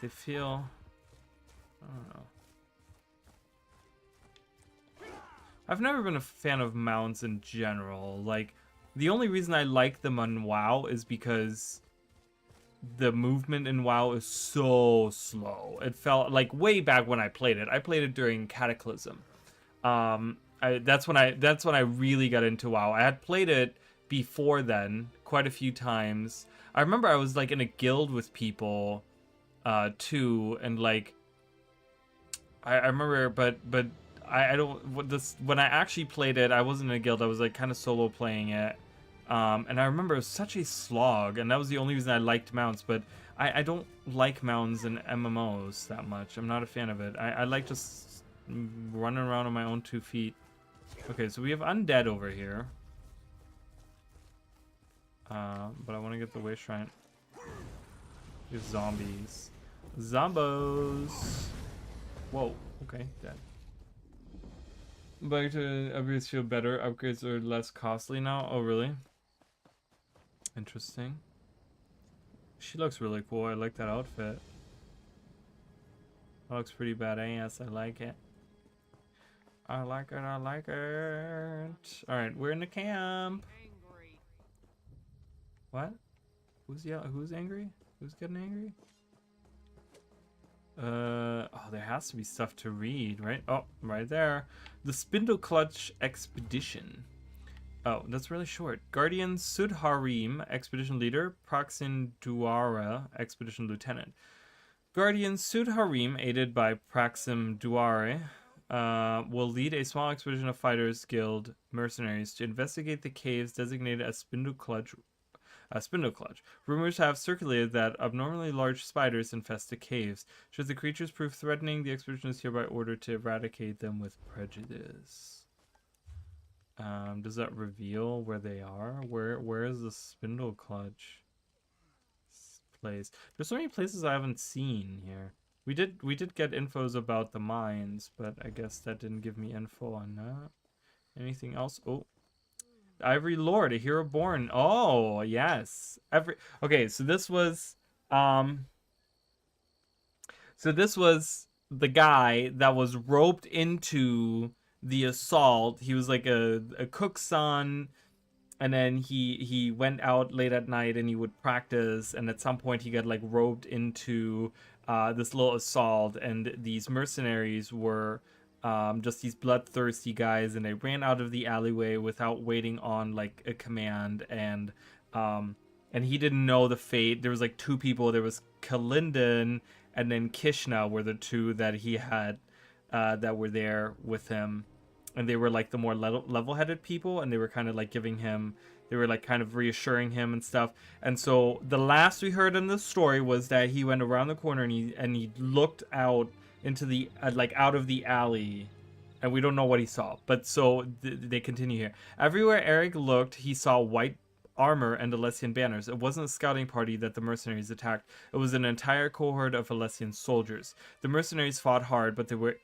A: they feel, I don't know. I've never been a fan of mounts in general. Like the only reason I like them on WoW is because the movement in WoW is so slow. It felt like way back when I played it. I played it during Cataclysm. That's when I really got into WoW. I had played it before then quite a few times. I remember I was like in a guild with people too, and like I remember, but I don't, when I actually played it, I wasn't in a guild. I was like kind of solo playing it, And I remember it was such a slog, and that was the only reason I liked mounts, but I don't like mounts in MMOs that much. I'm not a fan of it. I like just running around on my own 2 feet. Okay, so we have undead over here. But I want to get the Way Shrine. We have zombies. Zombos! Whoa, okay, dead. Back to upgrades feel better. Upgrades are less costly now. Oh, really? Interesting. She looks really cool. I like that outfit. That looks pretty badass. I like it. I like it. I like it. Alright, we're in the camp. What? Who's yelling? Who's angry? Who's getting angry? Oh, there has to be stuff to read, right? Oh, right there. The Spindle Clutch Expedition. Oh, that's really short. Guardian Sudharim, Expedition Leader. Praxin Duara, Expedition Lieutenant. Guardian Sudharim, aided by Praxim Duare, will lead a small expedition of Fighters Guild mercenaries to investigate the caves designated as Spindle Clutch. Rumors have circulated that abnormally large spiders infest the caves. Should the creatures prove threatening, the expedition is hereby ordered to eradicate them with prejudice. Does that reveal where they are? Where is the Spindle Clutch place? There's so many places I haven't seen here. We did get infos about the mines, but I guess that didn't give me info on that. Anything else? Oh. Ivory Lord, a hero born. Oh, yes. Okay, so this was the guy that was roped into the assault. He was like a cook's son, and then he went out late at night and he would practice, and at some point he got like roped into this little assault, and these mercenaries were just these bloodthirsty guys, and they ran out of the alleyway without waiting on like a command, and he didn't know the fate. There was like 2 people. There was Kalindon and then Kishna were the 2 that he had that were there with him, and they were like the more level-headed people, and they were kind of like they were like kind of reassuring him and stuff. And so the last we heard in the story was that he went around the corner and he looked out into the like out of the alley, and we don't know what he saw, but so they continue here. Everywhere Eric looked, he saw white armor and Alessian banners. It wasn't a scouting party that the mercenaries attacked. It was an entire cohort of Alessian soldiers. The mercenaries fought hard, but they were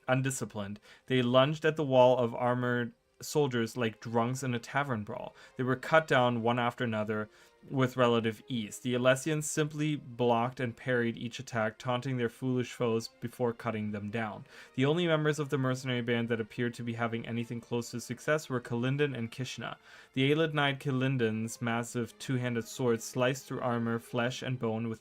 A: undisciplined. They lunged at the wall of armored soldiers like drunks in a tavern brawl. They were cut down one after another with relative ease. The Alessians simply blocked and parried each attack, taunting their foolish foes before cutting them down. The only members of the mercenary band that appeared to be having anything close to success were Kalindon and Kishna. The Aelid Knight Kalindon's massive 2-handed sword sliced through armor, flesh, and bone with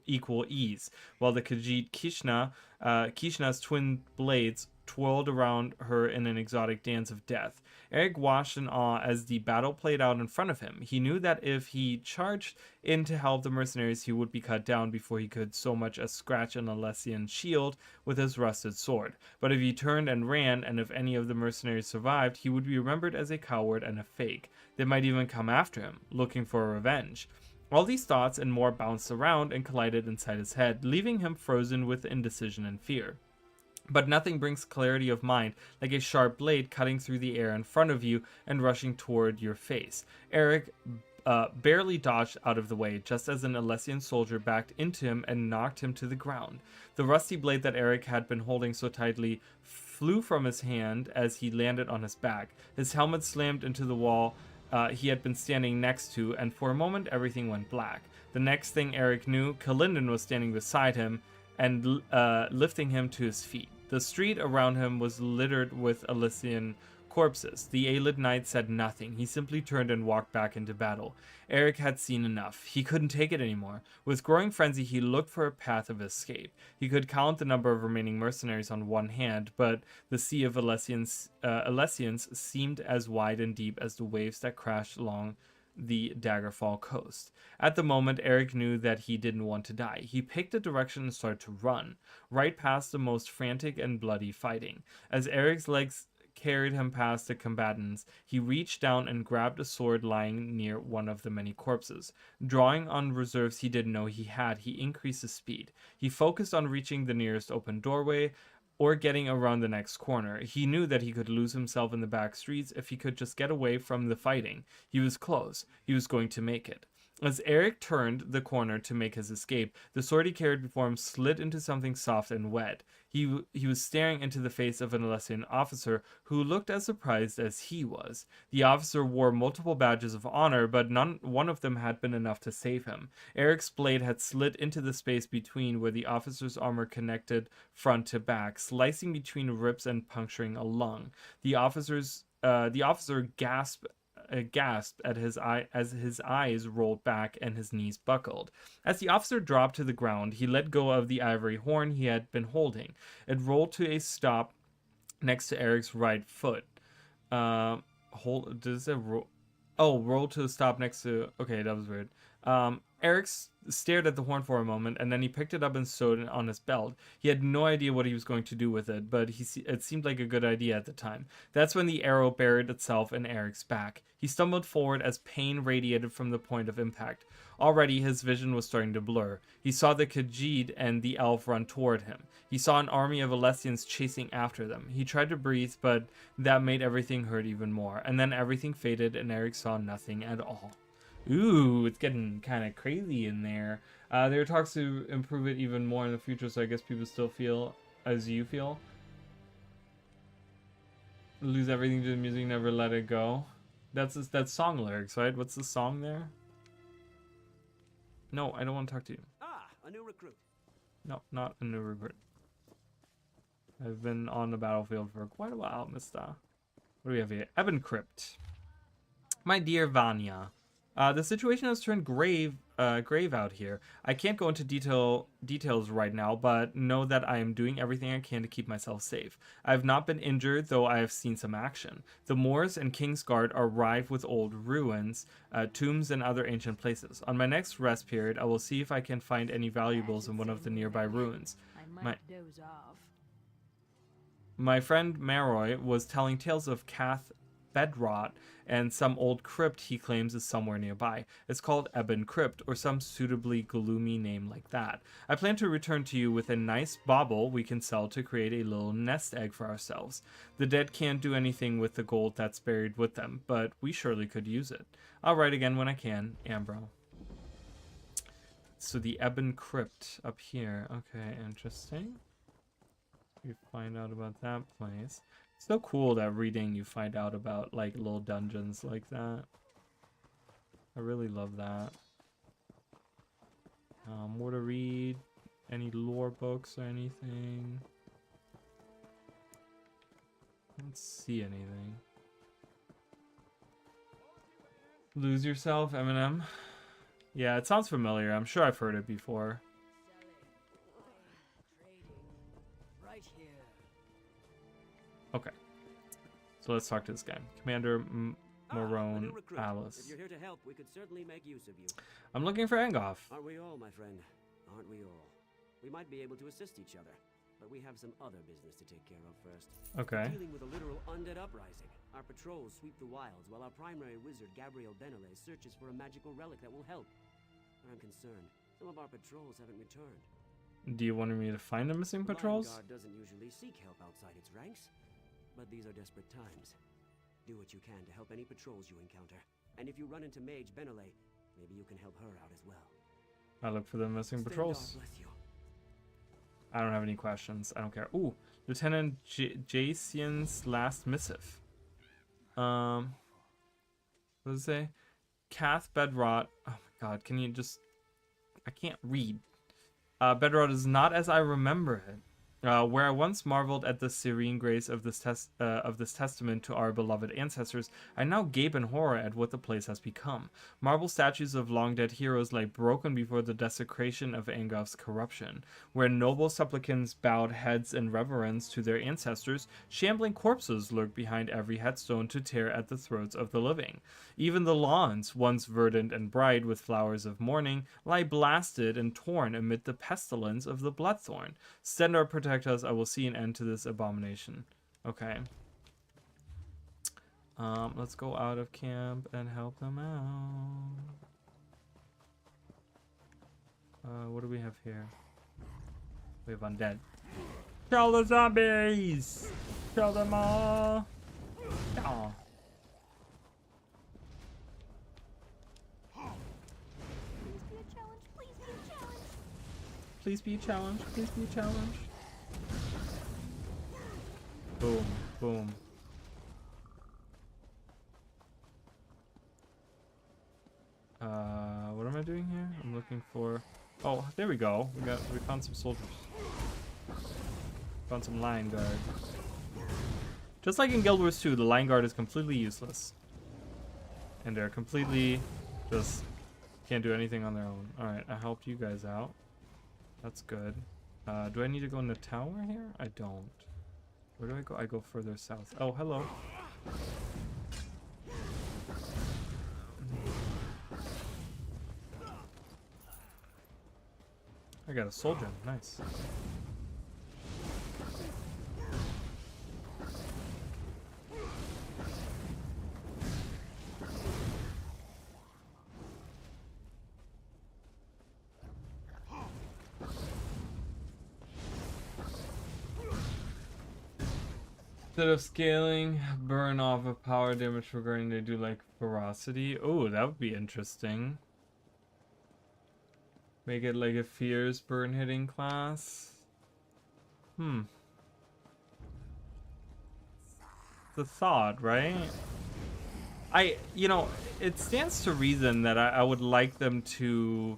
A: equal ease, while the Khajiit Kishna's twin blades twirled around her in an exotic dance of death. Eric watched in awe as the battle played out in front of him. He knew that if he charged in to help the mercenaries, he would be cut down before he could so much as scratch an Alessian shield with his rusted sword. But if he turned and ran, and if any of the mercenaries survived, he would be remembered as a coward and a fake. They might even come after him, looking for revenge. All these thoughts and more bounced around and collided inside his head, leaving him frozen with indecision and fear. But nothing brings clarity of mind like a sharp blade cutting through the air in front of you and rushing toward your face. Eric barely dodged out of the way, just as an Alessian soldier backed into him and knocked him to the ground. The rusty blade that Eric had been holding so tightly flew from his hand as he landed on his back. His helmet slammed into the wall he had been standing next to, and for a moment everything went black. The next thing Eric knew, Kalindon was standing beside him and lifting him to his feet. The street around him was littered with Alessian corpses. The Aelid Knight said nothing. He simply turned and walked back into battle. Eric had seen enough. He couldn't take it anymore. With growing frenzy, he looked for a path of escape. He could count the number of remaining mercenaries on one hand, but the sea of Alessians seemed as wide and deep as the waves that crashed along the Daggerfall coast. At the moment, Eric knew that he didn't want to die. He picked a direction and started to run, right past the most frantic and bloody fighting. As Eric's legs carried him past the combatants, he reached down and grabbed a sword lying near one of the many corpses. Drawing on reserves he didn't know he had, he increased his speed. He focused on reaching the nearest open doorway or getting around the next corner. He knew that he could lose himself in the back streets if he could just get away from the fighting. He was close. He was going to make it. As Eric turned the corner to make his escape, the sword he carried before him slid into something soft and wet. He was staring into the face of an Alessian officer who looked as surprised as he was. The officer wore multiple badges of honor, but one of them had been enough to save him. Eric's blade had slid into the space between where the officer's armor connected front to back, slicing between ribs and puncturing a lung. The officer gasped at as his eyes rolled back and his knees buckled. As the officer dropped to the ground, he let go of the ivory horn he had been holding. It rolled to a stop next to Eric's right foot. Roll to a stop next to... Okay, that was weird. Eric stared at the horn for a moment, and then he picked it up and sewed it on his belt. He had no idea what he was going to do with it, but it seemed like a good idea at the time. That's when the arrow buried itself in Eric's back. He stumbled forward as pain radiated from the point of impact. Already his vision was starting to blur. He saw the Khajiit and the elf run toward him. He saw an army of Alessians chasing after them. He tried to breathe, but that made everything hurt even more. And then everything faded and Eric saw nothing at all. Ooh, it's getting kind of crazy in there. There are talks to improve it even more in the future, so I guess people still feel as you feel. Lose everything to the music, never let it go. That's song lyrics, right? What's the song there? No, I don't want to talk to you.
N: Ah, a new recruit.
A: No, not a new recruit. I've been on the battlefield for quite a while, mister. What do we have here? Ebon Crypt. My dear Vanya. The situation has turned grave out here. I can't go into details right now, but know that I am doing everything I can to keep myself safe. I have not been injured, though I have seen some action. The moors and Kingsguard are rife with old ruins, tombs, and other ancient places. On my next rest period, I will see if I can find any valuables in one of the nearby ruins.
G: I might doze off.
A: My friend Maroy was telling tales of Cath Bedrot and some old crypt he claims is somewhere nearby. It's called Ebon Crypt, or some suitably gloomy name like that. I plan to return to you with a nice bauble we can sell to create a little nest egg for ourselves. The dead can't do anything with the gold that's buried with them, but we surely could use it. I'll write again when I can, Ambro. So the Ebon Crypt up here. Okay, interesting. We find out about that place. It's so cool that reading you find out about like little dungeons like that. I really love that. More to read? Any lore books or anything? I don't see anything. Lose yourself, Eminem. Yeah, it sounds familiar. I'm sure I've heard it before. Okay, so let's talk to this guy, Commander Morone Alice.
N: If you're here to help, we could certainly make use of you.
A: I'm looking for Engoff.
N: Aren't we all, my friend? Aren't we all? We might be able to assist each other, but we have some other business to take care of first.
A: Okay.
N: We're dealing with a literal undead uprising. Our patrols sweep the wilds, while our primary wizard, Gabriel Benele, searches for a magical relic that will help. But I'm concerned. Some of our patrols haven't returned.
A: Do you want me to find the missing patrols?
N: The Lion Guard doesn't usually seek help outside its ranks. But these are desperate times. Do what you can to help any patrols you encounter. And if you run into Mage Benele, maybe you can help her out as well.
A: I look for the missing patrols.
N: Bless you.
A: I don't have any questions. I don't care. Ooh, Lieutenant Jasian's last missive. What does it say? Cath Bedrot. Oh my god, can you just... I can't read. Bedrot is not as I remember it. Where I once marveled at the serene grace of this testament to our beloved ancestors, I now gape in horror at what the place has become. Marble statues of long-dead heroes lay broken before the desecration of Engoff's corruption. Where noble supplicants bowed heads in reverence to their ancestors, shambling corpses lurked behind every headstone to tear at the throats of the living. Even the lawns, once verdant and bright with flowers of mourning, lie blasted and torn amid the pestilence of the bloodthorn. Send our protect us, I will see an end to this abomination. Okay. Let's go out of camp and help them out. What do we have here? We have undead. Kill the zombies! Kill them all! Oh. Please be a challenge. Please be a challenge. Boom. Boom. What am I doing here? I'm looking for... Oh, there we go. We found some soldiers. Found some Lion Guard. Just like in Guild Wars 2, the Lion Guard is completely useless. And they're completely just can't do anything on their own. Alright, I helped you guys out. That's good. Do I need to go in the tower here? I don't. Where do I go? I go further south. Oh, hello. I got a soul gem. Nice. Instead of scaling, burn off of power damage regarding they do like ferocity. Oh, that would be interesting. Make it like a fierce burn hitting class. The thought, right? You know, it stands to reason that I would like them to,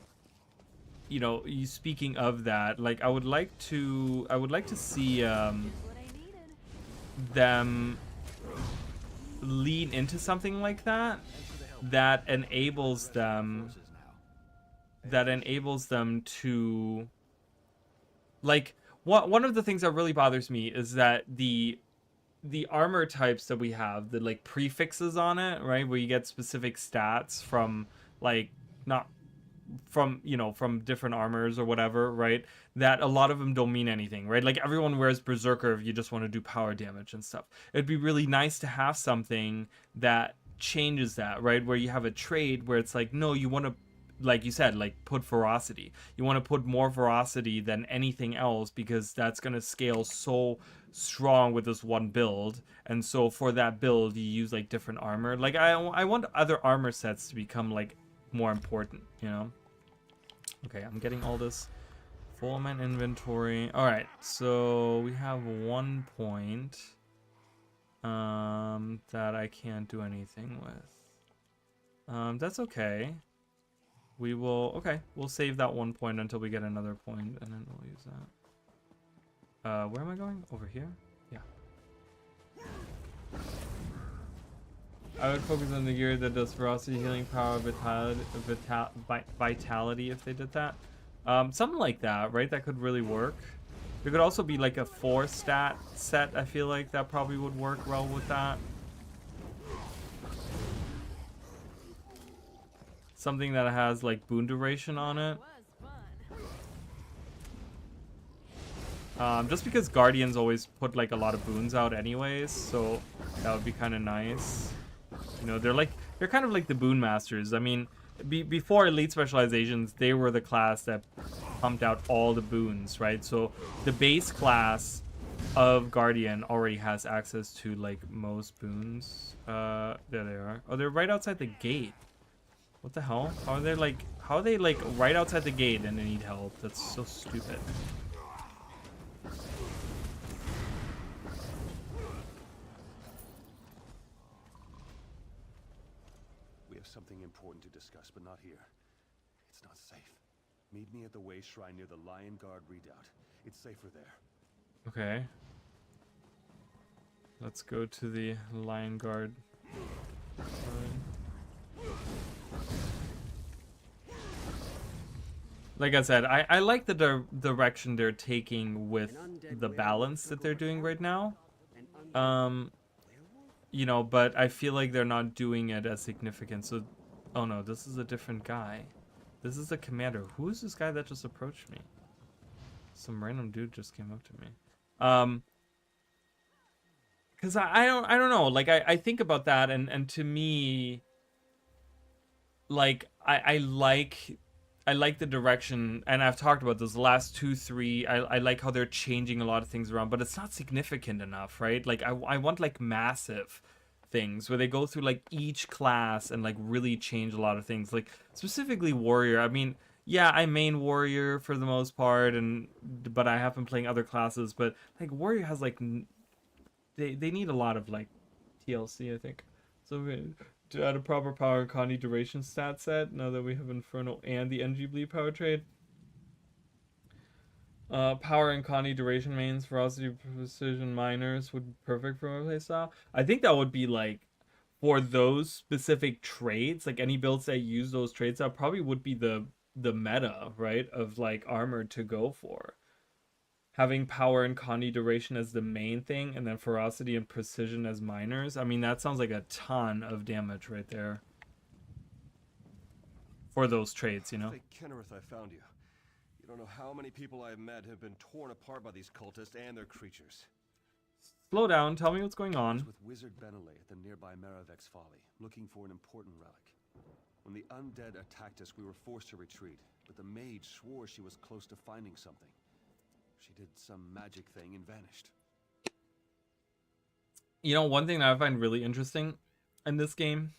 A: you know, speaking of that, like I would like to see them lean into something like that that enables them to, like, one of the things that really bothers me is that the armor types that we have, the like prefixes on it, right, where you get specific stats from, like, not from, you know, from different armors or whatever, right, that a lot of them don't mean anything, right? Like everyone wears Berserker if you just want to do power damage and stuff. It'd be really nice to have something that changes that, right, where you have a trade where it's like, no, you want to, like you said, like put ferocity. You want to put more ferocity than anything else because that's going to scale so strong with this one build. And so for that build, you use like different armor. Like I want other armor sets to become like more important, you know? Okay, I'm getting all this full of my inventory. All right, so we have 1 point that I can't do anything with. That's okay. We will, okay, we'll save that 1 point until we get another point, and then we'll use that. Where am I going? Over here? Yeah. I would focus on the gear that does ferocity, healing, power, vitality if they did that. Something like that, right? That could really work. There could also be like a 4-stat set, I feel like that probably would work well with that. Something that has like boon duration on it. Just because Guardians always put like a lot of boons out anyways, so that would be kind of nice. You know, they're kind of like the boon masters. I mean, before elite specializations, they were the class that pumped out all the boons, right? So the base class of Guardian already has access to like most boons. There they are. Oh, they're right outside the gate. What the hell? How are they like right outside the gate and they need help? That's so stupid.
C: We have something important to discuss, but not here. It's not safe. Meet me at the Way Shrine near the Lion Guard redoubt. It's safer there.
A: Okay. Let's go to the Lion Guard. Like I said, I like the direction they're taking with the balance that they're doing right now. You know, but I feel like they're not doing it as significant. So, oh no, this is a different guy. This is the commander. Who is this guy that just approached me? Some random dude just came up to me. because I don't know. Like I think about that, and to me, like I like the direction, and I've talked about those last 2, 3. I like how they're changing a lot of things around, but it's not significant enough, right? Like I want like massive things where they go through like each class and like really change a lot of things. Like specifically warrior. I mean, yeah, I main warrior for the most part, but I have been playing other classes. But like warrior has like they need a lot of like TLC, I think. So to add a proper power and Connie duration stat set, now that we have Inferno and the NG bleed power trade. Power and Connie duration mains, ferocity, precision miners would be perfect for my playstyle. I think that would be like for those specific traits, like any builds that use those traits, that probably would be the meta, right, of like armor to go for. Having power and Connie duration as the main thing, and then ferocity and precision as minors. I mean, that sounds like a ton of damage right there for those traits, you know.
O: Thank Kennereth, I found you. You don't know how many people I've met have been torn apart by these cultists and their creatures.
A: Slow down. Tell me what's going on.
C: I was with Wizard Benelay at the nearby Maravek's Folly, looking for an important relic. When the undead attacked us, we were forced to retreat, but the mage swore she was close to finding something. She did some magic thing and vanished.
A: You know, one thing that I find really interesting in this game,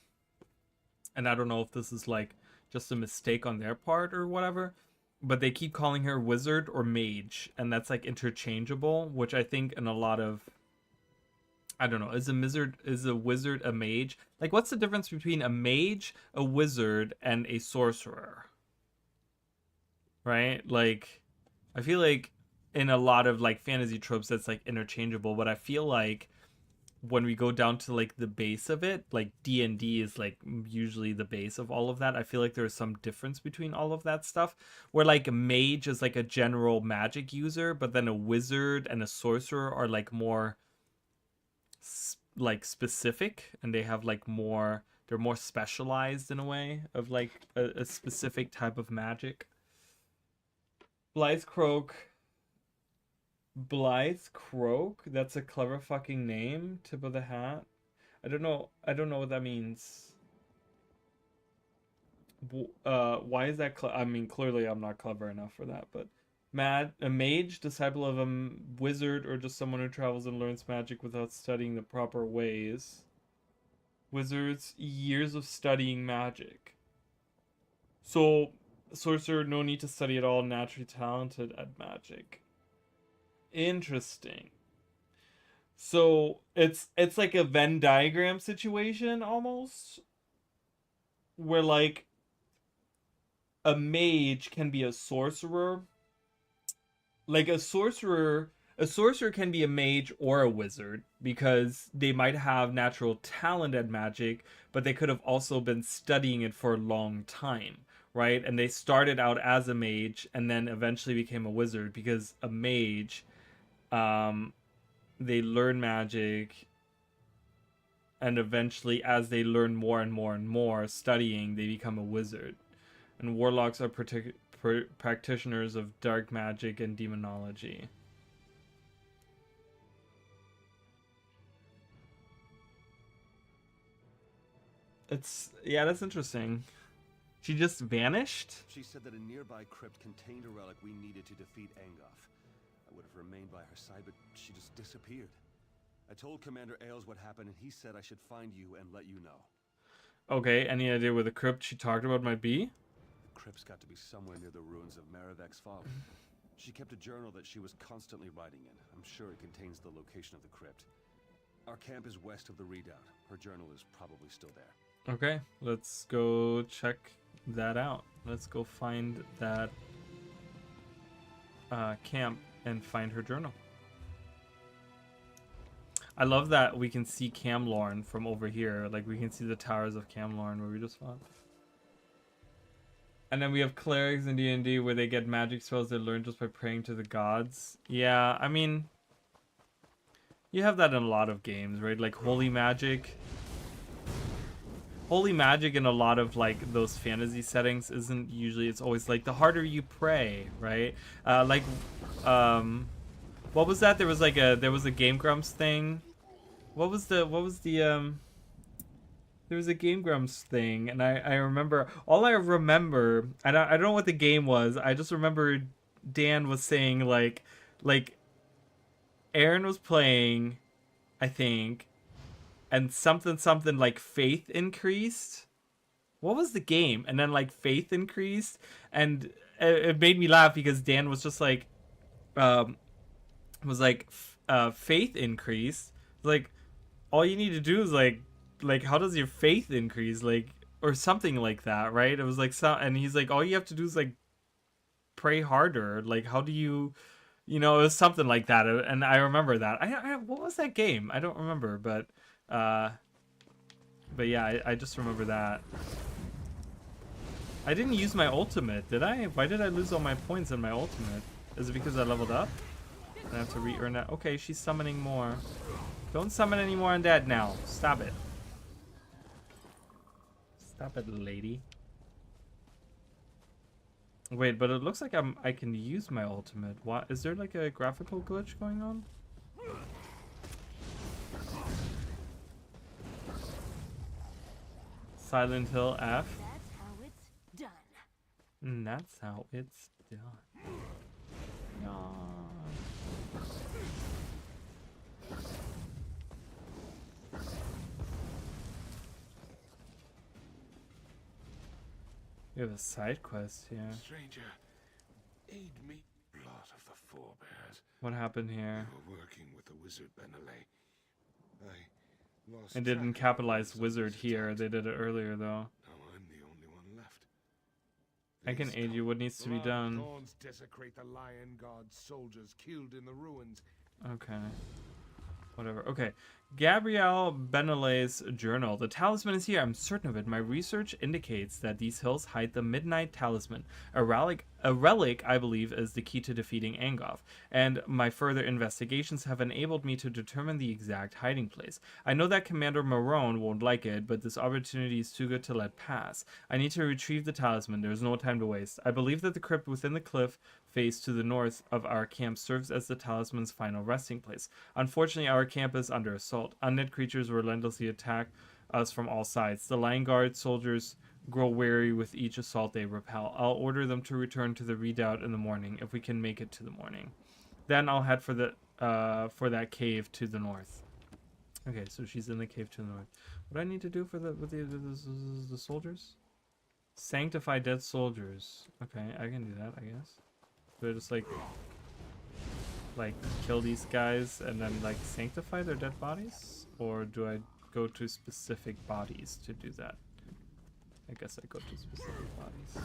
A: and I don't know if this is like just a mistake on their part or whatever, but they keep calling her wizard or mage, and that's like interchangeable, which I think in a lot of, I don't know, is a wizard a mage? Like, what's the difference between a mage, a wizard, and a sorcerer? Right? Like, I feel like in a lot of like fantasy tropes that's like interchangeable, but I feel like when we go down to like the base of it, like D&D is like usually the base of all of that. I feel like there's some difference between all of that stuff, where like a mage is like a general magic user, but then a wizard and a sorcerer are like more like specific, and they have like more, they're more specialized in a way of like a specific type of magic. Blythe Croak, that's a clever fucking name. Tip of the hat. I don't know what that means. Why is that I mean, clearly I'm not clever enough for that, but a mage, disciple of a wizard, or just someone who travels and learns magic without studying the proper ways. Wizards, years of studying magic. So sorcerer, no need to study at all, naturally talented at magic. Interesting. So it's like a Venn diagram situation almost, where like a mage can be a sorcerer. Like a sorcerer can be a mage or a wizard, because they might have natural talent at magic, but they could have also been studying it for a long time, right? And they started out as a mage and then eventually became a wizard, because a mage, they learn magic, and eventually, as they learn more and more and more studying, they become a wizard. And warlocks are practitioners of dark magic and demonology. Yeah, that's interesting. She just vanished?
C: She said that a nearby crypt contained a relic we needed to defeat Angoth. I would have remained by her side, but she just disappeared. I told Commander Ailes what happened, and he said I should find you and let you know.
A: Okay, any idea where the crypt she talked about might be?
C: The crypt's got to be somewhere near the ruins of Maravek's Folly. She kept a journal that she was constantly writing in. I'm sure it contains the location of the crypt. Our camp is west of the redoubt. Her journal is probably still there.
A: Okay, let's go check that out. Let's go find that camp and find her journal. I love that we can see Camlorn from over here. Like, we can see the towers of Camlorn where we just fought. And then we have clerics in D&D where they get magic spells they learn just by praying to the gods. Yeah, I mean, you have that in a lot of games, right? Like holy magic. Holy magic in a lot of like those fantasy settings isn't usually, it's always like the harder you pray, right? What was that? There was a Game Grumps thing What was the there was a Game Grumps thing, and I remember, all I remember, I don't know what the game was. I just remember Dan was saying like Aaron was playing, I think, and something like faith increased. What was the game? And then like faith increased, and it made me laugh because Dan was just like, faith increased. Like, all you need to do is like how does your faith increase, like, or something like that, right? It was like and he's like, all you have to do is like pray harder. Like, how do you, it was something like that, and I remember that. I what was that game? I don't remember, but yeah, I just remember that. I didn't use my ultimate, did I? Why did I lose all my points in my ultimate? Is it because I leveled up? I have to re-earn that. Okay, she's summoning more. Don't summon any more undead now. Stop it. Stop it, lady. Wait, but it looks like I can use my ultimate. What is there, like a graphical glitch going on? Silent Hill F. That's how it's done. Yeah. We have a side quest here.
K: Stranger, aid me. Lot of the forebears.
A: What happened here?
K: We were working with the wizard Benelay. I lost.
A: I didn't capitalize wizard here. They did it earlier though.
K: Now I'm the only one left.
A: I can aid you. What needs to be done?
K: Thorns desecrate the Lion God's soldiers killed in the ruins.
A: Okay. Whatever. Okay. Gabrielle Benelay's journal. The talisman is here. I'm certain of it. My research indicates that these hills hide the Midnight Talisman. A relic, I believe, is the key to defeating Angoth. And my further investigations have enabled me to determine the exact hiding place. I know that Commander Marone won't like it, but this opportunity is too good to let pass. I need to retrieve the talisman. There's no time to waste. I believe that the crypt within the cliff face to the north of our camp serves as the talisman's final resting place. Unfortunately, our camp is under assault. Undead creatures relentlessly attack us from all sides. The Lion Guard soldiers grow weary with each assault they repel. I'll order them to return to the redoubt in the morning, if we can make it to the morning. Then I'll head for that cave to the north. Okay, so she's in the cave to the north. What do I need to do for the soldiers? Sanctify dead soldiers. Okay, I can do that, I guess. Do I just like kill these guys and then like sanctify their dead bodies, or do I go to specific bodies to do that? I guess I go to specific bodies.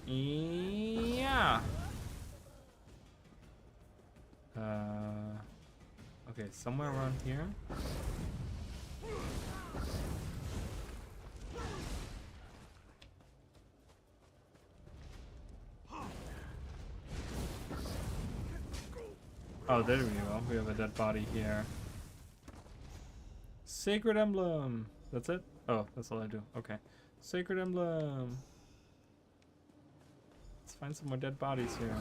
A: Yeah. Okay, somewhere around here. Oh, there we go. We have a dead body here. Sacred Emblem. That's it? Oh, that's all I do. Okay. Sacred Emblem. Let's find some more dead bodies here.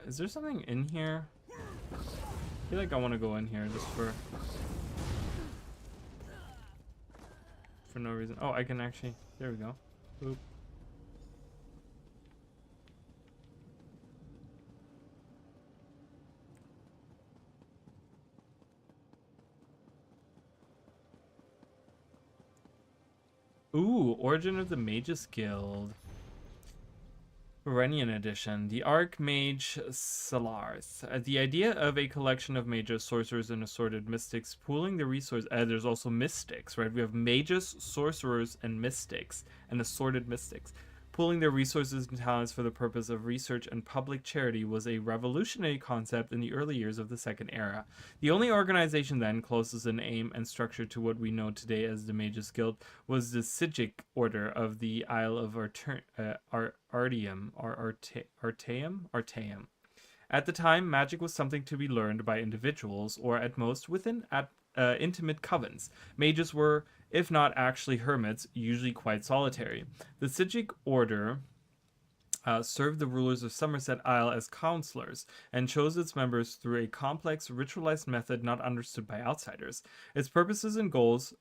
A: Is there something in here? I feel like I want to go in here just for no reason. Oh, I can actually, there we go. Boop. Ooh, Origin of the Mages Guild. Iranian edition. The Archmage Salars. The idea of a collection of mages, sorcerers, and assorted mystics pooling the resource. There's also mystics, right? We have mages, sorcerers, and mystics, and assorted mystics. Pooling their resources and talents for the purpose of research and public charity was a revolutionary concept in the early years of the Second Era. The only organization then closest in aim and structure to what we know today as the Mages Guild was the Sijic Order of the Isle of Artium. At the time, magic was something to be learned by individuals, or at most within intimate covens. Mages were, if not actually hermits, usually quite solitary. The Sigic Order served the rulers of Somerset Isle as counselors and chose its members through a complex, ritualized method not understood by outsiders. Its purposes and goals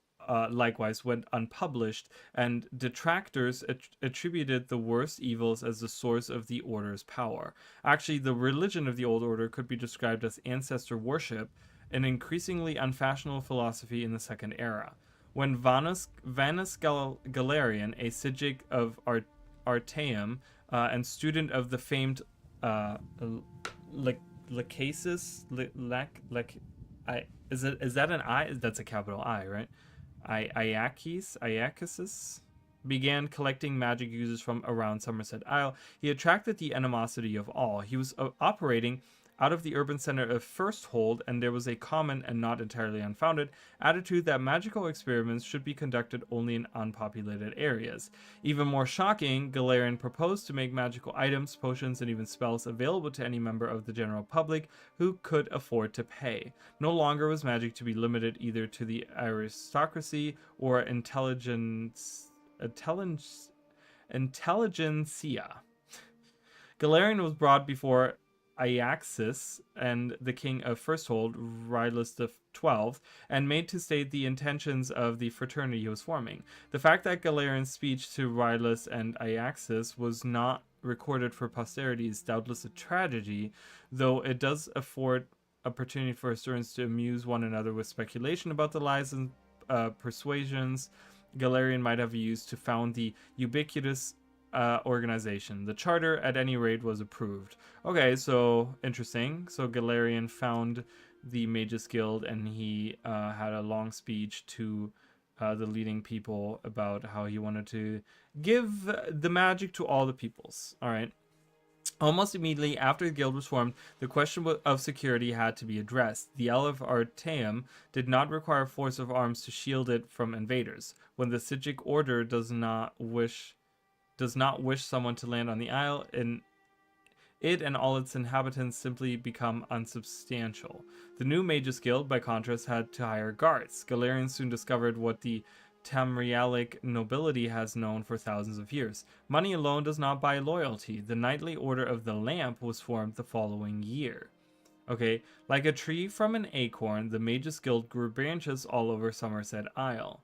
A: likewise went unpublished, and detractors attributed the worst evils as the source of the order's power. Actually, the religion of the Old Order could be described as ancestor worship, an increasingly unfashionable philosophy in the Second Era. When Vanus Galerian, a Sigic of Artaeum, and student of the famed Lacasis, is that an I? That's a capital I, right? Iacasis began collecting magic users from around Somerset Isle. He attracted the animosity of all. He was operating out of the urban center of Firsthold, and there was a common and not entirely unfounded attitude that magical experiments should be conducted only in unpopulated areas. Even more shocking, Galerian proposed to make magical items, potions, and even spells available to any member of the general public who could afford to pay. No longer was magic to be limited either to the aristocracy or intelligentsia. Galerian was brought before Iaxis and the king of Firsthold, Rylus XII, and made to state the intentions of the fraternity he was forming. The fact that Galerian's speech to Rylus and Iaxis was not recorded for posterity is doubtless a tragedy, though it does afford opportunity for historians to amuse one another with speculation about the lies and persuasions Galerian might have used to found the ubiquitous organization. The charter, at any rate, was approved. Okay, so interesting. So Galerian found the Magus Guild, and he had a long speech to the leading people about how he wanted to give the magic to all the peoples. All right. Almost immediately after the guild was formed, the question of security had to be addressed. The Isle of Artaeum did not require force of arms to shield it from invaders. When the Sigic Order does not wish someone to land on the isle, and it and all its inhabitants simply become unsubstantial. The new Magus Guild, by contrast, had to hire guards. Galerian soon discovered what the Tamrielic nobility has known for thousands of years. Money alone does not buy loyalty. The Knightly Order of the Lamp was formed the following year. Okay, like a tree from an acorn, the Magus Guild grew branches all over Somerset Isle.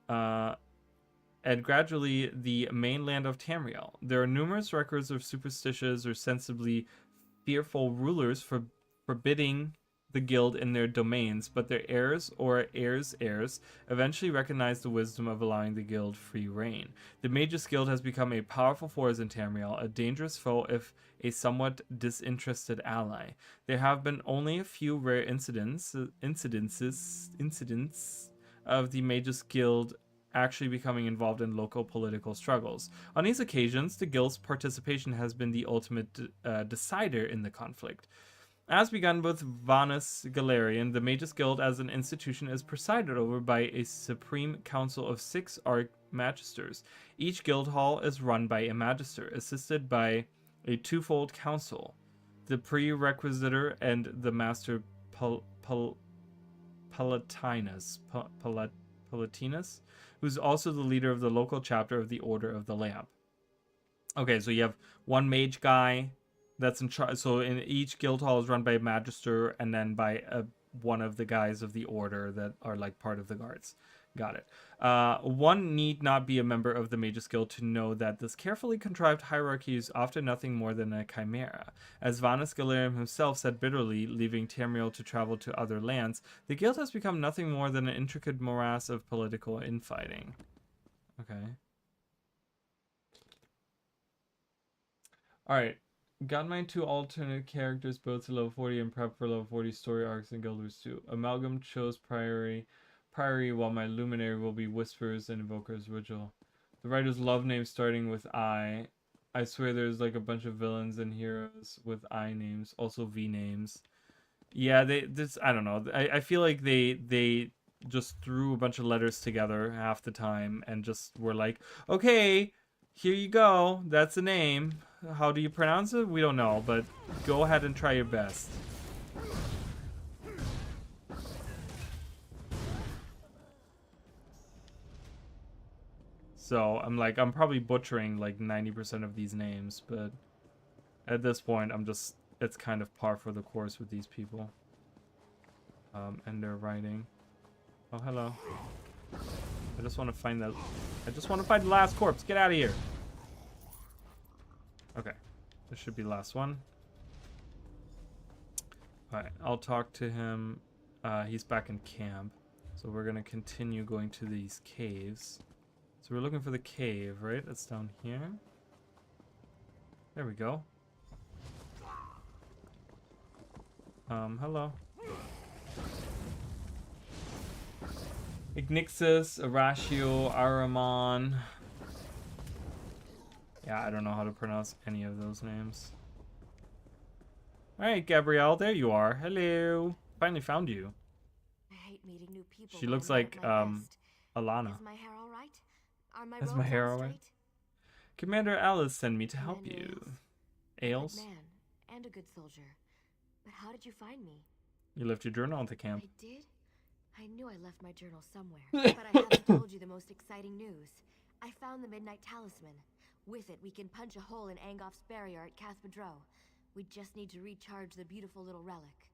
A: And gradually the mainland of Tamriel. There are numerous records of superstitious or sensibly fearful rulers forbidding the guild in their domains, but their heirs or heirs' heirs eventually recognized the wisdom of allowing the guild free reign. The Magus Guild has become a powerful force in Tamriel, a dangerous foe if a somewhat disinterested ally. There have been only a few rare incidents of the Magus Guild actually becoming involved in local political struggles. On these occasions, the guild's participation has been the ultimate decider in the conflict. As begun with Vanus Galerian, the Magus Guild as an institution is presided over by a supreme council of 6 Archmagisters. Each guild hall is run by a magister, assisted by a twofold council, the prerequisitor and the master Palatinus, who's also the leader of the local chapter of the Order of the Lamp. Okay, so you have one mage guy that's in charge. So in each guild hall is run by a magister and then by one of the guys of the order that are like part of the guards. Got it. One need not be a member of the Magus Guild to know that this carefully contrived hierarchy is often nothing more than a chimera. As Vanus Galerian himself said bitterly, leaving Tamriel to travel to other lands, the guild has become nothing more than an intricate morass of political infighting. Okay. Alright. Got my 2 alternate characters built to level 40 and prep for level 40 story arcs and guild wars too. Amalgam chose Priory, while my Luminary will be Whispers and Invoker's Vigil. The writers love names starting with I. I swear there's like a bunch of villains and heroes with I names, also V names. Yeah, I don't know. I feel like they just threw a bunch of letters together half the time and just were like, okay, here you go. That's a name. How do you pronounce it? We don't know, but go ahead and try your best. So I'm like, I'm probably butchering like 90% of these names, but at this point, it's kind of par for the course with these people. And their writing. Oh, hello. I just want to find the last corpse. Get out of here. Okay. This should be the last one. Alright, I'll talk to him. He's back in camp. So we're going to continue going to these caves. So we're looking for the cave, right? It's down here. There we go. Hello. Ignixus, Arashio, Aramon. Yeah, I don't know how to pronounce any of those names. Alright, Gabrielle, there you are. Hello. Finally found you.
P: I hate meeting new people.
A: She looks like Alana.
P: Is my hair all right? Are my
A: Is
P: robes
A: my hair
P: all
A: alright?
P: straight?
A: Commander Alice sent me to help you. Ailes?
P: Good man and a good soldier. But how did you find me?
A: You left your journal at the camp.
P: I did? I knew I left my journal somewhere, but I haven't told you the most exciting news. I found the Midnight Talisman. With it, we can punch a hole in Angoff's barrier at Cathedral. We just need to recharge the beautiful little relic.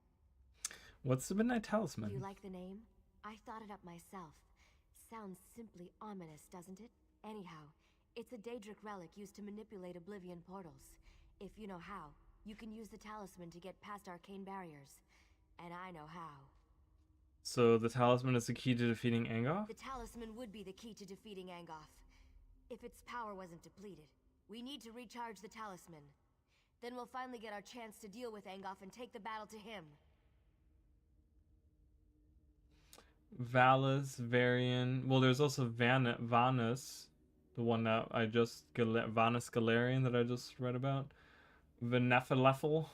A: What's the Midnight Talisman?
P: Do you like the name? I thought it up myself. Sounds simply ominous, doesn't it? Anyhow, it's a Daedric relic used to manipulate Oblivion portals. If you know how, you can use the talisman to get past arcane barriers. And I know how.
A: So the talisman is the key to defeating Angoff?
P: The talisman would be the key to defeating Angoff. If its power wasn't depleted. We need to recharge the talisman. Then we'll finally get our chance to deal with Angoff and take the battle to him.
A: Valus, Varian. Well, there's also Vanus, the one that I just Vanus Galarian that I just read about. Vanelefel.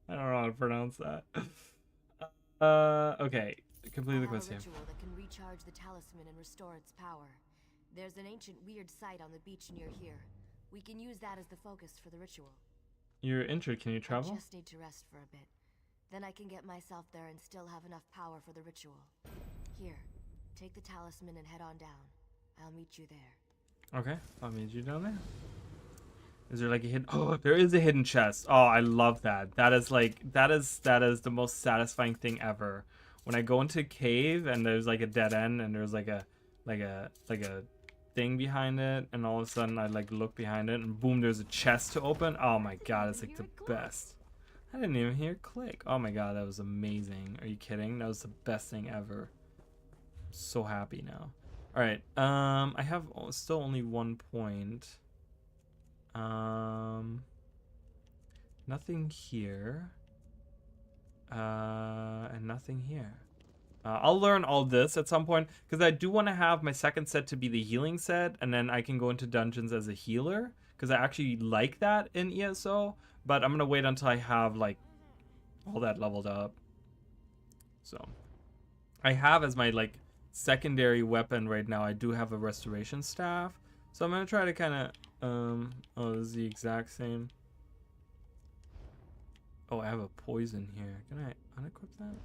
A: I don't know how to pronounce that. Okay, complete the quest here.
P: Ritual that can recharge the talisman and restore its power. There's an ancient weird site on the beach near here. We can use that as the focus for the ritual.
A: You're injured. Can you travel?
P: I just need to rest for a bit. Then I can get myself there and still have enough power for the ritual. Here, take the talisman and head on down. I'll meet you there.
A: Okay, I'll meet you down there. Is there like a hidden? Oh, there is a hidden chest. Oh, I love that. That is the most satisfying thing ever. When I go into a cave and there's like a dead end and there's like a thing behind it, and all of a sudden I like look behind it and boom, there's a chest to open. Oh my god, it's like the best. I didn't even hear it click. Oh my god, that was amazing. Are you kidding? That was the best thing ever. I'm so happy now. All right, I have still only 1 point. Nothing here. And nothing here. I'll learn all this at some point because I do want to have my second set to be the healing set, and then I can go into dungeons as a healer because I actually like that in ESO. But I'm gonna wait until I have like all that leveled up. So I have as my like secondary weapon right now, I do have a restoration staff. So I'm gonna try to kind of oh, this is the exact same. Oh, I have a poison here. Can I unequip that?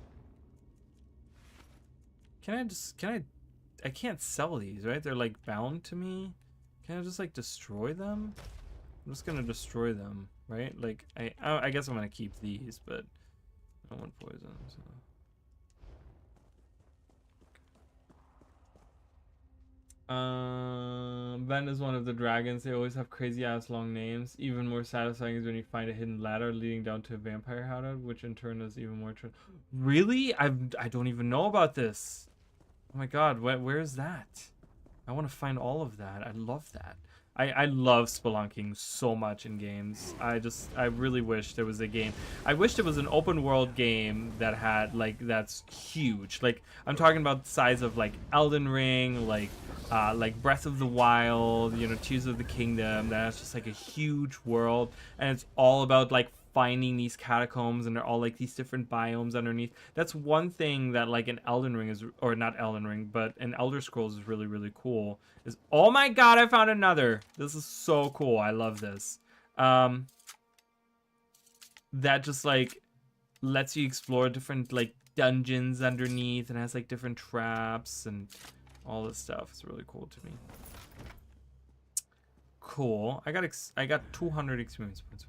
A: I can't sell these, right? They're like bound to me. Can I just like destroy them? I'm just gonna destroy them, right? Like I guess I'm gonna keep these, but I don't want poison. So. Ben is one of the dragons. They always have crazy ass long names. Even more satisfying is when you find a hidden ladder leading down to a vampire hideout, which in turn is even more Really? I don't even know about this. Oh my god, where is that? I want to find all of that. I love that. I love spelunking so much in games. I really wish there was a game. I wish there was an open world game that had like that's huge. Like I'm talking about the size of like Elden Ring, like Breath of the Wild, you know, Tears of the Kingdom. That's just like a huge world, and it's all about like finding these catacombs, and they're all like these different biomes underneath. That's one thing that like an Elden Ring is, or not Elden Ring, but an Elder Scrolls is really, really cool. Is, oh my god, I found another. This is so cool. I love this. That just like lets you explore different like dungeons underneath, and has like different traps and all this stuff. It's really cool to me. Cool. I got 200 experience points.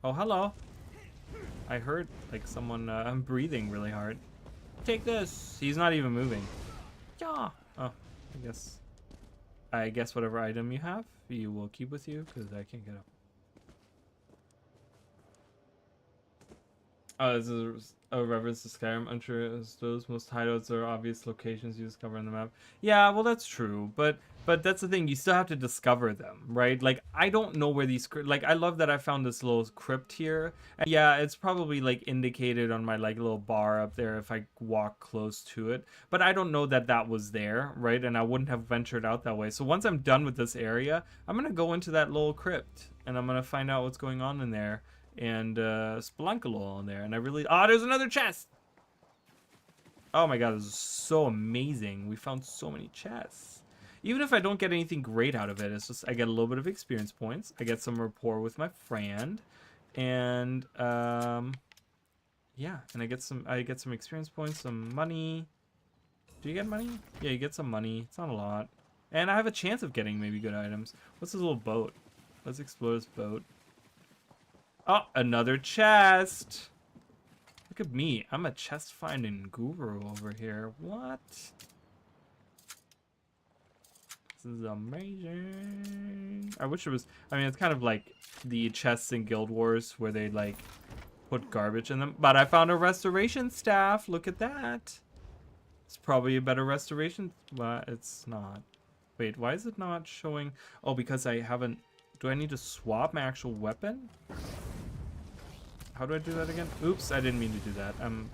A: Oh, hello. I heard like someone. I'm breathing really hard. Take this. He's not even moving. Yeah. Oh, I guess whatever item you have, you will keep with you, because I can't get up. Oh, this is a reference to Skyrim. I'm sure as those most hideouts are obvious locations you discover on the map. Yeah, well, that's true, but that's the thing. You still have to discover them, right? Like, I don't know where these like. I love that I found this little crypt here. And yeah, it's probably like indicated on my like little bar up there if I walk close to it. But I don't know that that was there, right? And I wouldn't have ventured out that way. So once I'm done with this area, I'm gonna go into that little crypt and I'm gonna find out what's going on in there. And spelunk a little in there, and I really there's another chest. Oh my god, this is so amazing. We found so many chests. Even if I don't get anything great out of it, it's just I get a little bit of experience points. I get some rapport with my friend, and yeah, and I get some experience points, some money. Do you get money? Yeah, you get some money. It's not a lot, and I have a chance of getting maybe good items. What's this little boat? Let's explore this boat. Oh, another chest. Look at me. I'm a chest finding guru over here. What? This is amazing. I wish it was, I mean, it's kind of like the chests in Guild Wars where they like put garbage in them. But I found a restoration staff. Look at that. It's probably a better restoration, but it's not. Wait, why is it not showing? Oh, because I haven't, do I need to swap my actual weapon? How do I do that again? Oops, I didn't mean to do that. I'm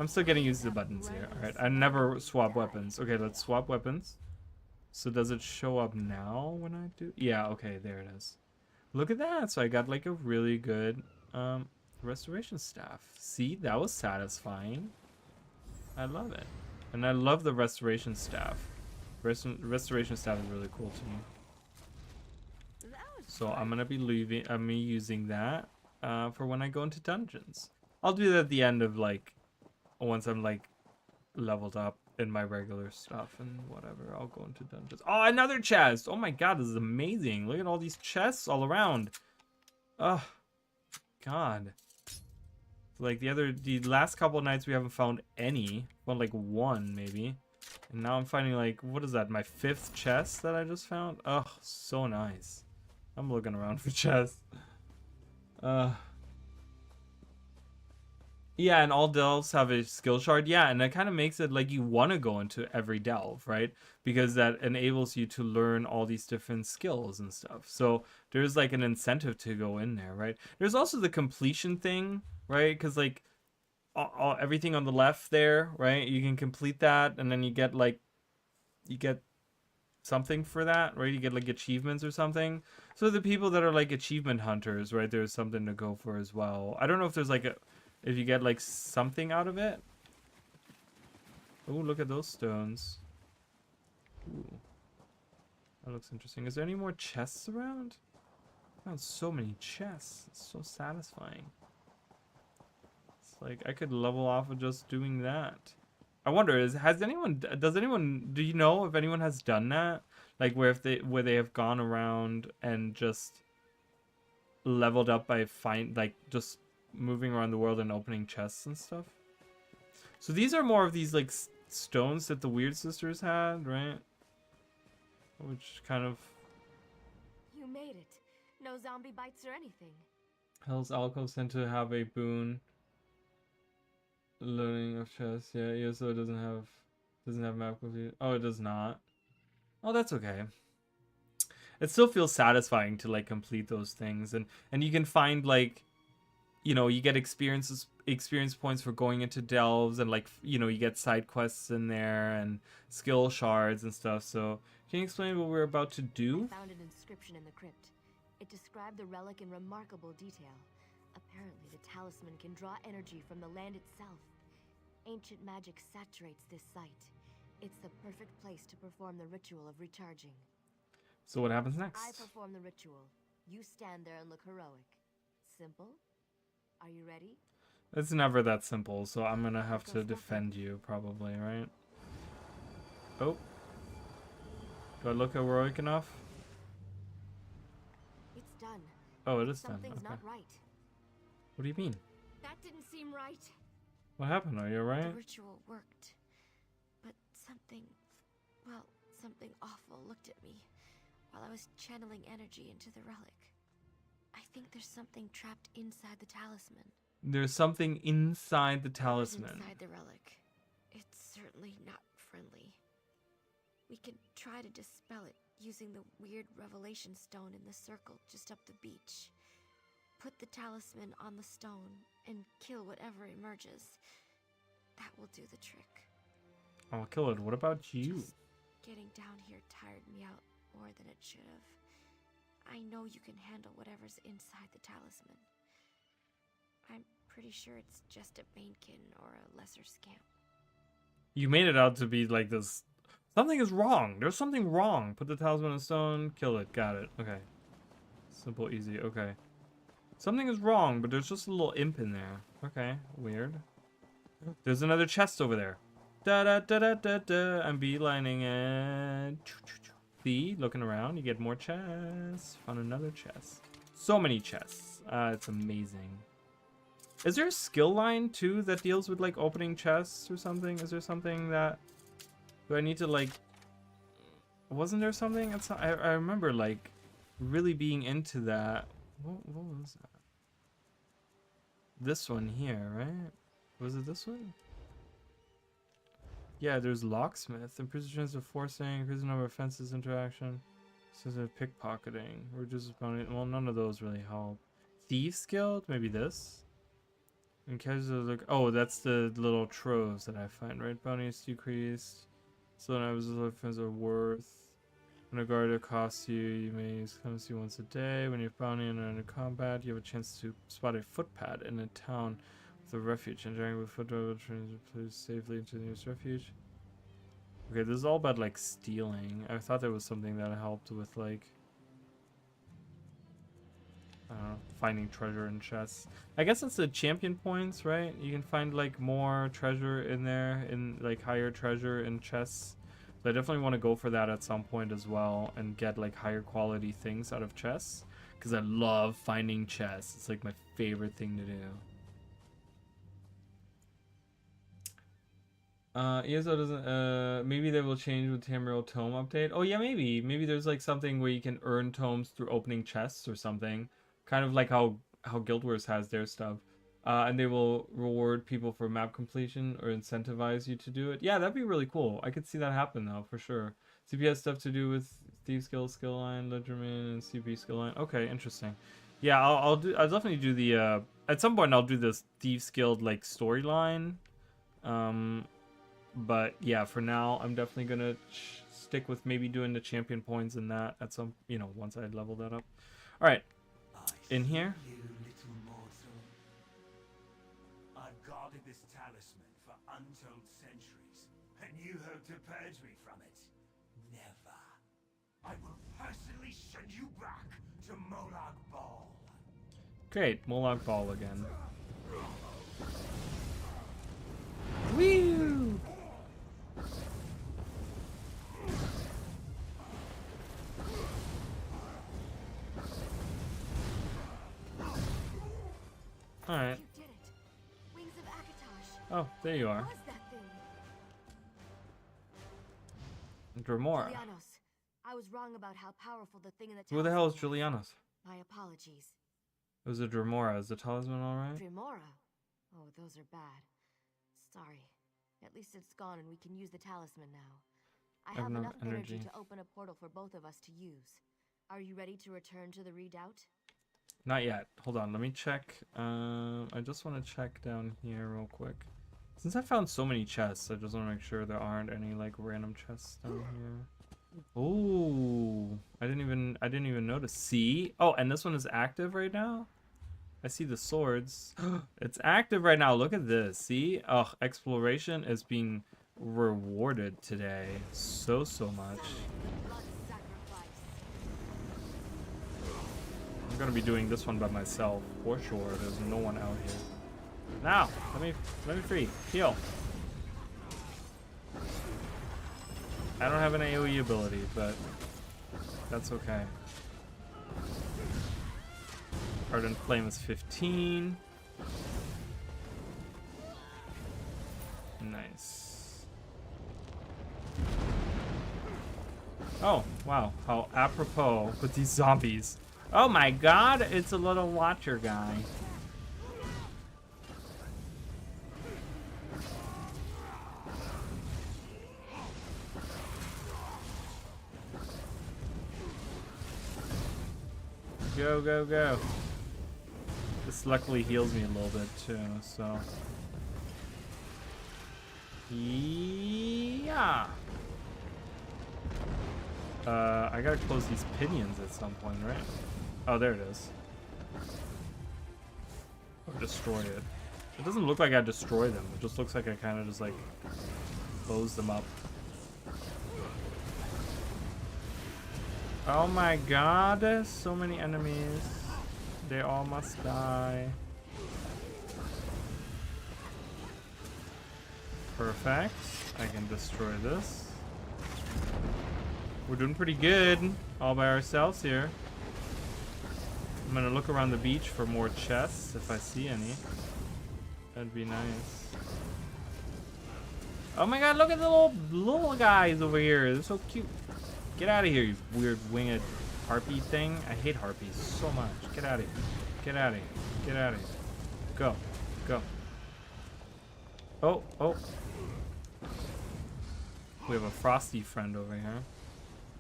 A: still getting used to the buttons here. Alright, I never swap weapons. Okay, let's swap weapons. So does it show up now when I do? Yeah, okay, there it is. Look at that. So I got like a really good restoration staff. See, that was satisfying. I love it. And I love the restoration staff. Restoration staff is really cool to me. So I'm gonna be using that for when I go into dungeons. I'll do that at the end of like once I'm like leveled up in my regular stuff and whatever. I'll go into dungeons. Oh, another chest! Oh my god, this is amazing! Look at all these chests all around. Oh god. Like the last couple of nights we haven't found any. Well, like one maybe. And now I'm finding like, what is that? My 5th chest that I just found? Oh, so nice. I'm looking around for chests. Yeah, and all delves have a skill shard. Yeah, and that kind of makes it like you want to go into every delve, right? Because that enables you to learn all these different skills and stuff. So there's like an incentive to go in there, right? There's also the completion thing, right? Because like everything on the left there, right? You can complete that, and then you get something for that, right? You get like achievements or something. So the people that are like achievement hunters, right? There's something to go for as well. I don't know if there's like if you get like something out of it. Oh, look at those stones. Ooh, that looks interesting. Is there any more chests around? I found so many chests. It's so satisfying. It's like I could level off of just doing that. I wonder, do you know if anyone has done that? Like where they have gone around and just leveled up by just moving around the world and opening chests and stuff. So these are more of these like stones that the Weird Sisters had, right? Which kind of...
P: You made it. No zombie bites or anything.
A: Hell's alcoves tend to have a boon. Learning of chests. Yeah, so it doesn't have map complete. Oh, it does not. Oh, that's okay. It still feels satisfying to like complete those things, and you can find like, you know, you get experience points for going into delves, and like, you know, you get side quests in there and skill shards and stuff. So can you explain what we're about to do?
P: I found an inscription in the crypt. It described the relic in remarkable detail. Apparently, the talisman can draw energy from the land itself. Ancient magic saturates this site. It's the perfect place to perform the ritual of recharging.
A: So what happens next?
P: I perform the ritual. You stand there and look heroic. simple. Are you ready?
A: It's never that simple, so I'm gonna have to defend you, probably, right? Oh. Do I look heroic enough?
P: It's done.
A: Oh, it is done.
P: Something's
A: Okay.
P: not right.
A: What do you mean?
P: That didn't seem right.
A: What happened? Are you alright?
P: The ritual worked. But something awful looked at me while I was channeling energy into the relic. I think there's something trapped inside the talisman.
A: There's something inside the talisman.
P: Inside the relic. It's certainly not friendly. We can try to dispel it using the weird revelation stone in the circle just up the beach. Put the talisman on the stone and kill whatever emerges. That will do the trick.
A: I'll kill it. What about you?
P: Just getting down here tired me out more than it should have. I know you can handle whatever's inside the talisman. I'm pretty sure it's just a Banekin or a lesser scamp.
A: You made it out to be like this. Something is wrong. There's something wrong. Put the talisman on stone. Kill it. Got it. Okay. Simple, easy. Okay. Something is wrong, but there's just a little imp in there. Okay. Weird. There's another chest over there. Da da da da da da. I'm beelining it. See, looking around, you get more chests. Found another chest. So many chests. It's amazing. Is there a skill line too that deals with like opening chests or something? Is there something that do I need to like? Wasn't there something? It's not, I remember like really being into that. What was that? This one here, right? Was it this one? Yeah, there's locksmith. Increases chance of forcing, increases number of fences interaction. Says pickpocketing. Reduces bounty. Well, none of those really help. Thieves Guild? Maybe this? In case of like, oh, that's the little troves that I find, right? Bounty is decreased. So then I was defense are worth. When a guard costs you, you may use clemency once a day. When you have bounty and are in combat, you have a chance to spot a footpad in a town with a refuge. Entering with footpad please safely into the nearest refuge. Okay, this is all about like stealing. I thought there was something that helped with like finding treasure in chests. I guess it's the champion points, right? You can find like more treasure in there, in like higher treasure in chests. So I definitely want to go for that at some point as well and get like higher quality things out of chests because I love finding chests. It's like my favorite thing to do. ESO doesn't, maybe they will change with Tamriel Tome update. Oh yeah, maybe there's like something where you can earn tomes through opening chests or something, kind of like how Guild Wars has their stuff, and they will reward people for map completion or incentivize you to do it. Yeah, that'd be really cool. I could see that happen though, for sure. CP has stuff to do with Thieves Guild skill line, Ledgerman, and CP skill line. Okay, interesting. Yeah, I'll definitely do the at some point I'll do this Thieves Guild like storyline. But yeah, for now, I'm definitely gonna stick with maybe doing the champion points and that at some, once I level that up. All right, in here.
K: You little mortal. I've guarded this talisman for untold centuries, and you hope to purge me from it? Never. I will personally send you back to Molag Bal.
A: Great, Molag Bal again. Woo! Alright.
P: You did it. Wings of Akatosh.
A: Oh, there you are.
P: What was that thing?
A: Dremora.
P: Julianos. I was wrong about how powerful the thing in the
A: Who the hell is
P: talisman was.
A: Julianos?
P: My apologies.
A: It was a Dremora. Is the talisman alright?
P: Dremora? Oh, those are bad. Sorry. At least it's gone and we can use the talisman now. I have enough energy to open a portal for both of us to use. Are you ready to return to the redoubt?
A: Not yet. Hold on, let me check. I just want to check down here real quick. Since I found so many chests, I just want to make sure there aren't any like random chests down here. Oh, I didn't even notice. See? Oh, and this one is active right now? I see the swords. It's active right now. Look at this. See? Oh, exploration is being rewarded today. So much. I'm gonna be doing this one by myself for sure. There's no one out here. Now, let me free. Heal. I don't have an AoE ability, but that's okay. Ardent Flame is 15. Nice. Oh, wow. How apropos with these zombies. Oh my god, it's a little watcher guy. Go, go, go. This luckily heals me a little bit too, so. Yeah. I gotta close these pinions at some point, right? Oh, there it is. Or destroy it. It doesn't look like I destroy them. It just looks like I kind of just like close them up. Oh my god, so many enemies. They all must die. Perfect. I can destroy this. We're doing pretty good all by ourselves here. I'm gonna look around the beach for more chests if I see any. That'd be nice. Oh my god, look at the little guys over here. They're so cute. Get out of here, you weird winged harpy thing. I hate harpies so much. Get out of here. Get out of here. Get out of here. Go. Go. Oh, oh. We have a frosty friend over here.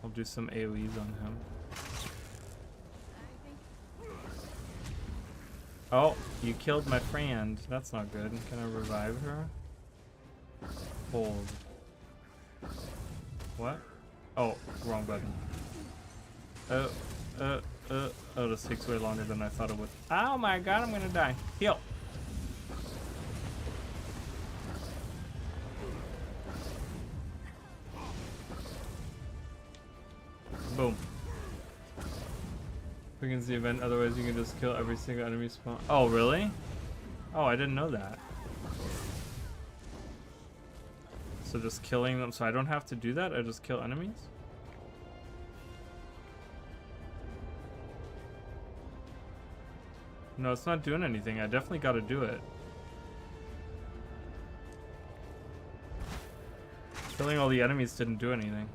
A: I'll do some AoEs on him. Oh, you killed my friend. That's not good. Can I revive her? Hold. What? Oh, wrong button. Oh, this takes way longer than I thought it would. Oh my god, I'm gonna die. Heal. Boom. Begins the event, otherwise you can just kill every single enemy spawn. Oh, really? Oh, I didn't know that. So just killing them, so I don't have to do that? I just kill enemies? No, it's not doing anything. I definitely gotta do it. Killing all the enemies didn't do anything.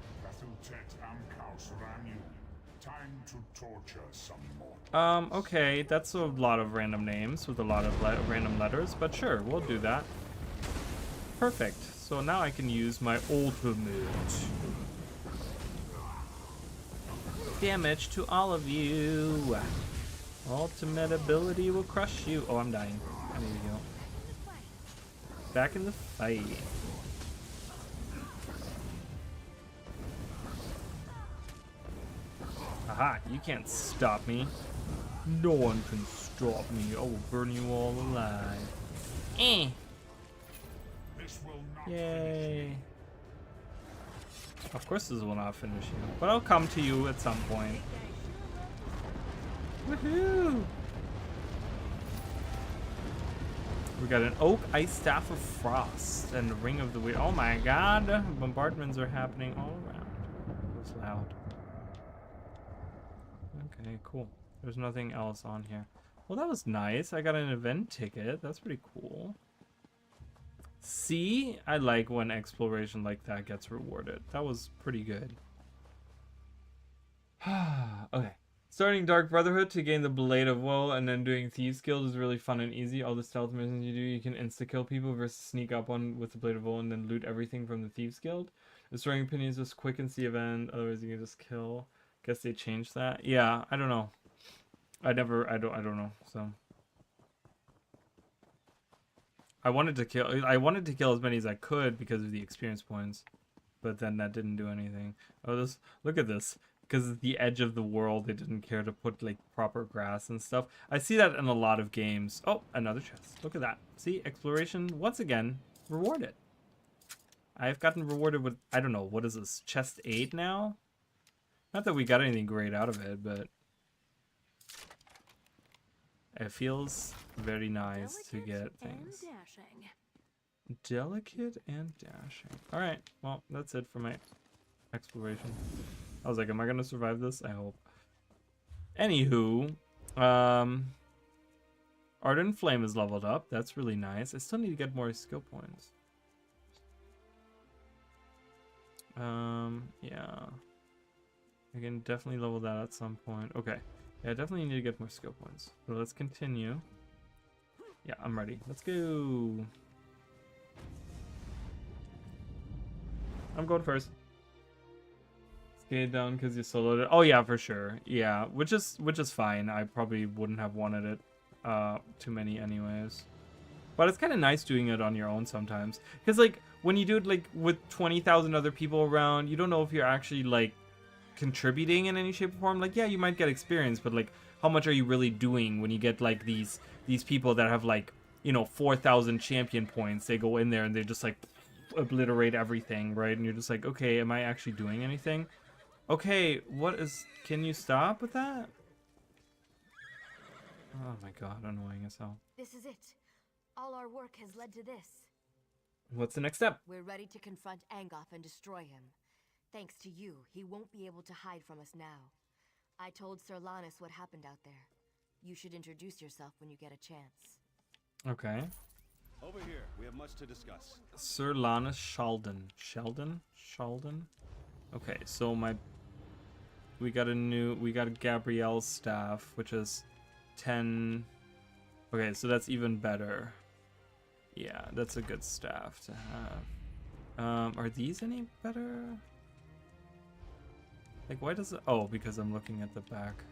A: Okay, that's a lot of random names with a lot of random letters, but sure, we'll do that. Perfect. So now I can use my ultimate. Damage to all of you. Ultimate ability will crush you. Oh, I'm dying. I need to heal. Back in the fight. Aha, you can't stop me. No one can stop me. I will burn you all alive. Eh. Yay. Of course this will not finish you, but I'll come to you at some point. Woohoo! We got an Oak Ice Staff of Frost and a Ring of the Weird. Oh my god! Bombardments are happening all around. It was loud. Okay, cool. There's nothing else on here. Well, that was nice. I got an event ticket. That's pretty cool. See? I like when exploration like that gets rewarded. That was pretty good. Okay. Starting Dark Brotherhood to gain the Blade of Woe and then doing Thieves Guild is really fun and easy. All the stealth missions you do, you can insta-kill people versus sneak up on with the Blade of Woe and then loot everything from the Thieves Guild. Destroying opinions just quickens the event, otherwise you can just kill. Guess they changed that. Yeah, I don't know. I don't know, so. I wanted to kill as many as I could because of the experience points, but then that didn't do anything. Oh, look at this. Because it's the edge of the world, they didn't care to put like proper grass and stuff. I see that in a lot of games. Oh, another chest. Look at that. See, exploration once again rewarded. I've gotten rewarded with, I don't know, what is this, chest 8 now? Not that we got anything great out of it, but It feels very nice to get things.
H: Dashing.
A: Delicate and dashing. Alright, well, that's it for my exploration. I was like, am I gonna survive this? I hope. Anywho, Ardent Flame is leveled up. That's really nice. I still need to get more skill points. Yeah. I can definitely level that at some point. Okay. Yeah, I definitely need to get more skill points. So let's continue. Yeah, I'm ready. Let's go. I'm going first. Skate down because you soloed it. Oh yeah, for sure. Yeah, which is fine. I probably wouldn't have wanted it too many anyways. But it's kind of nice doing it on your own sometimes. Because like when you do it like with 20,000 other people around, you don't know if you're actually like contributing in any shape or form. Like yeah, you might get experience, but like how much are you really doing when you get like these people that have like, you know, 4,000 champion points? They go in there and they just like obliterate everything, right? And you're just like, okay, am I actually doing anything? Okay, what is... Can you stop with that? Oh my god, annoying as hell.
P: This is it. All our work has led to this.
A: What's the next step?
P: We're ready to confront Angoff and destroy him. Thanks to you, he won't be able to hide from us now. I told Sir Lannis what happened out there. You should introduce yourself when you get a chance.
A: Okay.
O: Over here, we have much to discuss.
A: Sir Lannis Sheldon. Sheldon? Okay, so we got Gabrielle's staff, which is 10. Okay, so that's even better. Yeah, that's a good staff to have. Are these any better? Like, why does it... Oh, because I'm looking at the back.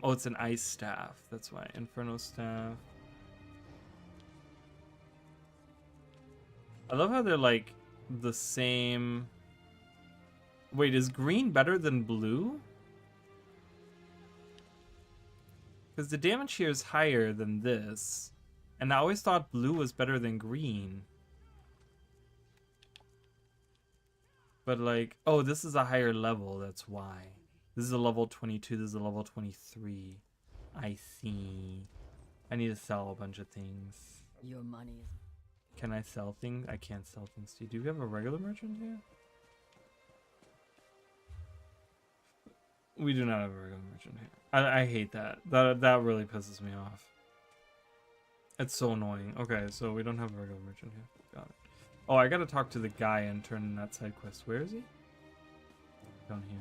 A: Oh, it's an ice staff. That's why. Inferno staff. I love how they're, like, the same... Wait, is green better than blue? Because the damage here is higher than this. And I always thought blue was better than green. But like, oh, this is a higher level, that's why. This is a level 22, this is a level 23. I see. I need to sell a bunch of things.
Q: Your money is...
A: Can I sell things? I can't sell things to you. Do we have a regular merchant here? We do not have a regular merchant here. I hate that. That really pisses me off. It's so annoying. Okay, so we don't have a regular merchant here. Got it. Oh, I gotta talk to the guy and turn in that side quest. Where is he? Down here.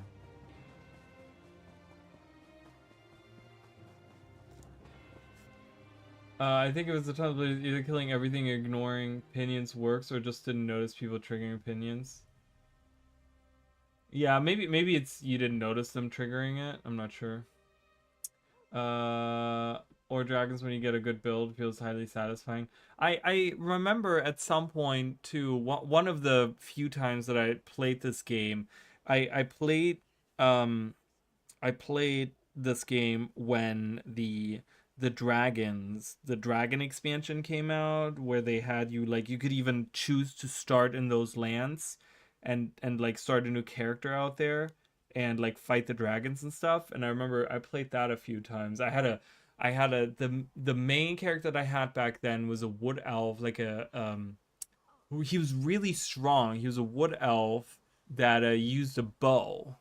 A: I think it was the time of either killing everything, ignoring opinions works, or just didn't notice people triggering opinions. Yeah, maybe it's you didn't notice them triggering it. I'm not sure. Or dragons when you get a good build feels highly satisfying. I remember at some point too, one of the few times that I played this game, I played this game when the dragon expansion came out, where they had you like you could even choose to start in those lands and like start a new character out there and like fight the dragons and stuff. And I remember I played that a few times. The main character that I had back then was a wood elf, like he was really strong. He was a wood elf that used a bow.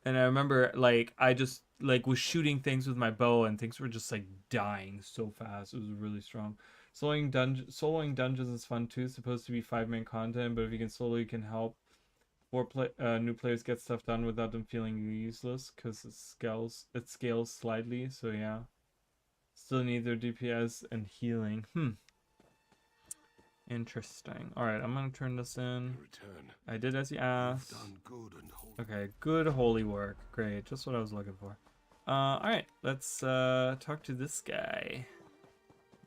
A: And I remember like I just like was shooting things with my bow and things were just like dying so fast. It was really strong. Soloing dungeons is fun too. It's supposed to be 5-man content, but if you can solo, you can help new players get stuff done without them feeling useless because it scales slightly. So yeah, still need their DPS and healing. Interesting. All right, I'm gonna turn this in. I did as you asked. Okay, good holy work. Great, just what I was looking for. All right, let's talk to this guy.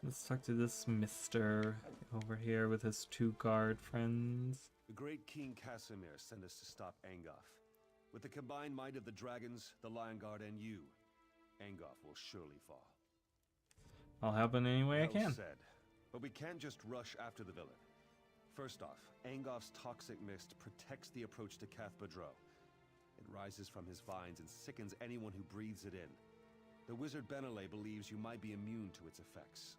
A: Let's talk to this Mister over here with his 2 guard friends.
O: The great King Casimir sent us to stop Angoff. With the combined might of the dragons, the Lion Guard, and you, Angoff will surely fall.
A: I'll help in any way I can.
O: Said. But we can't just rush after the villain. First off, Angoff's toxic mist protects the approach to Cath Badro. It rises from his vines and sickens anyone who breathes it in. The wizard Benelay believes you might be immune to its effects.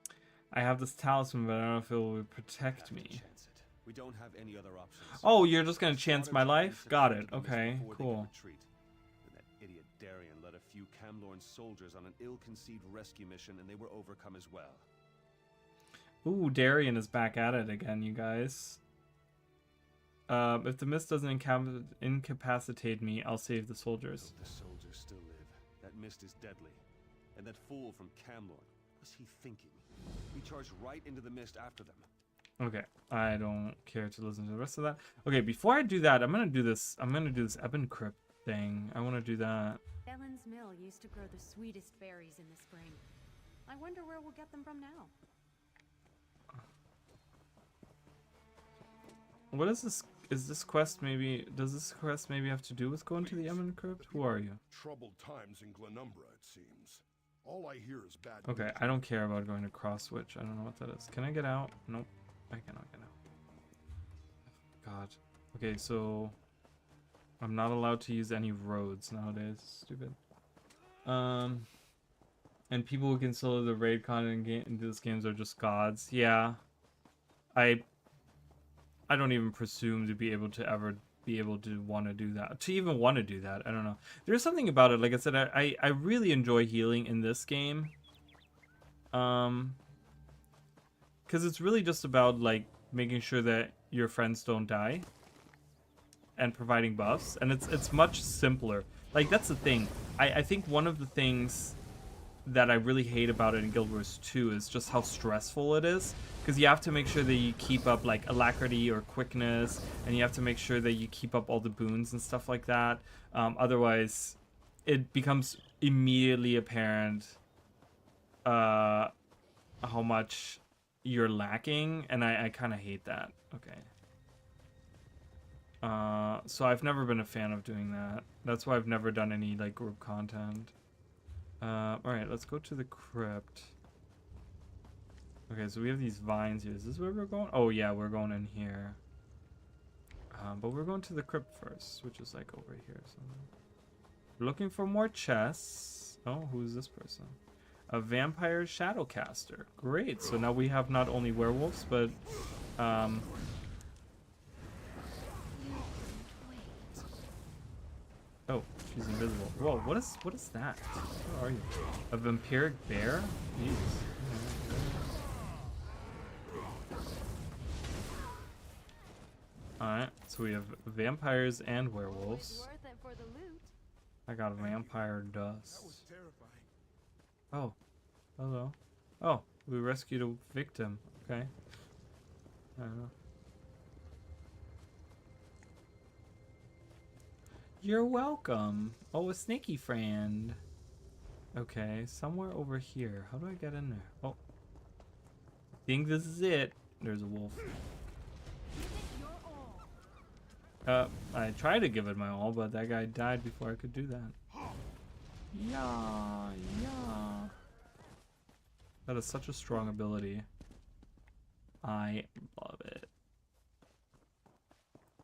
A: I have this talisman, but I don't know if it will protect me.
O: We don't have any other options.
A: Oh, you're just gonna chance my life? Got it. Okay, cool.
O: Then that idiot Darien led a few Camlorn soldiers on an ill-conceived rescue mission, and they were overcome as well.
A: Ooh, Darien is back at it again, you guys. If the mist doesn't incapacitate me, I'll save the soldiers.
O: The soldiers still live. That mist is deadly. And that fool from Camlorn, what was he thinking? He charged right into the mist after them.
A: Okay, I don't care to listen to the rest of that. Okay, before I do that, I'm gonna do this Ebon Crypt thing. I want to do that.
Q: Ellen's mill used to grow the sweetest berries in the spring. I wonder where we'll get them from now.
A: What is this? Is this quest maybe? Does this quest maybe have to do with going to the Ebon Crypt? Who are you?
R: Troubled times in Glenumbra, it seems. All I hear is bad.
A: Okay, I don't care about going to Cross Switch. I don't know what that is. Can I get out? Nope, I cannot get out. God. Okay, so I'm not allowed to use any roads nowadays. Stupid. And people who can solo the raid content in these games are just gods. Yeah. I don't even presume to be able to ever be able to want to do that. To even want to do that, I don't know. There's something about it. Like I said, I really enjoy healing in this game. Because it's really just about like making sure that your friends don't die and providing buffs, and it's much simpler. Like that's the thing. I think one of the things that I really hate about it in Guild Wars 2 is just how stressful it is, because you have to make sure that you keep up like alacrity or quickness, and you have to make sure that you keep up all the boons and stuff like that. Otherwise it becomes immediately apparent how much you're lacking, and I kind of hate that. Okay. So I've never been a fan of doing that. That's why I've never done any like group content. Alright, let's go to the crypt. Okay, so we have these vines here. Is this where we're going? Oh yeah, we're going in here. But we're going to the crypt first, which is like over here somewhere. Looking for more chests. Oh, who's this person? A vampire shadowcaster. Great, so now we have not only werewolves, but oh, she's invisible. Whoa, what is that? Where are you? A vampiric bear? Jeez. Alright, so we have vampires and werewolves. I got vampire dust. Oh, hello. Oh, we rescued a victim. Okay. I don't know. You're welcome. Oh, a snaky friend. Okay, somewhere over here. How do I get in there? Oh. I think this is it. There's a wolf. I tried to give it my all, but that guy died before I could do that. Yeah, yeah. That is such a strong ability. I love it.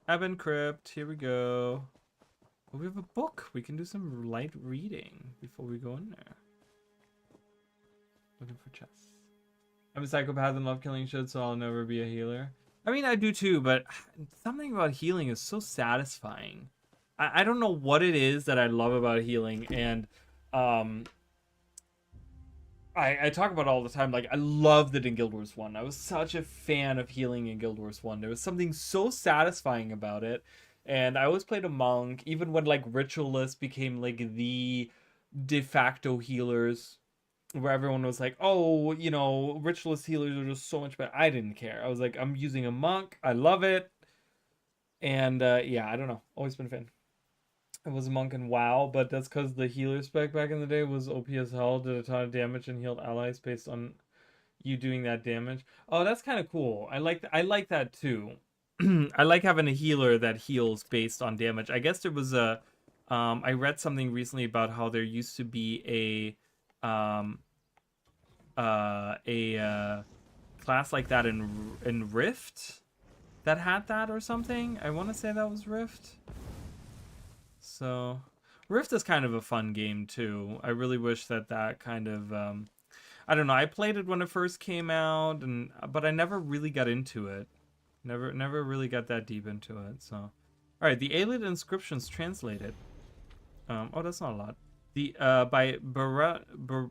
A: Ebon Crypt, here we go. Oh, we have a book. We can do some light reading before we go in there. Looking for chests. I'm a psychopath and love killing shit, so I'll never be a healer. I mean, I do too, but something about healing is so satisfying. I don't know what it is that I love about healing, and I talk about it all the time. Like, I loved it in Guild Wars 1. I was such a fan of healing in Guild Wars 1. There was something so satisfying about it. And I always played a monk, even when like ritualists became like the de facto healers, where everyone was like, oh, you know, ritualist healers are just so much better. I didn't care. I was like, I'm using a monk. I love it. And yeah, I don't know. Always been a fan. I was a monk in WoW, but that's because the healer spec back in the day was OP as hell, did a ton of damage and healed allies based on you doing that damage. Oh, that's kind of cool. I like that too. I like having a healer that heals based on damage. I guess there was a I read something recently about how there used to be a class like that in Rift that had that or something. I want to say that was Rift. So, Rift is kind of a fun game too. I really wish that kind of I don't know. I played it when it first came out, but I never really got into it. Never really got that deep into it. So, all right, the alien inscriptions translated. Oh, that's not a lot. The by Beradalmo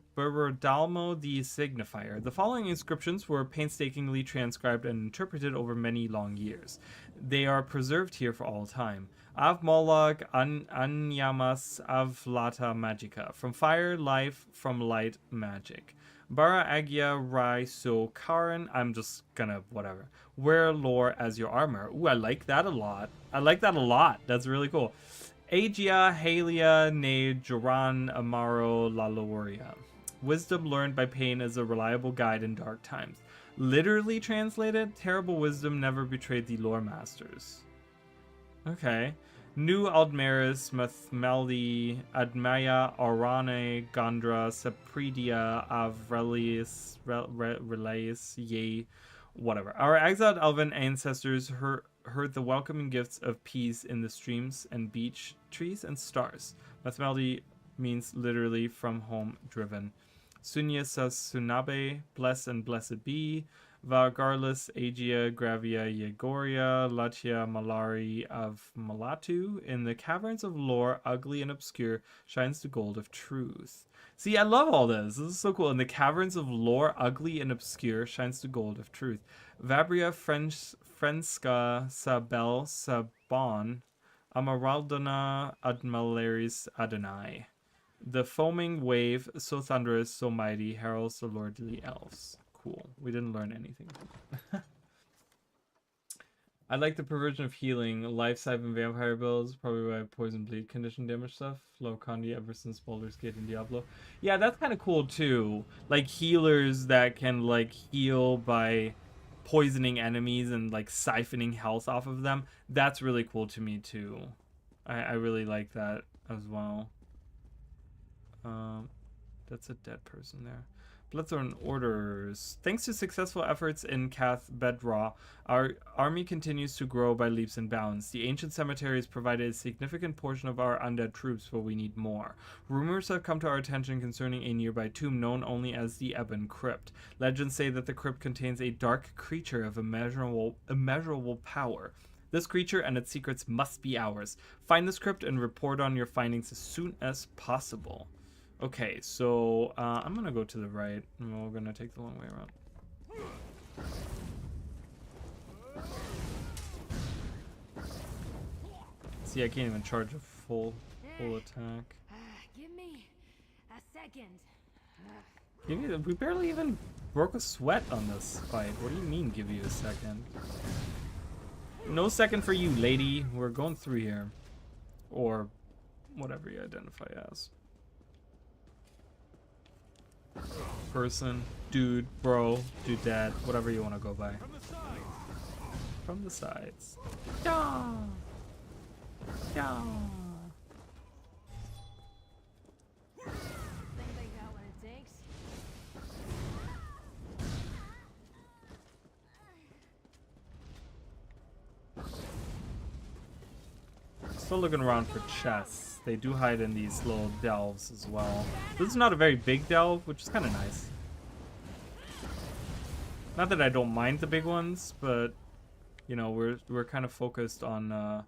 A: the Signifier. The following inscriptions were painstakingly transcribed and interpreted over many long years. They are preserved here for all time. Av Moloch Anyamas Avlata Magica. From fire, life, from light, magic. Bara Agia Rai So Karan. I'm just gonna whatever. Wear lore as your armor. Ooh, I like that a lot. That's really cool. Agia, Halia, Ne, Joran, Amaro, Laloria. Wisdom learned by pain is a reliable guide in dark times. Literally translated, terrible wisdom never betrayed the lore masters. Okay. Nu Aldmeris, Mathmaldi, Admaya, Orane, Gondra, Sapridia, Avrelius, Relayus, Ye, whatever. Our exiled elven ancestors heard the welcoming gifts of peace in the streams and beach trees and stars. Mathmaldi means literally from home driven. Sunya Sunabe, bless and blessed be. Vargarlus, Agia, Gravia, Yegoria, Latia, Malari of Malatu. In the caverns of lore, ugly and obscure, shines the gold of truth. See, I love all this. This is so cool. In the caverns of lore, ugly and obscure, shines the gold of truth. Vabria, Frenska, Sabel, Sabon, Amaraldana, Admalaris, Adonai. The foaming wave, so thunderous, so mighty, heralds the lordly elves. Cool. We didn't learn anything. I like the perversion of healing, life scythe and vampire builds, probably by poison bleed condition damage stuff. Low Condi ever since Baldur's Gate and Diablo. Yeah, that's kind of cool too. Like healers that can like heal by poisoning enemies and like siphoning health off of them. That's really cool to me too. I really like that as well. That's a dead person there. Bloodthorn orders. Thanks to successful efforts in Cath Bedra, our army continues to grow by leaps and bounds. The ancient cemeteries provided a significant portion of our undead troops, but we need more. Rumors have come to our attention concerning a nearby tomb known only as the Ebon Crypt. Legends say that the crypt contains a dark creature of immeasurable power. This creature and its secrets must be ours. Find this crypt and report on your findings as soon as possible. Okay, so I'm gonna go to the right, and we're gonna take the long way around. See, I can't even charge a full attack.
H: Give me a second.
A: We barely even broke a sweat on this fight. What do you mean, give you a second? No second for you, lady. We're going through here, or whatever you identify as. Person, dude, bro, dudette, whatever you want to go by. From the sides. Yeah. Yeah.
H: Think they got what it takes?
A: Still looking around for chests. They do hide in these little delves as well. This is not a very big delve, which is kind of nice. Not that I don't mind the big ones, but you know, we're kind of focused on the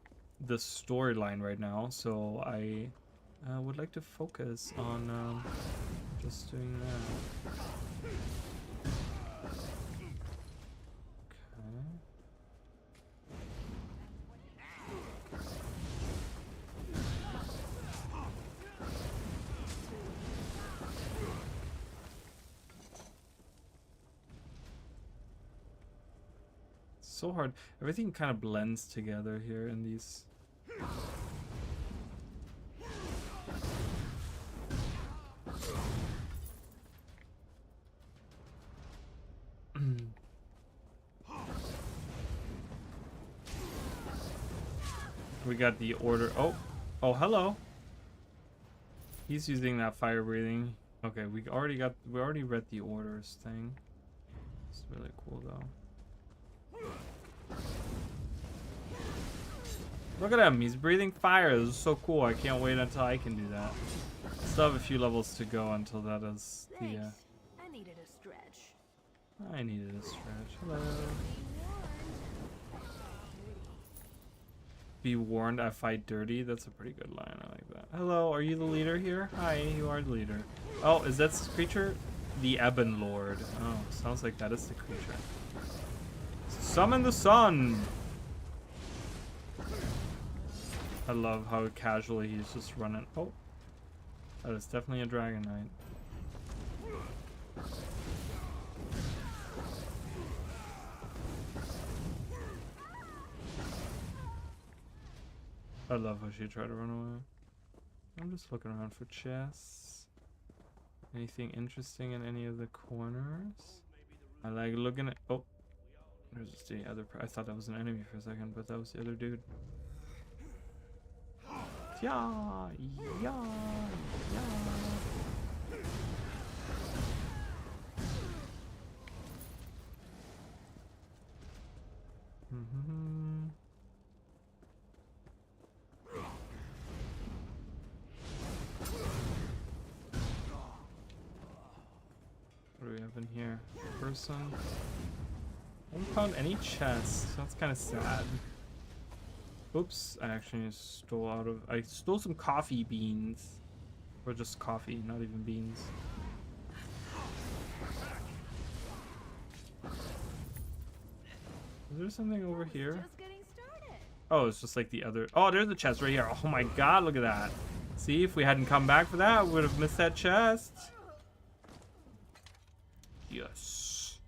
A: storyline right now, so I would like to focus on just doing that. So hard. Everything kind of blends together here in these. We got the order. Oh, hello. He's using that fire breathing. Okay, we already read the orders thing. It's really cool though. Look at him. He's breathing fire. This is so cool. I can't wait until I can do that. Still have a few levels to go until that is the.
H: I needed a stretch.
A: I needed a stretch. Hello. Be warned, I fight dirty. That's a pretty good line. I like that. Hello, are you the leader here? Hi, you are the leader. Oh, is that this creature? The Ebon Lord. Oh, sounds like that is the creature. Summon the sun! I love how casually he's just running. Oh, that is definitely a Dragon Knight. I love how she tried to run away. I'm just looking around for chests. Anything interesting in any of the corners? I like looking at. Oh, there's just the other. I thought that was an enemy for a second, but that was the other dude. Yeah, yeah, yeah. What do we have in here? Person. I haven't found any chests. That's kind of sad. Oops, I actually I stole some coffee beans. Or just coffee, not even beans. Is there something over here? Oh, it's just like the other. Oh, there's the chest right here. Oh my god, look at that. See, if we hadn't come back for that, we would have missed that chest. Yes.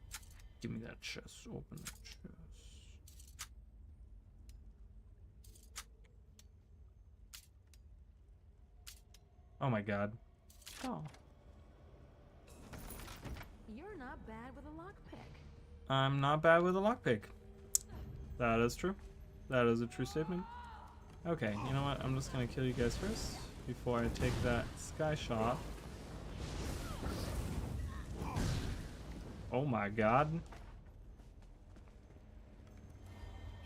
A: Give me that chest. Open that chest. Oh my god. Oh.
H: You're not bad with a lockpick.
A: I'm not bad with a lockpick. That is true. That is a true statement. Okay, you know what? I'm just gonna kill you guys first before I take that sky shot. Oh my god.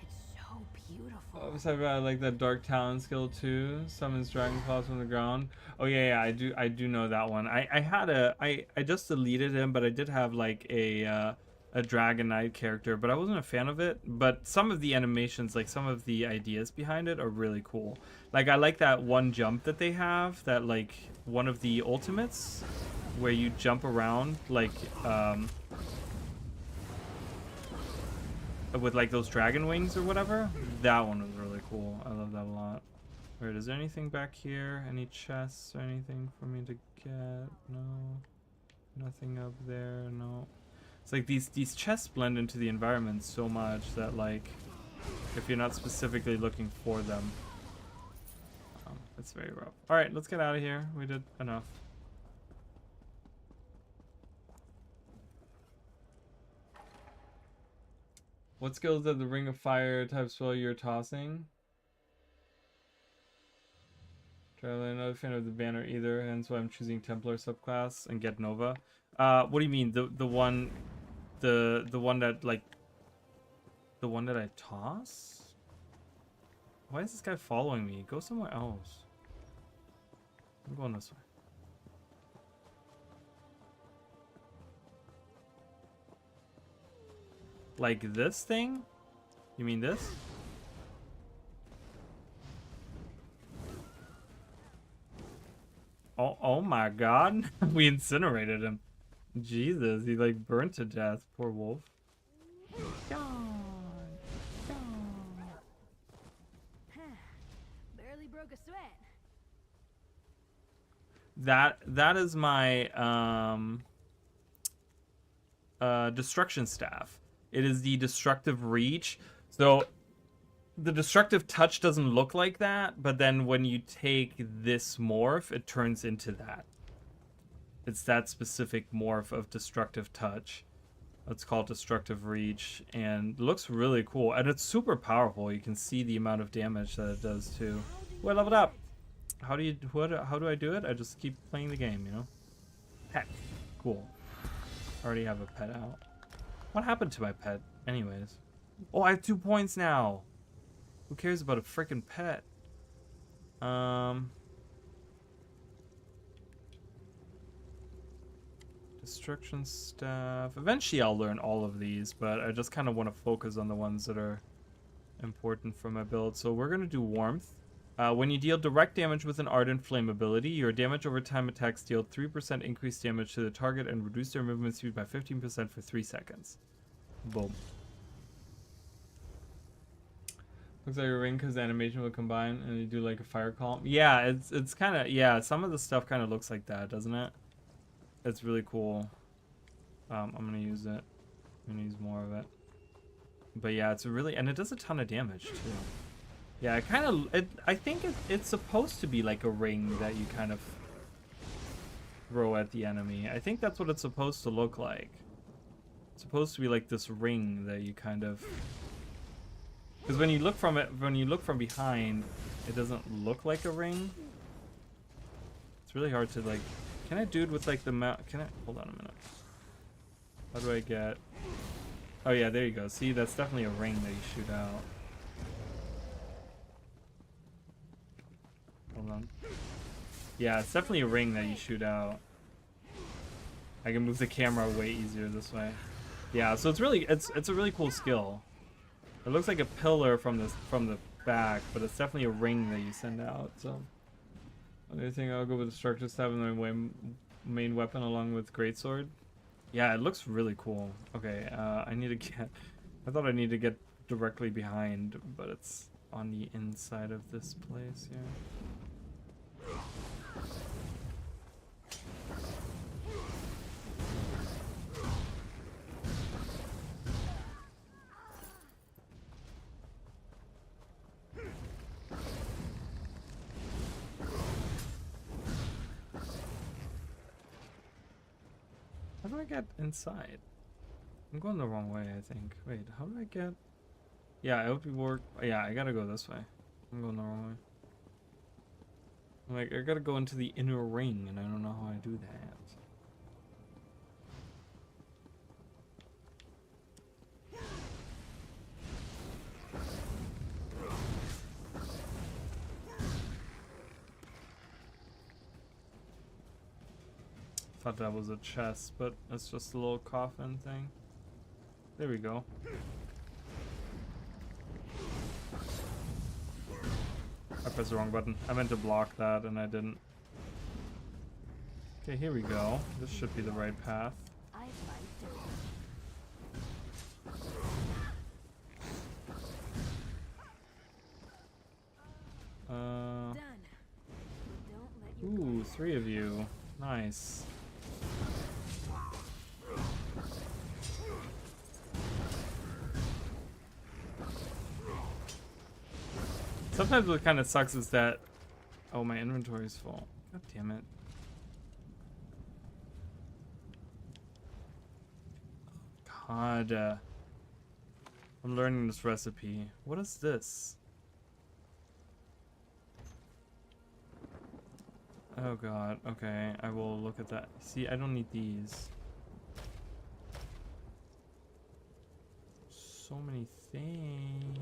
H: It's so beautiful.
A: Oh, I like that Dark Talon skill too. Summons dragon claws from the ground. Oh yeah, I do know that one. I just deleted him, but I did have like a Dragon Knight character, but I wasn't a fan of it. But some of the animations, like some of the ideas behind it, are really cool. Like I like that one jump that they have, that like one of the ultimates where you jump around like with like those dragon wings or whatever. That one was really cool. I love that a lot. Alright, is there anything back here? Any chests or anything for me to get? No. Nothing up there. No. It's like these chests blend into the environment so much that like if you're not specifically looking for them, it's very rough. Alright, let's get out of here. We did enough. What skills does the Ring of Fire type spell you're tossing? I'm not a fan of the banner either, hence why I'm choosing Templar subclass and get Nova. What do you mean? The one that like the one that I toss? Why is this guy following me? Go somewhere else. I'm going this way. Like this thing? You mean this? Oh my god. We incinerated him. Jesus, he like burnt to death. Poor wolf.
H: Barely broke a sweat.
A: That is my destruction staff. It is the destructive reach. So the destructive touch doesn't look like that, but then when you take this morph, it turns into that. It's that specific morph of destructive touch. It's called destructive reach, and it looks really cool. And it's super powerful. You can see the amount of damage that it does too. Well, level it up. How do I do it? I just keep playing the game, you know? Pet. Cool. Already have a pet out. What happened to my pet? Anyways. Oh, I have 2 points now. Who cares about a freaking pet? Destruction staff. Eventually I'll learn all of these, but I just kind of want to focus on the ones that are important for my build. So we're going to do warmth. When you deal direct damage with an ardent flame ability, your damage over time attacks deal 3% increased damage to the target and reduce their movement speed by 15% for 3 seconds. Boom. Looks like a ring because the animation will combine and you do like a fire column. Yeah, it's kind of, yeah, some of the stuff kind of looks like that, doesn't it? It's really cool. I'm going to use it. I'm going to use more of it. But yeah, it's really, and it does a ton of damage too. Yeah, it kind of, I think it's supposed to be like a ring that you kind of throw at the enemy. I think that's what it's supposed to look like. It's supposed to be like this ring that you kind of, because when you look from it, when you look from behind, it doesn't look like a ring. It's really hard to like, can I do it with like the mount? Can I, hold on a minute. How do I get, oh yeah, there you go. See, that's definitely a ring that you shoot out. Hold on. Yeah, it's definitely a ring that you shoot out. I can move the camera way easier this way. Yeah, so it's really, it's a really cool skill. It looks like a pillar from the back, but it's definitely a ring that you send out. So, I think I'll go with Destructive Stab and my main weapon along with Greatsword. Yeah, it looks really cool. Okay, I need to get. I thought I needed to get directly behind, but it's on the inside of this place. Yeah. How do I get inside? I'm going the wrong way, I think. Wait, how do I get... Yeah, it would be work... Yeah, I gotta go this way. I'm going the wrong way. I'm like, I gotta go into the inner ring, and I don't know how I do that. Thought that was a chest, but it's just a little coffin thing. There we go. I pressed the wrong button. I meant to block that and I didn't. Okay, here we go. This should be the right path. Ooh, 3 of you. Nice. Sometimes what kind of sucks is that... Oh, my inventory is full. God damn it. God. I'm learning this recipe. What is this? Oh god. Okay, I will look at that. See, I don't need these. So many things.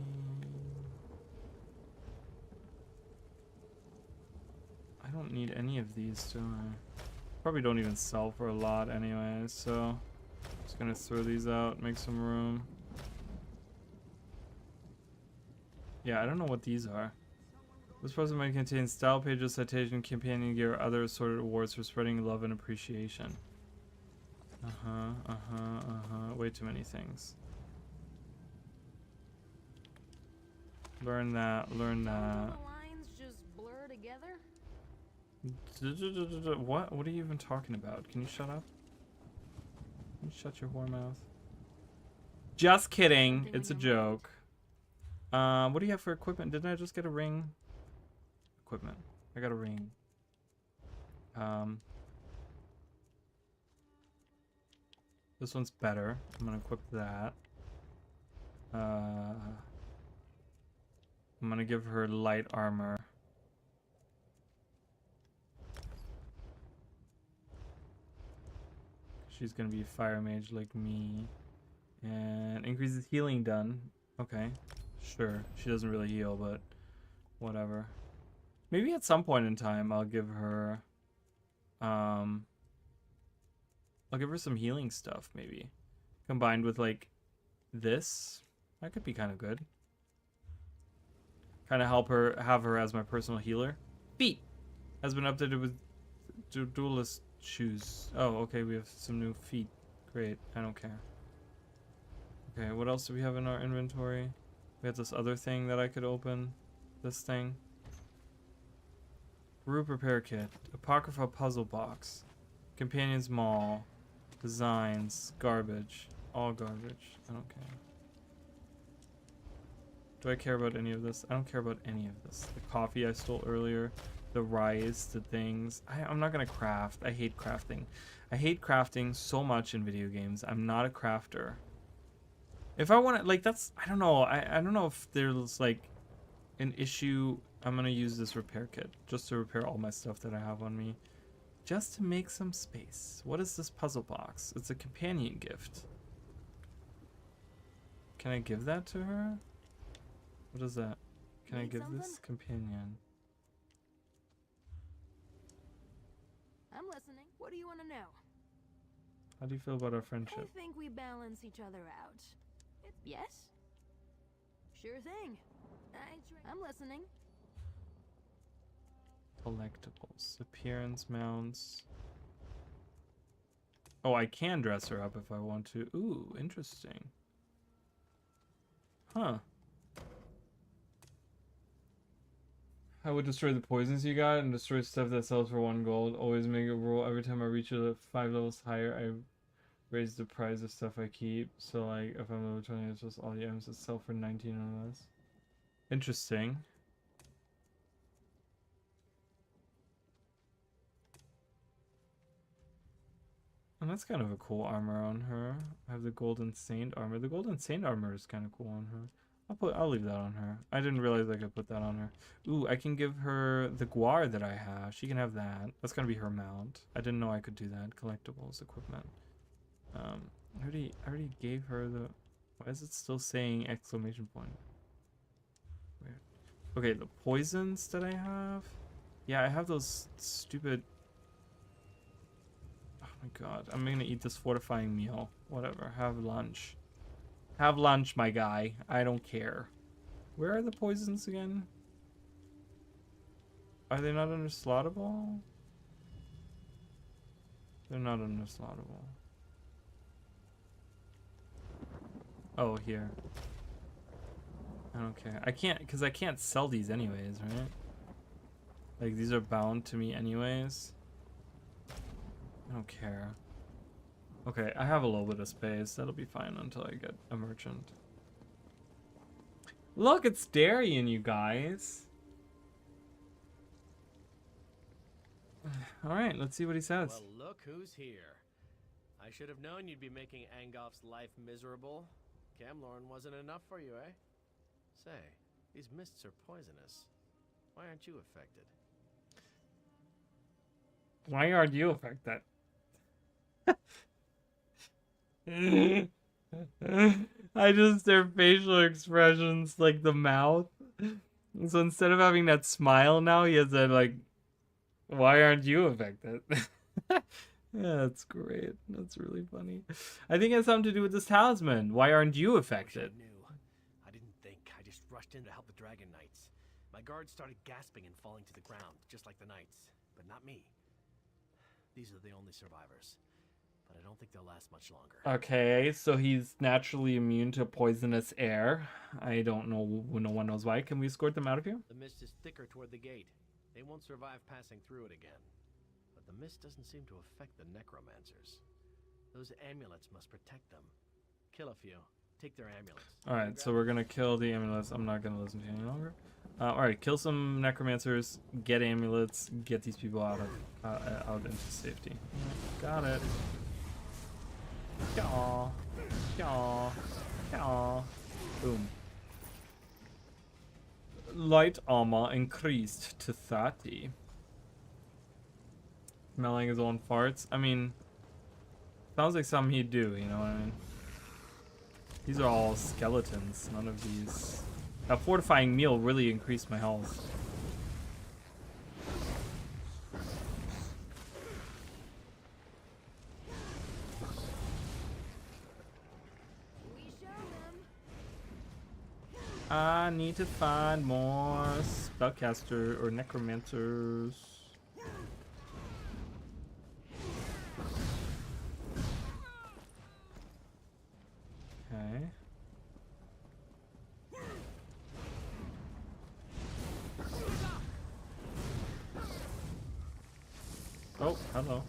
A: I don't need any of these, do I? Probably don't even sell for a lot anyway, so just gonna throw these out, make some room. Yeah, I don't know what these are. This present might contain style pages, citation, companion gear, other assorted awards for spreading love and appreciation. Way too many things. Learn that, learn that.
G: The lines just blur together?
A: What? What are you even talking about? Can you shut up? Can you shut your whore mouth? Just kidding. It's a joke. What do you have for equipment? Didn't I just get a ring? Equipment. I got a ring. This one's better. I'm gonna equip that. I'm gonna give her light armor. She's gonna be a fire mage like me. And increases healing done. Okay. Sure, she doesn't really heal, but whatever. Maybe at some point in time I'll give her some healing stuff, maybe. Combined with like this. That could be kind of good. Kind of have her as my personal healer. Feet has been updated with duelist shoes. Oh, okay, we have some new feet. Great, I don't care. Okay, what else do we have in our inventory? We have this other thing that I could open. This thing. Group repair kit. Apocrypha puzzle box. Companions mall. Designs. Garbage. All garbage. I don't care. Do I care about any of this? I don't care about any of this. The coffee I stole earlier. The rice. The things. I'm not gonna craft. I hate crafting. I hate crafting so much in video games. I'm not a crafter. If I want to, like, that's, I don't know. I don't know if there's, like, an issue. I'm going to use this repair kit just to repair all my stuff that I have on me. Just to make some space. What is this puzzle box? It's a companion gift. Can I give that to her? What is that? Can I give this companion?
H: I'm listening. What do you want to know?
A: How do you feel about our friendship?
H: I think we balance each other out. Yes? Sure thing. I'm listening.
A: Collectibles. Appearance mounts. Oh, I can dress her up if I want to. Ooh, interesting. Huh. I would destroy the poisons you got and destroy stuff that sells for 1 gold. Always make a rule. Every time I reach 5 levels higher, I raise the price of stuff I keep. So, like, if I'm level 20, it's just all the items that sell for 19 or less. Interesting. And that's kind of a cool armor on her. I have the golden stained armor. The golden stained armor is kind of cool on her. I'll leave that on her. I didn't realize I could put that on her. Ooh, I can give her the guar that I have. She can have that. That's gonna be her mount. I didn't know I could do that. Collectibles, equipment. I already gave her the. Why is it still saying exclamation point? Weird. Okay, the poisons that I have. Yeah, I have those stupid. Oh my god, I'm gonna eat this fortifying meal. Whatever. Have lunch. Have lunch, my guy. I don't care. Where are the poisons again? Are they not under slottable? They're not under slottable. Oh, here. I don't care. I can't, because I can't sell these anyways, right? Like, these are bound to me anyways. I don't care. Okay, I have a little bit of space. That'll be fine until I get a merchant. Look, it's Darian, you guys. Alright, let's see what he says.
L: Well, look who's here. I should have known you'd be making Angolf's life miserable. Camlorn wasn't enough for you, eh? Say, these mists are poisonous. Why aren't you affected?
A: Why aren't you affected? Their facial expressions, like the mouth. So instead of having that smile now, he has that, like, why aren't you affected? Yeah, that's great. That's really funny. I think it has something to do with this talisman. Why aren't you affected?
L: I didn't think. I just rushed in to help the Dragon Knights. My guards started gasping and falling to the ground, just like the Knights. But not me. These are the only survivors. But I don't think they'll last much longer.
A: Okay, so he's naturally immune to poisonous air. I don't know. No one knows why. Can we escort them out of here?
L: The mist is thicker toward the gate. They won't survive passing through it again. But the mist doesn't seem to affect the necromancers. Those amulets must protect them. Kill a few. Take their amulets.
A: Alright, so we're gonna kill the amulets. I'm not gonna listen to you any longer. Alright, kill some necromancers, get amulets, get these people out into safety. Got it. Yaw. Yaw. Yaw. Boom. Light armor increased to 30. Smelling his own farts. I mean, sounds like something he'd do, you know what I mean? These are all skeletons. None of these That fortifying meal really increased my health. I need to find more spellcaster or necromancers. Okay. Oh, hello.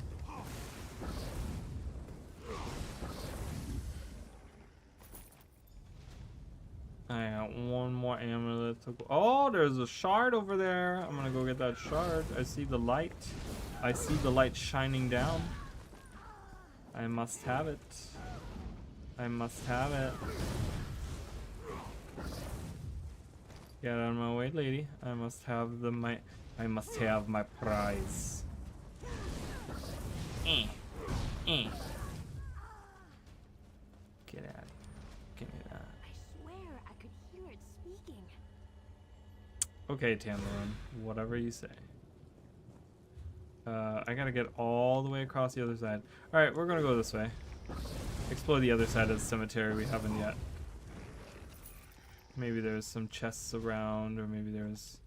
A: I got one more amulet to go. Oh, there's a shard over there. I'm gonna go get that shard. I see the light. I see the light shining down. I must have it. I must have it. Get out of my way, lady. I must have I must have my prize. Get out. Get out.
P: I swear I could hear it speaking.
A: Okay, Tamarin. Whatever you say. I gotta get all the way across the other side. Alright, we're gonna go this way. Explore the other side of the cemetery we haven't yet. Maybe there's some chests around, or maybe there's...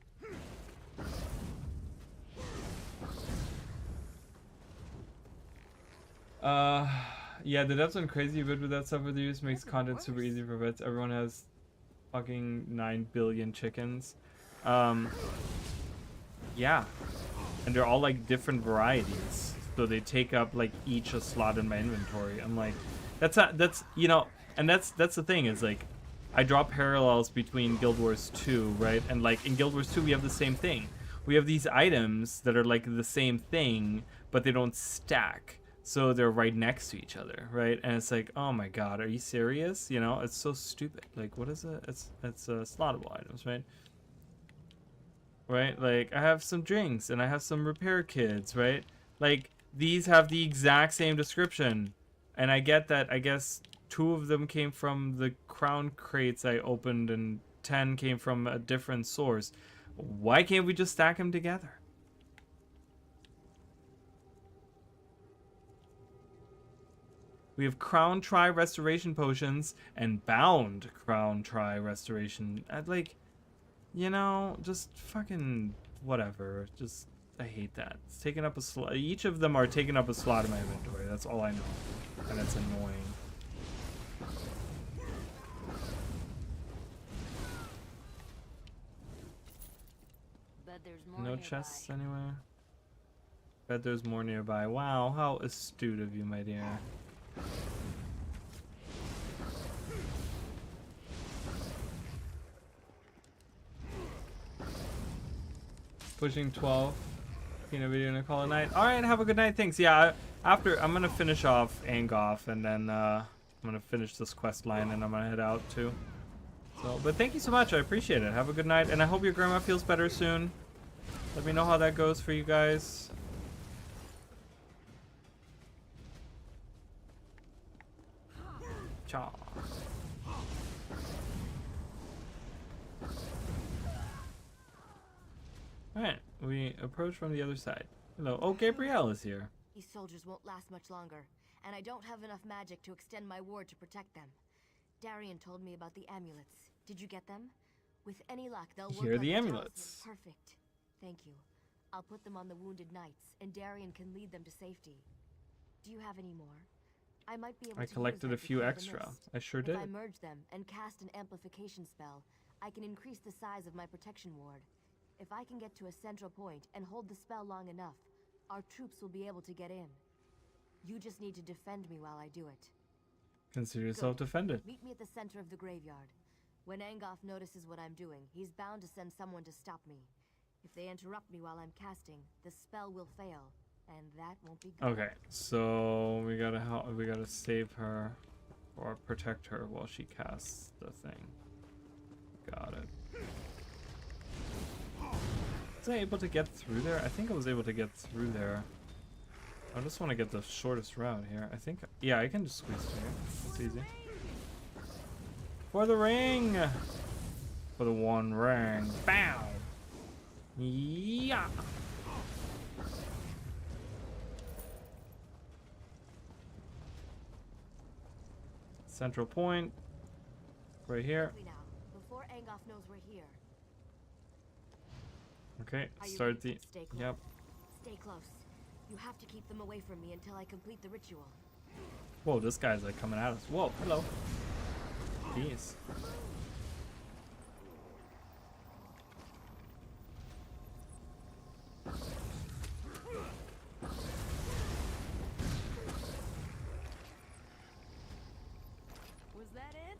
A: Yeah, the devs went crazy good with that stuff with use. Makes content super easy for vets. Everyone has fucking 9 billion chickens. Yeah. And they're all like different varieties. So they take up like each a slot in my inventory. I'm like, that's you know, and that's the thing is like, I draw parallels between Guild Wars 2, right? And like in Guild Wars 2 we have the same thing. We have these items that are like the same thing, but they don't stack. So they're right next to each other, right? And it's like, oh my god, are you serious? You know, it's so stupid. Like, what is it? It's slottable items, right? Right? Like, I have some drinks and I have some repair kits, right? Like, these have the exact same description. And I get that, I guess 2 of them came from the crown crates I opened and 10 came from a different source. Why can't we just stack them together? We have Crown Tri Restoration Potions and Bound Crown Tri Restoration. I'd like, you know, just fucking whatever. Just, I hate that. It's taking up a slot. Each of them are taking up a slot in my inventory. That's all I know. And it's annoying.
H: Bet there's more
A: No
H: nearby.
A: chests anywhere? Bet there's more nearby. Wow, how astute of you, my dear. Pushing 12. Video and call it night. All right, have a good night. Thanks. Yeah, after I'm gonna finish off Angoff, and then I'm gonna finish this quest line, and I'm gonna head out too. So, but thank you so much. I appreciate it. Have a good night, and I hope your grandma feels better soon. Let me know how that goes for you guys. Ciao. Alright, we approach from the other side. Hello. Oh, Gabrielle is here.
P: These soldiers won't last much longer, and I don't have enough magic to extend my ward to protect them. Darian told me about the amulets. Did you get them? With any luck, they'll work.
A: Here are
P: like
A: the
P: a
A: amulets.
P: talisman. Perfect. Thank you. I'll put them on the wounded knights, and Darian can lead them to safety. Do you have any more? I might be able to
A: collected
P: use
A: a few
P: them to
A: extra.
P: clear the mist.
A: I sure
P: if
A: did.
P: I merge them and cast an amplification spell, I can increase the size of my protection ward. If I can get to a central point and hold the spell long enough, our troops will be able to get in. You just need to defend me while I do it.
A: Consider yourself
P: Good.
A: defended.
P: Meet me at the center of the graveyard. When Angoff notices what I'm doing, he's bound to send someone to stop me. If they interrupt me while I'm casting, the spell will fail, and that won't be good.
A: Okay, so we gotta save her or protect her while she casts the thing. Got it. Was I able to get through there? I think I was able to get through there. I just want to get the shortest route here. I think, yeah, I can just squeeze through here. It's easy. For the ring! For the one ring. Bow! Yeah! Central point. Right here.
P: Now, before Angoff knows we're here.
A: Okay,
P: Are you
A: start
P: ready?
A: the...
P: Stay close.
A: Yep.
P: Stay close. You have to keep them away from me until I complete the ritual.
A: Whoa, this guy's like coming at us. Whoa, hello. Jeez.
B: Was that it?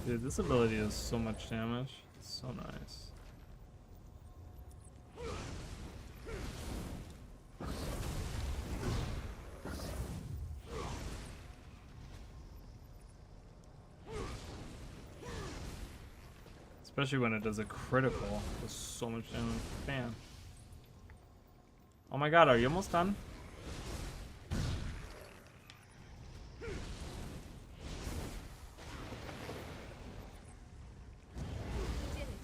A: Dude, this ability does so much damage. It's so nice. Especially when it does a critical. Does so much damage. Bam. Oh my god, are you almost done?
P: We did it.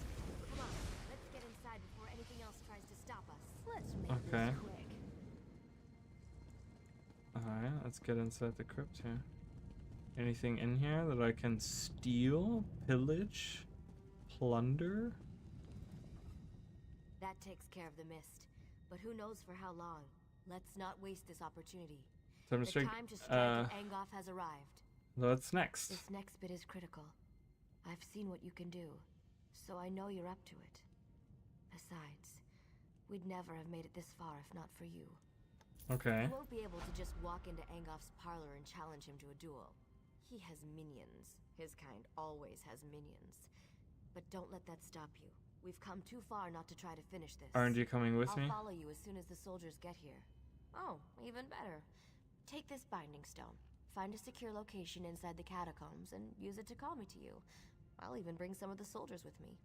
P: Come on, let's get inside before anything else tries to stop us. Let's make
A: Okay.
P: this quick.
A: Alright, let's get inside the crypt here. Anything in here that I can steal, pillage, plunder?
P: That takes care of the mist. But who knows for how long? Let's not waste this opportunity.
A: Time to
P: The
A: strike.
P: time to strike at Angoff has arrived.
A: What's next?
P: This next bit is critical. I've seen what you can do, so I know you're up to it. Besides, we'd never have made it this far if not for you.
A: Okay.
P: You won't be able to just walk into Angoff's parlor and challenge him to a duel. He has minions. His kind always has minions. But don't let that stop you. We've come too far not to try to finish this.
A: Aren't you coming with me?
P: I'll follow you as soon as the soldiers get here. Oh, even better. Take this binding stone. Find a secure location inside the catacombs and use it to call me to you. I'll even bring some of the soldiers with me.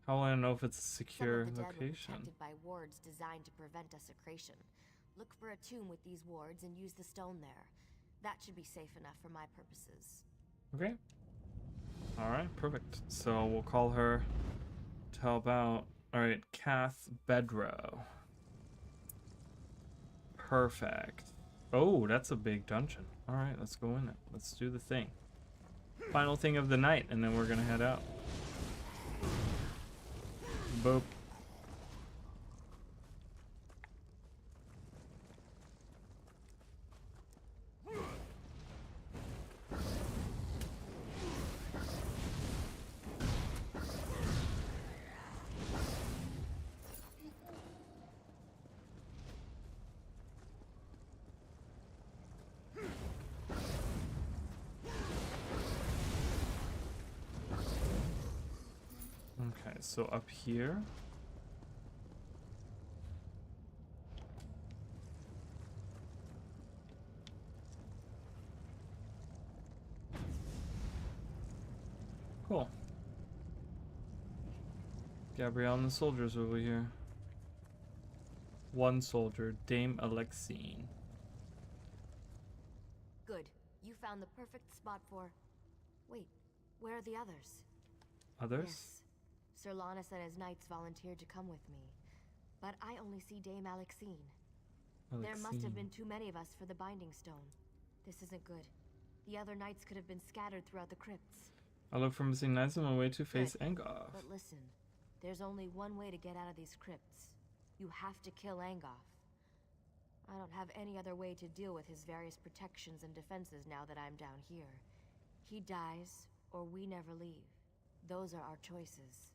A: How will I know if it's a secure
P: Some of the dead were
A: location?
P: protected by wards designed to prevent desecration. Look for a tomb with these wards and use the stone there. That should be safe enough for my purposes.
A: Okay. Alright, perfect. So we'll call her to help out. Alright, Kath Bedrow. Perfect. Oh, that's a big dungeon. Alright, let's go in it. Let's do the thing. Final thing of the night, and then we're gonna head out. Boop. Okay, so up here. Cool. Gabrielle and the soldiers over here. One soldier, Dame Alexine.
P: Good. You found the perfect spot for... Wait, where are the others?
A: Others?
P: Yes. Sir Lannis and his knights volunteered to come with me. But I only see Dame Alexine. There must have been too many of us for the binding stone. This isn't good. The other knights could have been scattered throughout the crypts.
A: I look for missing knights on my way to face Angoff.
P: But listen, there's only one way to get out of these crypts. You have to kill Angoff. I don't have any other way to deal with his various protections and defenses now that I'm down here. He dies, or we never leave. Those are our choices.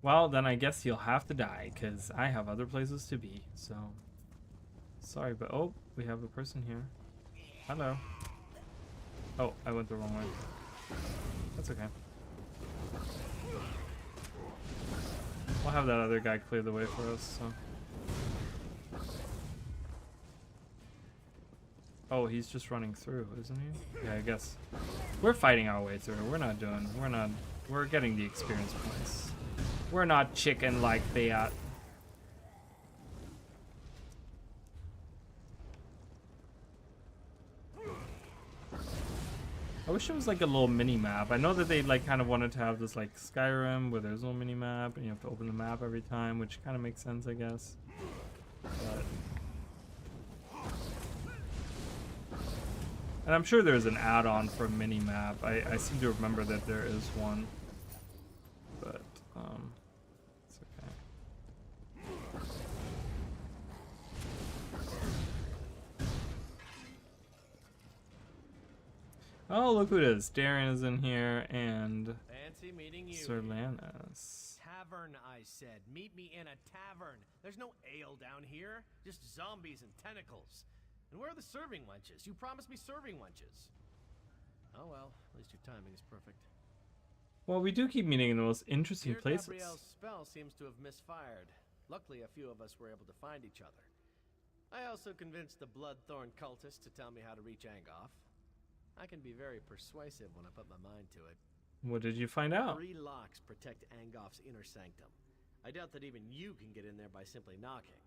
A: Well, then I guess you'll have to die, because I have other places to be, so... Sorry, but... Oh, we have a person here. Hello. Oh, I went the wrong way. That's okay. We'll have that other guy clear the way for us, so... Oh, he's just running through, isn't he? Yeah, I guess. We're fighting our way through. We're getting the experience points. We're not chicken like that. I wish it was like a little mini map. I know that they like kind of wanted to have this like Skyrim where there's no mini map and you have to open the map every time, which kind of makes sense, I guess. But... and I'm sure there's an add-on for a mini map. I seem to remember that there is one. But it's okay. Oh, look who it is. Darian is in here and
L: Fancy meeting you.
A: Sir Lannis.
L: Tavern, I said. Meet me in a tavern. There's no ale down here. Just zombies and tentacles. And where are the serving wenches? You promised me serving wenches. Oh well, at least your timing is perfect.
A: Well, we do keep meeting in the most interesting places.
L: Gabrielle's spell seems to have misfired. Luckily, a few of us were able to find each other. I also convinced the Bloodthorn cultist to tell me how to reach Angoff. I can be very persuasive when I put my mind to it.
A: What did you find out?
L: 3 locks protect Angoff's inner sanctum. I doubt that even you can get in there by simply knocking.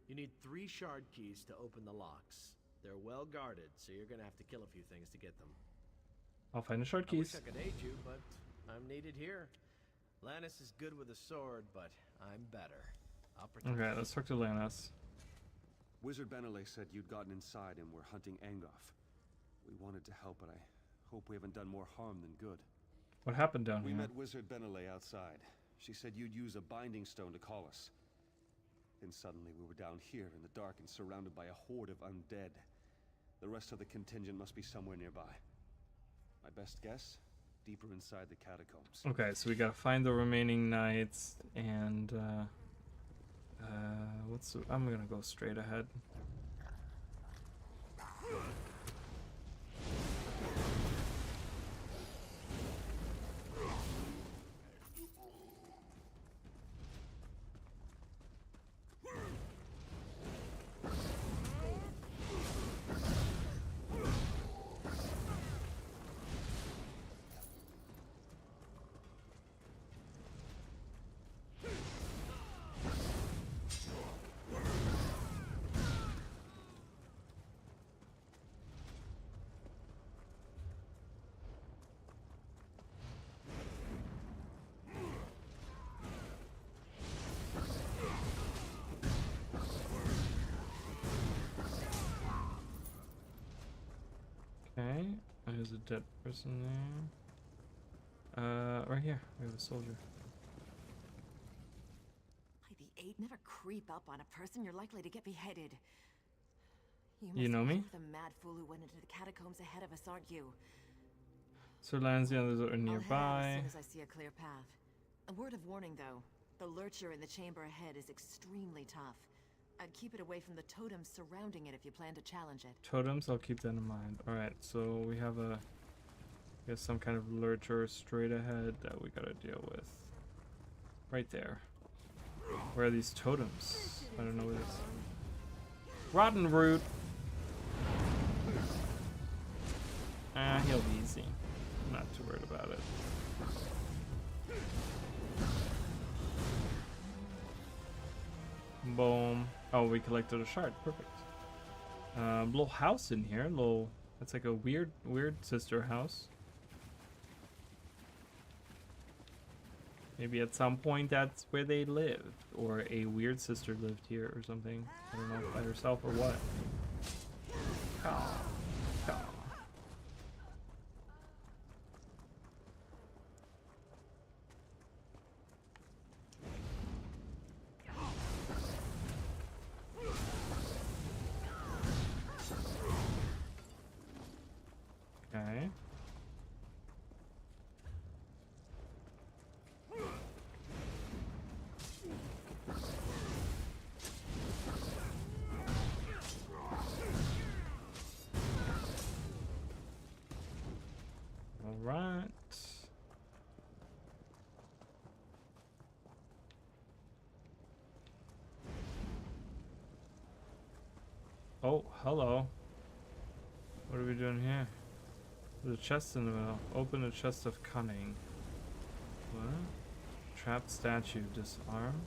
L: You need 3 shard keys to open the locks. They're well guarded, so you're gonna have to kill a few things to get them.
A: I'll find the shard keys.
L: I wish I could aid you, but I'm needed here. Lannis is good with a sword, but I'm better. I'll protect
A: Okay,
L: you.
A: let's talk to Lannis.
O: Wizard Benelay said you'd gotten inside and were hunting Angoff. We wanted to help, but I hope we haven't done more harm than good.
A: What happened down
O: We
A: here?
O: met Wizard Benelay outside. She said you'd use a binding stone to call us. Then suddenly we were down here in the dark and surrounded by a horde of undead. The rest of the contingent must be somewhere nearby. My best guess? Deeper inside the catacombs.
A: Okay, so we gotta find the remaining knights and I'm gonna go straight ahead. Okay, there's a dead person there. Right here, we have a soldier.
M: By the 8, never creep up on a person. You're likely to get beheaded.
A: You know me?
M: The mad fool who went into the catacombs ahead of us, aren't you?
A: Sir Lannis, the others are
M: I'll
A: nearby.
M: head out as soon as I see a clear path. A word of warning, though. The lurcher in the chamber ahead is extremely tough. I'd keep it away from the totems surrounding it if you plan to challenge it.
A: Totems, I'll keep that in mind. Alright, so we have some kind of lurcher straight ahead that we gotta deal with. Right there. Where are these totems? I don't know where this. Rotten root. He'll be easy. I'm not too worried about it. Boom. Oh, we collected a shard. Perfect. Little house in here. That's like a weird sister house. Maybe at some point that's where they lived, or a weird sister lived here or something. I don't know, by herself or what. Caw. Caw. Okay. All right. Oh, hello. What are we doing here? There's a chest in the middle. Open a chest of cunning. What? Trapped statue. Disarm.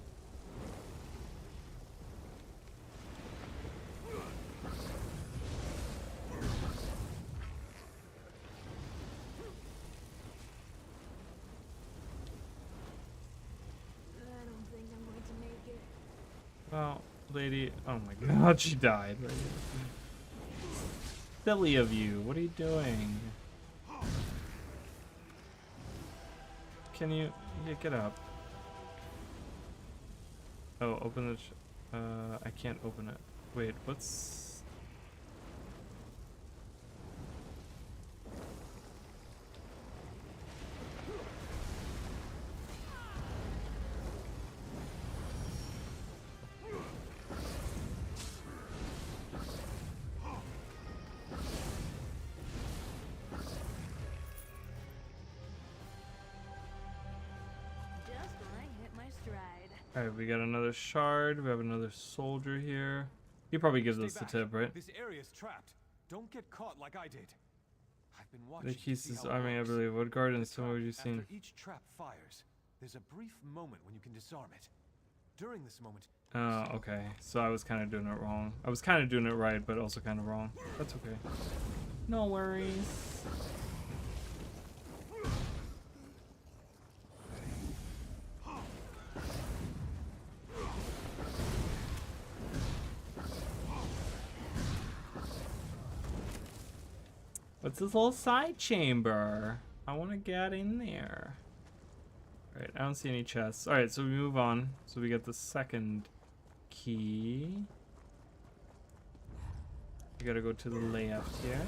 A: Oh, lady. Oh my god, she died. Right here. Silly of you. What are you doing? Can you... Yeah, get up. Oh, open the... I can't open it. Wait, what's... Alright, we got another shard. We have another soldier here. He probably gives us the tip, right?
C: This area's trapped. Don't get caught like I did. I've been
A: The
C: watching.
A: keys to this army, I believe. What gardens? Tell me what you've seen.
C: After each trap fires, there's a brief moment when you can disarm it. During this moment.
A: Oh, okay. So I was kind of doing it wrong. I was kind of doing it right, but also kind of wrong. That's okay. No worries. What's this little side chamber? I want to get in there. Alright, I don't see any chests. Alright, so we move on. So we get the second key. We gotta go to the left here.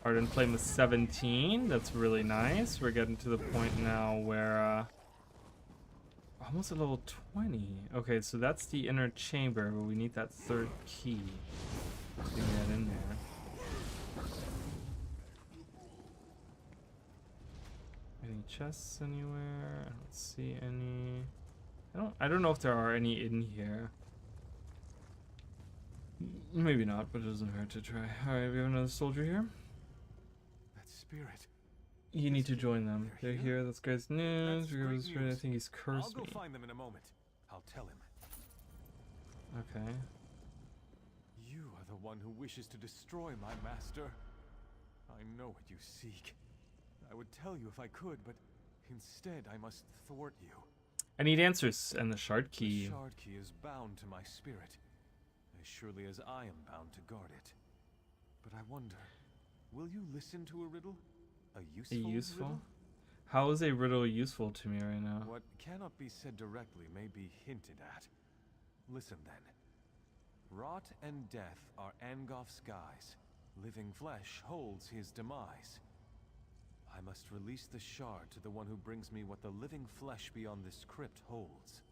A: Arden playing with 17. That's really nice. We're getting to the point now where almost at level 20. Okay, so that's the inner chamber, but we need that third key to get in there. Any chests anywhere? I don't see any. I don't know if there are any in here. Maybe not, but it doesn't hurt to try. Alright, we have another soldier here.
C: That spirit.
A: You need to join them. They're here. That's great news. I think he's cursed me.
C: I'll go find them in a moment. I'll tell him.
A: Okay.
C: You are the one who wishes to destroy my master. I know what you seek. I would tell you if I could, but instead I must thwart you.
A: I need answers and the shard key.
C: The shard key is bound to my spirit, as surely as I am bound to guard it. But I wonder, will you listen to a riddle? A useful riddle?
A: How is a riddle useful to me right now?
C: What cannot be said directly may be hinted at. Listen then. Rot and death are Angof's guise. Living flesh holds his demise. I must release the shard to the one who brings me what the living flesh beyond this crypt holds.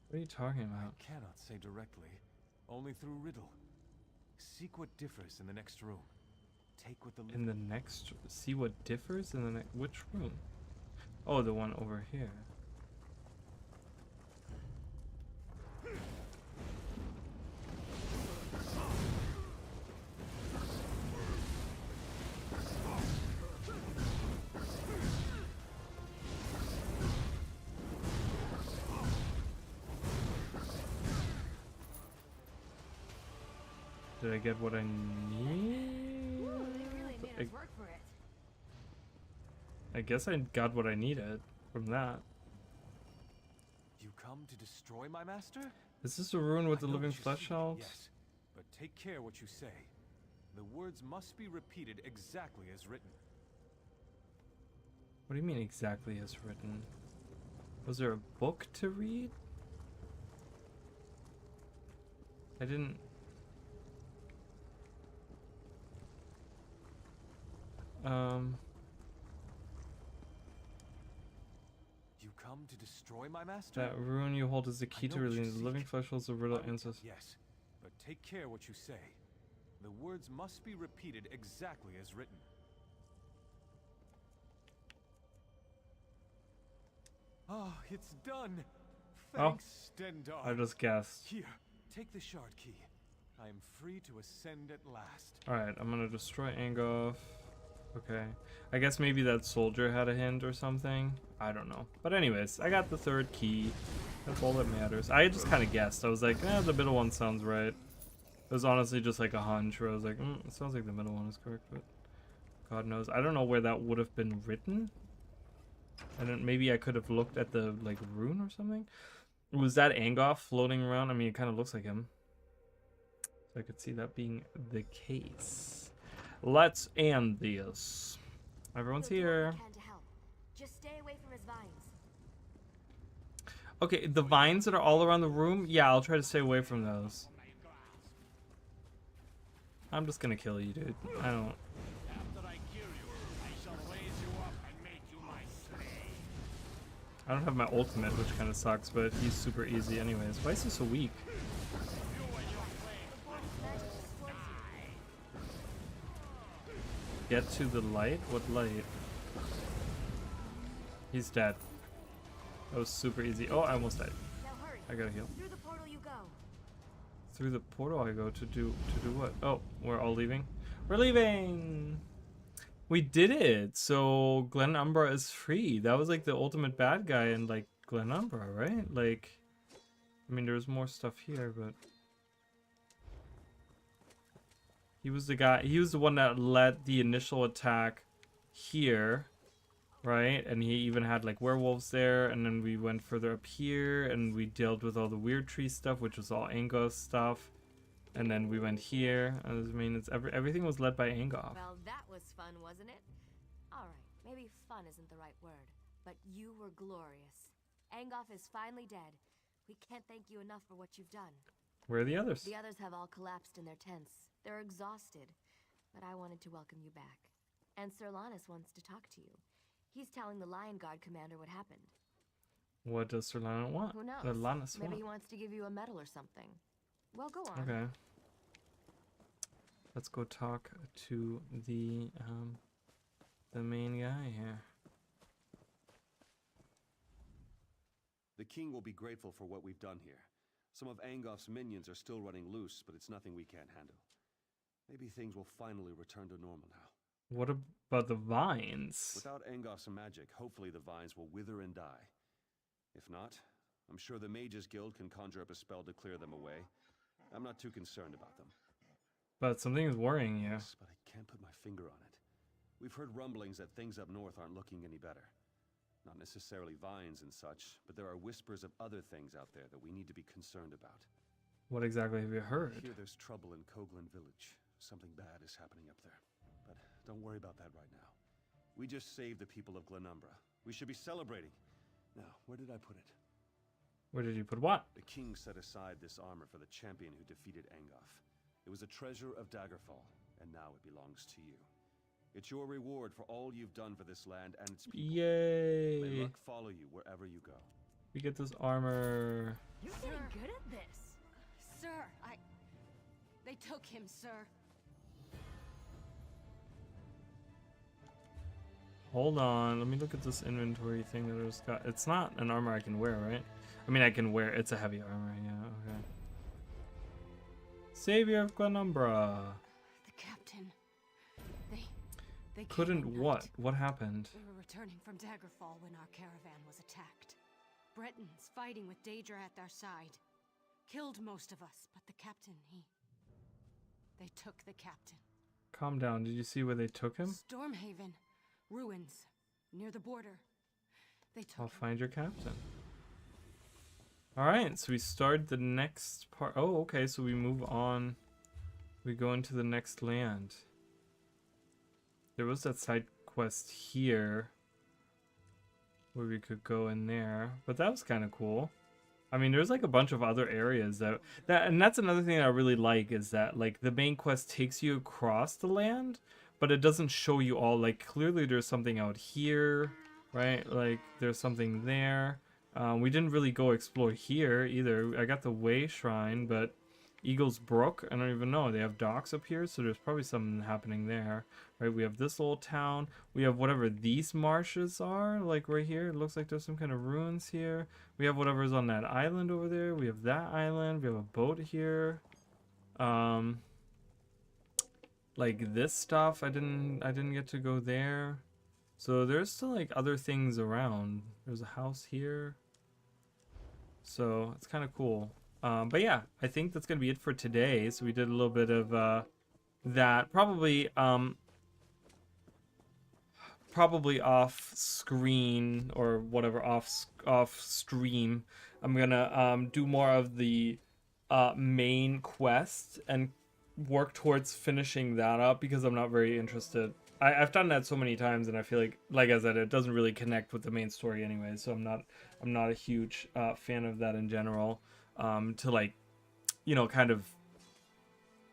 A: What are you talking about?
C: I cannot say directly, only through riddle. Seek what differs in the next room. Take what the
A: in the next, see what differs in the next, which room? Oh, the one over here. Did I get what I need? I guess I got what I needed from that.
C: You come to destroy my master?
A: Is this a rune with the living flesh out?
C: Yes, but take care what you say. The words must be repeated exactly as written.
A: What do you mean exactly as written? Was there a book to read? I didn't...
C: You come to destroy my master?
A: That rune you hold is the key to releasing the living flesh holds the riddle answers.
C: Yes, but take care what you say. The words must be repeated exactly as written. Oh, it's done. Thanks, Stendar.
A: I just guessed.
C: Here, take the shard key. I am free to ascend at last.
A: Alright, I'm gonna destroy Angoff. Okay. I guess maybe that soldier had a hint or something. I don't know. But anyways, I got the third key. That's all that matters. I just kind of guessed. I was like, the middle one sounds right. It was honestly just like a hunch where I was like, it sounds like the middle one is correct, but God knows. I don't know where that would have been written. And then maybe I could have looked at the like rune or something. Was that Angoff floating around? I mean, it kind of looks like him. So I could see that being the case. Let's end this. Everyone's here.
P: Just stay away from his vines.
A: Okay, the vines that are all around the room, yeah, I'll try to stay away from those. I'm just gonna kill you, dude. I don't. I don't have my ultimate, which kind of sucks, but he's super easy anyways. Why is he so weak? Get to the light? What light? He's dead. That was super easy. Oh, I almost died. I gotta heal.
P: Through the portal you go.
A: Through the portal I go to do what? Oh, we're all leaving? We're leaving! We did it! So Glen Umbra is free. That was like the ultimate bad guy in like Glen Umbra, right? Like, I mean, there's more stuff here, but he was the guy, he was the one that led the initial attack here, right? And he even had like werewolves there, and then we went further up here and we dealt with all the weird tree stuff, which was all Angoff stuff. And then we went here. I mean, it's everything was led by Angoff.
P: Well, that was fun, wasn't it? Alright, maybe fun isn't the right word, but you were glorious. Angoff is finally dead. We can't thank you enough for what you've done.
A: Where are the others?
P: The others have all collapsed in their tents. They're exhausted, but I wanted to welcome you back. And Sir Lannis wants to talk to you. He's telling the Lion Guard commander what happened.
A: What does Sir Lannis want?
P: Who knows?
A: Lannis
P: Maybe
A: want?
P: he wants to give you a medal or something. Well, go on.
A: Okay. Let's go talk to the main guy here.
O: The king will be grateful for what we've done here. Some of Angoff's minions are still running loose, but it's nothing we can't handle. Maybe things will finally return to normal now.
A: What about the vines?
O: Without Angoff's magic, hopefully the vines will wither and die. If not, I'm sure the Mages Guild can conjure up a spell to clear them away. I'm not too concerned about them.
A: But something is worrying you.
O: Yes, but I can't put my finger on it. We've heard rumblings that things up north aren't looking any better. Not necessarily vines and such, but there are whispers of other things out there that we need to be concerned about.
A: What exactly have you heard?
O: I hear there's trouble in Koglin village. Something bad is happening up there. But don't worry about that right now. We just saved the people of Glenumbra. We should be celebrating. Now, where did I put it?
A: Where did you put what?
O: The king set aside this armor for the champion who defeated Angoff. It was a treasure of Daggerfall, and now it belongs to you. It's your reward for all you've done for this land and its people.
A: Yay!
O: May luck follow you wherever you go.
A: We get this armor.
Q: You're getting good at this. Sir, they took him, sir.
A: Hold on, let me look at this inventory thing that I just got. It's not an armor I can wear, right? I mean, I can wear, it's a heavy armor, yeah, okay. Savior of Glenumbra.
Q: The captain. They
A: couldn't
Q: came at
A: what?
Q: night.
A: What happened?
Q: We were returning from Daggerfall when our caravan was attacked. Bretons fighting with Daedra at their side. Killed most of us, but the captain, they took the captain.
A: Calm down, did you see where they took him?
Q: Stormhaven. Ruins. Near the border. They took
A: I'll
Q: him.
A: find your captain. Alright, so we start the next part. Oh, okay, so we move on. We go into the next land. There was that side quest here where we could go in there, but that was kind of cool. I mean, there's like a bunch of other areas and that's another thing I really like, is that like the main quest takes you across the land, but it doesn't show you all. Like, clearly there's something out here, right? Like there's something there. We didn't really go explore here either. I got the Way Shrine, but Eagle's Brook, I don't even know. They have docks up here, so there's probably something happening there, right? We have this little town. We have whatever these marshes are, like right here. It looks like there's some kind of ruins here. We have whatever's on that island over there. We have that island. We have a boat here. Like this stuff, I didn't get to go there. So there's still like other things around. There's a house here. So it's kind of cool. But yeah, I think that's going to be it for today. So we did a little bit of that. Probably probably off screen or whatever, off stream, I'm gonna do more of the main quest and work towards finishing that up, because I'm not very interested. I've done that so many times, and I feel like I said, it doesn't really connect with the main story anyway. So I'm not a huge fan of that in general. To like, you know, kind of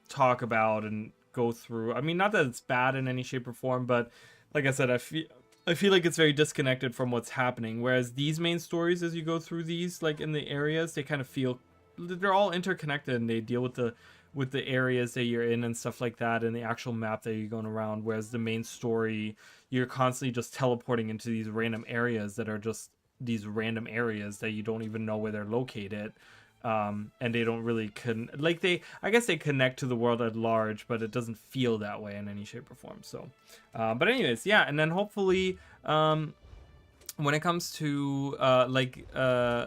A: talk about and go through. I mean, not that it's bad in any shape or form, but like I said, I feel like it's very disconnected from what's happening. Whereas these main stories, as you go through these, like in the areas, they kind of feel they're all interconnected, and they deal with the areas that you're in and stuff like that, and the actual map that you're going around. Whereas the main story, you're constantly just teleporting into these random areas that are just these random areas that you don't even know where they're located. And they don't really I guess they connect to the world at large, but it doesn't feel that way in any shape or form. So but anyways, yeah, and then hopefully when it comes to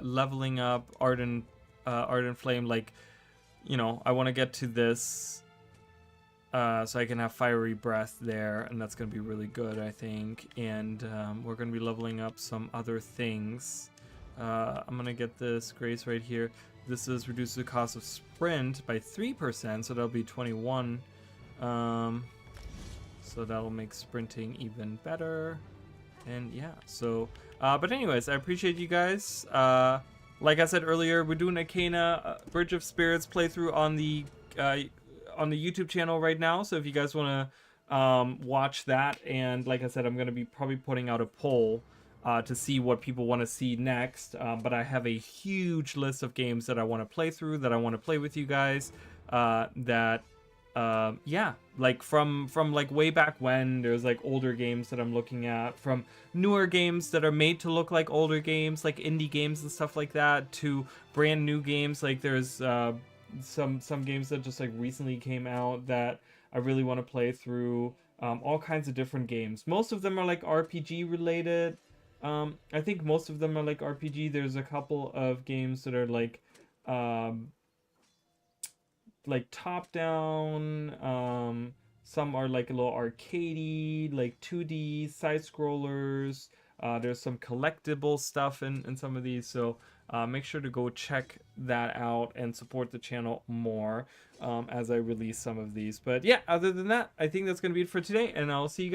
A: leveling up Ardent Flame, like, you know, I want to get to this so I can have Fiery Breath there, and that's going to be really good, I think. And we're going to be leveling up some other things. I'm going to get this Grace right here. This is reduces the cost of sprint by 3%, so that'll be 21. So that'll make sprinting even better. And yeah, so but anyways, I appreciate you guys. Like I said earlier, we're doing a Kena Bridge of Spirits playthrough on the YouTube channel right now. So if you guys want to watch that, and like I said, I'm going to be probably putting out a poll to see what people want to see next. But I have a huge list of games that I want to play through, that I want to play with you guys. Yeah, like from like way back when. There's like older games that I'm looking at, from newer games that are made to look like older games, like indie games and stuff like that, to brand new games. Like there's some games that just like recently came out that I really want to play through. All kinds of different games. Most of them are like RPG related. I think most of them are like RPG. There's a couple of games that are like top down. Some are like a little arcadey, like 2D side scrollers. There's some collectible stuff in some of these, so make sure to go check that out and support the channel more as I release some of these. But yeah, other than that, I think that's gonna be it for today, and I'll see you guys